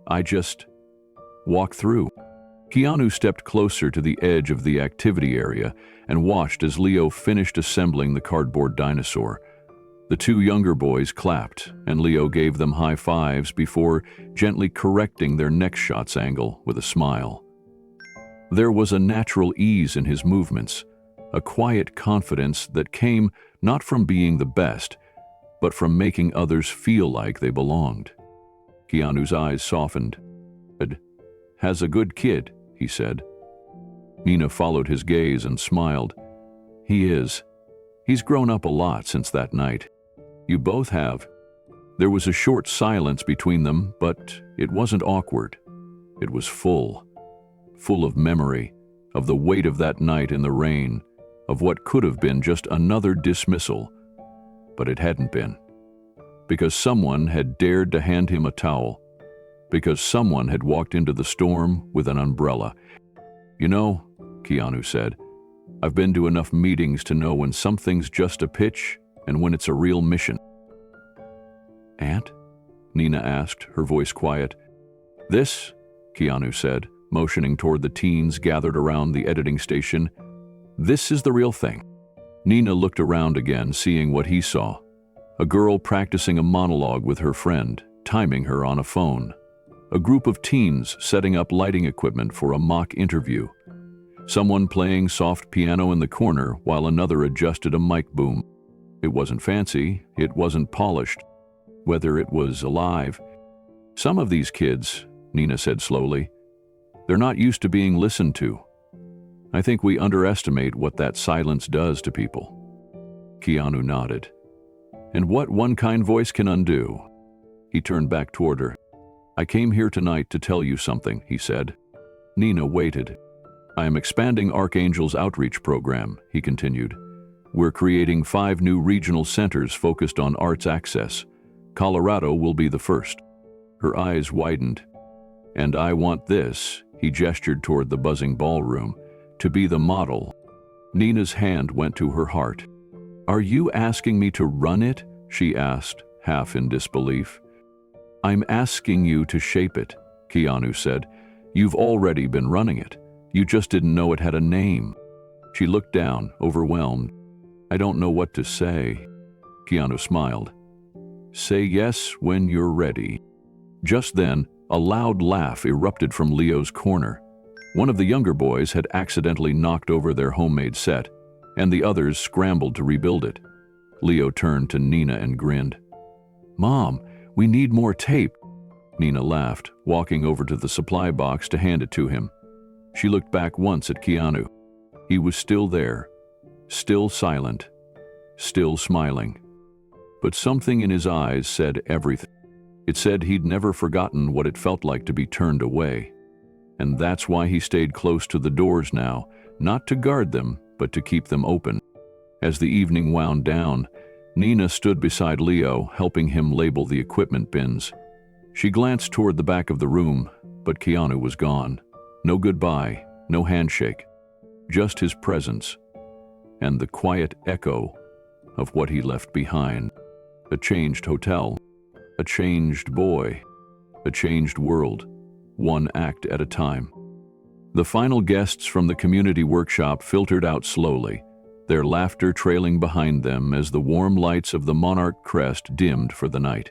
I just walked through. Keanu stepped closer to the edge of the activity area and watched as Leo finished assembling the cardboard dinosaur. The two younger boys clapped, and Leo gave them high fives before gently correcting their next shot's angle with a smile. There was a natural ease in his movements, a quiet confidence that came not from being the best, but from making others feel like they belonged. Keanu's eyes softened. "Has a good kid," he said. Nina followed his gaze and smiled. "He is. He's grown up a lot since that night. You both have." There was a short silence between them, but it wasn't awkward. It was full of memory, of the weight of that night in the rain, of what could have been just another dismissal. But it hadn't been. Because someone had dared to hand him a towel. Because someone had walked into the storm with an umbrella. "You know," Keanu said, "I've been to enough meetings to know when something's just a pitch and when it's a real mission." "Aunt?" Nina asked, her voice quiet. "This," Keanu said, motioning toward the teens gathered around the editing station, "this is the real thing." Nina looked around again, seeing what he saw. A girl practicing a monologue with her friend, timing her on a phone. A group of teens setting up lighting equipment for a mock interview. Someone playing soft piano in the corner while another adjusted a mic boom. It wasn't fancy, it wasn't polished. Whether it was alive. "Some of these kids," Nina said slowly, "they're not used to being listened to. I think we underestimate what that silence does to people." Keanu nodded. "And what one kind voice can undo." He turned back toward her. "I came here tonight to tell you something," he said. Nina waited. "I am expanding Archangel's outreach program," he continued. "We're creating 5 new regional centers focused on arts access. Colorado will be the first." Her eyes widened. "And I want this," he gestured toward the buzzing ballroom, "to be the model." Nina's hand went to her heart. "Are you asking me to run it?" she asked, half in disbelief. "I'm asking you to shape it," Keanu said. "You've already been running it. You just didn't know it had a name." She looked down, overwhelmed. "I don't know what to say." Keanu smiled. "Say yes when you're ready." Just then, a loud laugh erupted from Leo's corner. One of the younger boys had accidentally knocked over their homemade set, and the others scrambled to rebuild it. Leo turned to Nina and grinned. "Mom, we need more tape." Nina laughed, walking over to the supply box to hand it to him. She looked back once at Keanu. He was still there, still silent, still smiling. But something in his eyes said everything. It said he'd never forgotten what it felt like to be turned away. And that's why he stayed close to the doors now, not to guard them, but to keep them open. As the evening wound down, Nina stood beside Leo, helping him label the equipment bins. She glanced toward the back of the room, but Keanu was gone. No goodbye, no handshake, just his presence, and the quiet echo of what he left behind. A changed hotel, a changed boy, a changed world, one act at a time. The final guests from the community workshop filtered out slowly, their laughter trailing behind them as the warm lights of the Monarch crest dimmed for the night.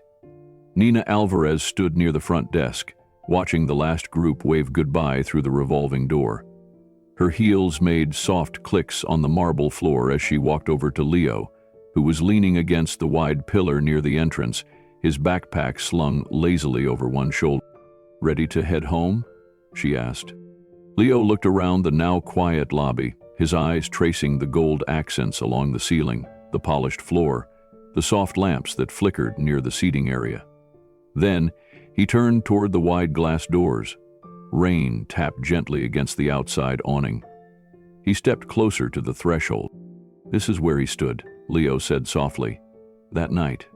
Nina Alvarez stood near the front desk, watching the last group wave goodbye through the revolving door. Her heels made soft clicks on the marble floor as she walked over to Leo, who was leaning against the wide pillar near the entrance, his backpack slung lazily over one shoulder. "Ready to head home?" she asked. Leo looked around the now quiet lobby, his eyes tracing the gold accents along the ceiling, the polished floor, the soft lamps that flickered near the seating area. Then, he turned toward the wide glass doors. Rain tapped gently against the outside awning. He stepped closer to the threshold. "This is where he stood," Leo said softly. "That night.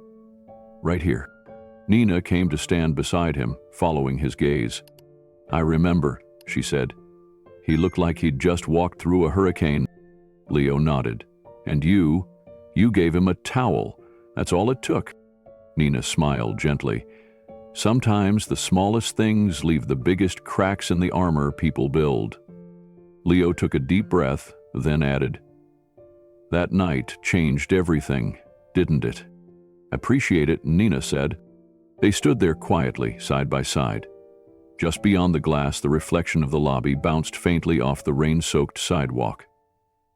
Right here." Nina came to stand beside him, following his gaze. "I remember," she said. He looked like he'd just walked through a hurricane. Leo nodded. And you gave him a towel. That's all it took. Nina smiled gently. Sometimes the smallest things leave the biggest cracks in the armor people build. Leo took a deep breath, then added, That night changed everything, didn't it? Appreciate it, Nina said. They stood there quietly, side by side. Just beyond the glass, the reflection of the lobby bounced faintly off the rain-soaked sidewalk.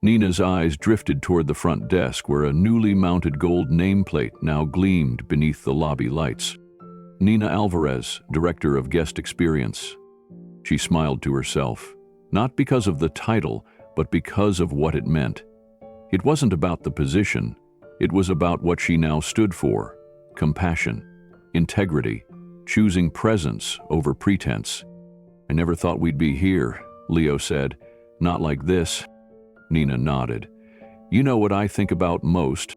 Nina's eyes drifted toward the front desk where a newly mounted gold nameplate now gleamed beneath the lobby lights. Nina Alvarez, Director of Guest Experience. She smiled to herself, not because of the title, but because of what it meant. It wasn't about the position, it was about what she now stood for: compassion, integrity, choosing presence over pretense. I never thought we'd be here, Leo said. Not like this. Nina nodded. You know what I think about most?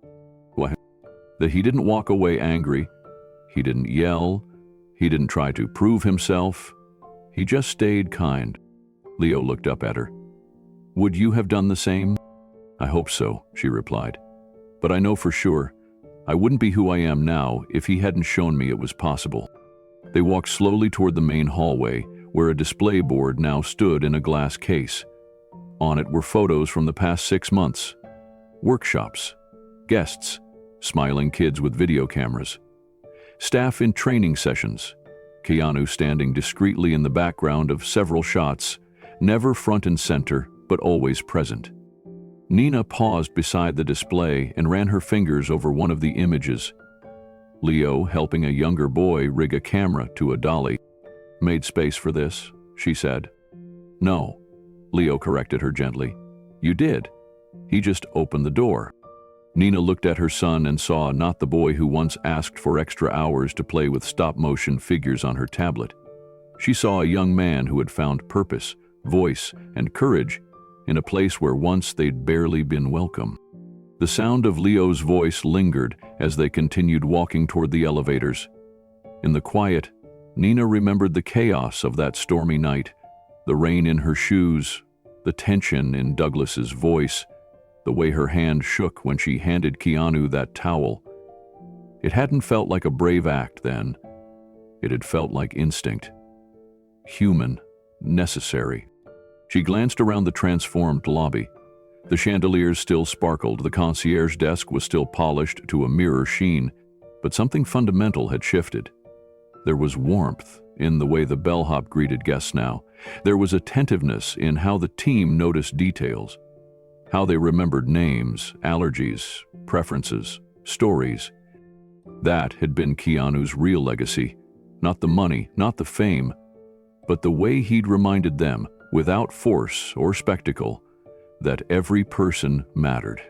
What? That he didn't walk away angry. He didn't yell. He didn't try to prove himself. He just stayed kind. Leo looked up at her. Would you have done the same? I hope so, she replied. But I know for sure, I wouldn't be who I am now if he hadn't shown me it was possible. They walked slowly toward the main hallway, where a display board now stood in a glass case. On it were photos from the past 6 months. Workshops, guests, smiling kids with video cameras, staff in training sessions, Keanu standing discreetly in the background of several shots, never front and center, but always present. Nina paused beside the display and ran her fingers over one of the images. Leo, helping a younger boy rig a camera to a dolly. Made space for this, she said. No, Leo corrected her gently. You did. He just opened the door. Nina looked at her son and saw not the boy who once asked for extra hours to play with stop-motion figures on her tablet. She saw a young man who had found purpose, voice, and courage in a place where once they'd barely been welcome. The sound of Leo's voice lingered as they continued walking toward the elevators. In the quiet, Nina remembered the chaos of that stormy night, the rain in her shoes, the tension in Douglas's voice, the way her hand shook when she handed Keanu that towel. It hadn't felt like a brave act then. It had felt like instinct. Human, necessary. She glanced around the transformed lobby. The chandeliers still sparkled, the concierge desk was still polished to a mirror sheen, but something fundamental had shifted. There was warmth in the way the bellhop greeted guests now. There was attentiveness in how the team noticed details, how they remembered names, allergies, preferences, stories. That had been Keanu's real legacy. Not the money, not the fame, but the way he'd reminded them, without force or spectacle, that every person mattered.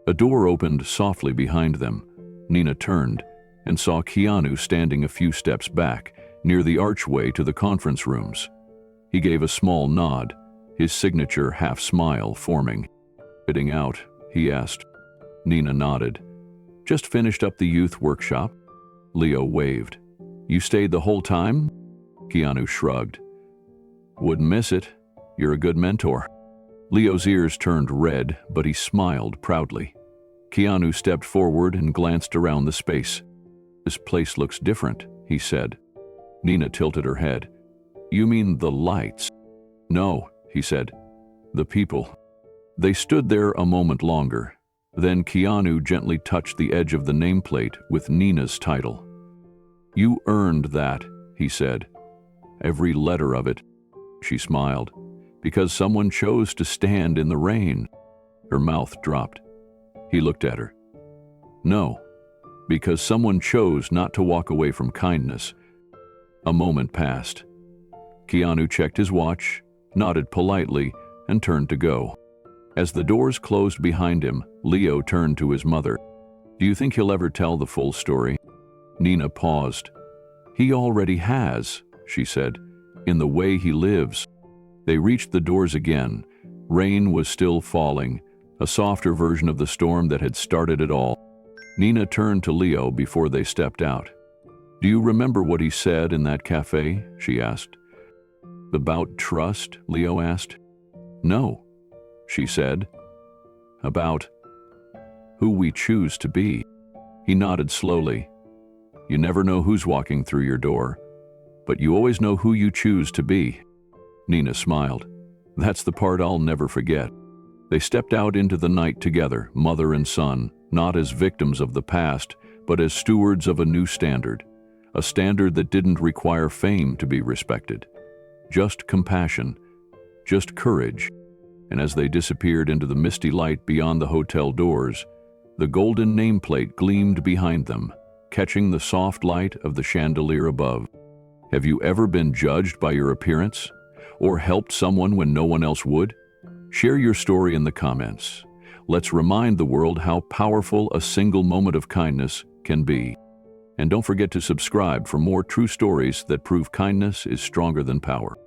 A door opened softly behind them. Nina turned and saw Keanu standing a few steps back, near the archway to the conference rooms. He gave a small nod, his signature half-smile forming. Fitting out, he asked. Nina nodded. Just finished up the youth workshop. Leo waved. You stayed the whole time? Keanu shrugged. Wouldn't miss it. You're a good mentor. Leo's ears turned red, but he smiled proudly. Keanu stepped forward and glanced around the space. This place looks different, he said. Nina tilted her head. You mean the lights? No, he said. The people. They stood there a moment longer. Then Keanu gently touched the edge of the nameplate with Nina's title. You earned that, he said. Every letter of it. She smiled. Because someone chose to stand in the rain. Her mouth dropped. He looked at her. No, because someone chose not to walk away from kindness. A moment passed. Keanu checked his watch, nodded politely, and turned to go. As the doors closed behind him, Leo turned to his mother. Do you think he'll ever tell the full story? Nina paused. He already has, she said, in the way he lives. They reached the doors again. Rain was still falling, a softer version of the storm that had started it all. Nina turned to Leo before they stepped out. Do you remember what he said in that cafe? She asked. About trust? Leo asked. No, she said. About who we choose to be. He nodded slowly. You never know who's walking through your door, but you always know who you choose to be. Nina smiled. That's the part I'll never forget. They stepped out into the night together, mother and son, not as victims of the past, but as stewards of a new standard, a standard that didn't require fame to be respected. Just compassion, just courage. And as they disappeared into the misty light beyond the hotel doors, the golden nameplate gleamed behind them, catching the soft light of the chandelier above. Have you ever been judged by your appearance? Or helped someone when no one else would? Share your story in the comments. Let's remind the world how powerful a single moment of kindness can be. And don't forget to subscribe for more true stories that prove kindness is stronger than power.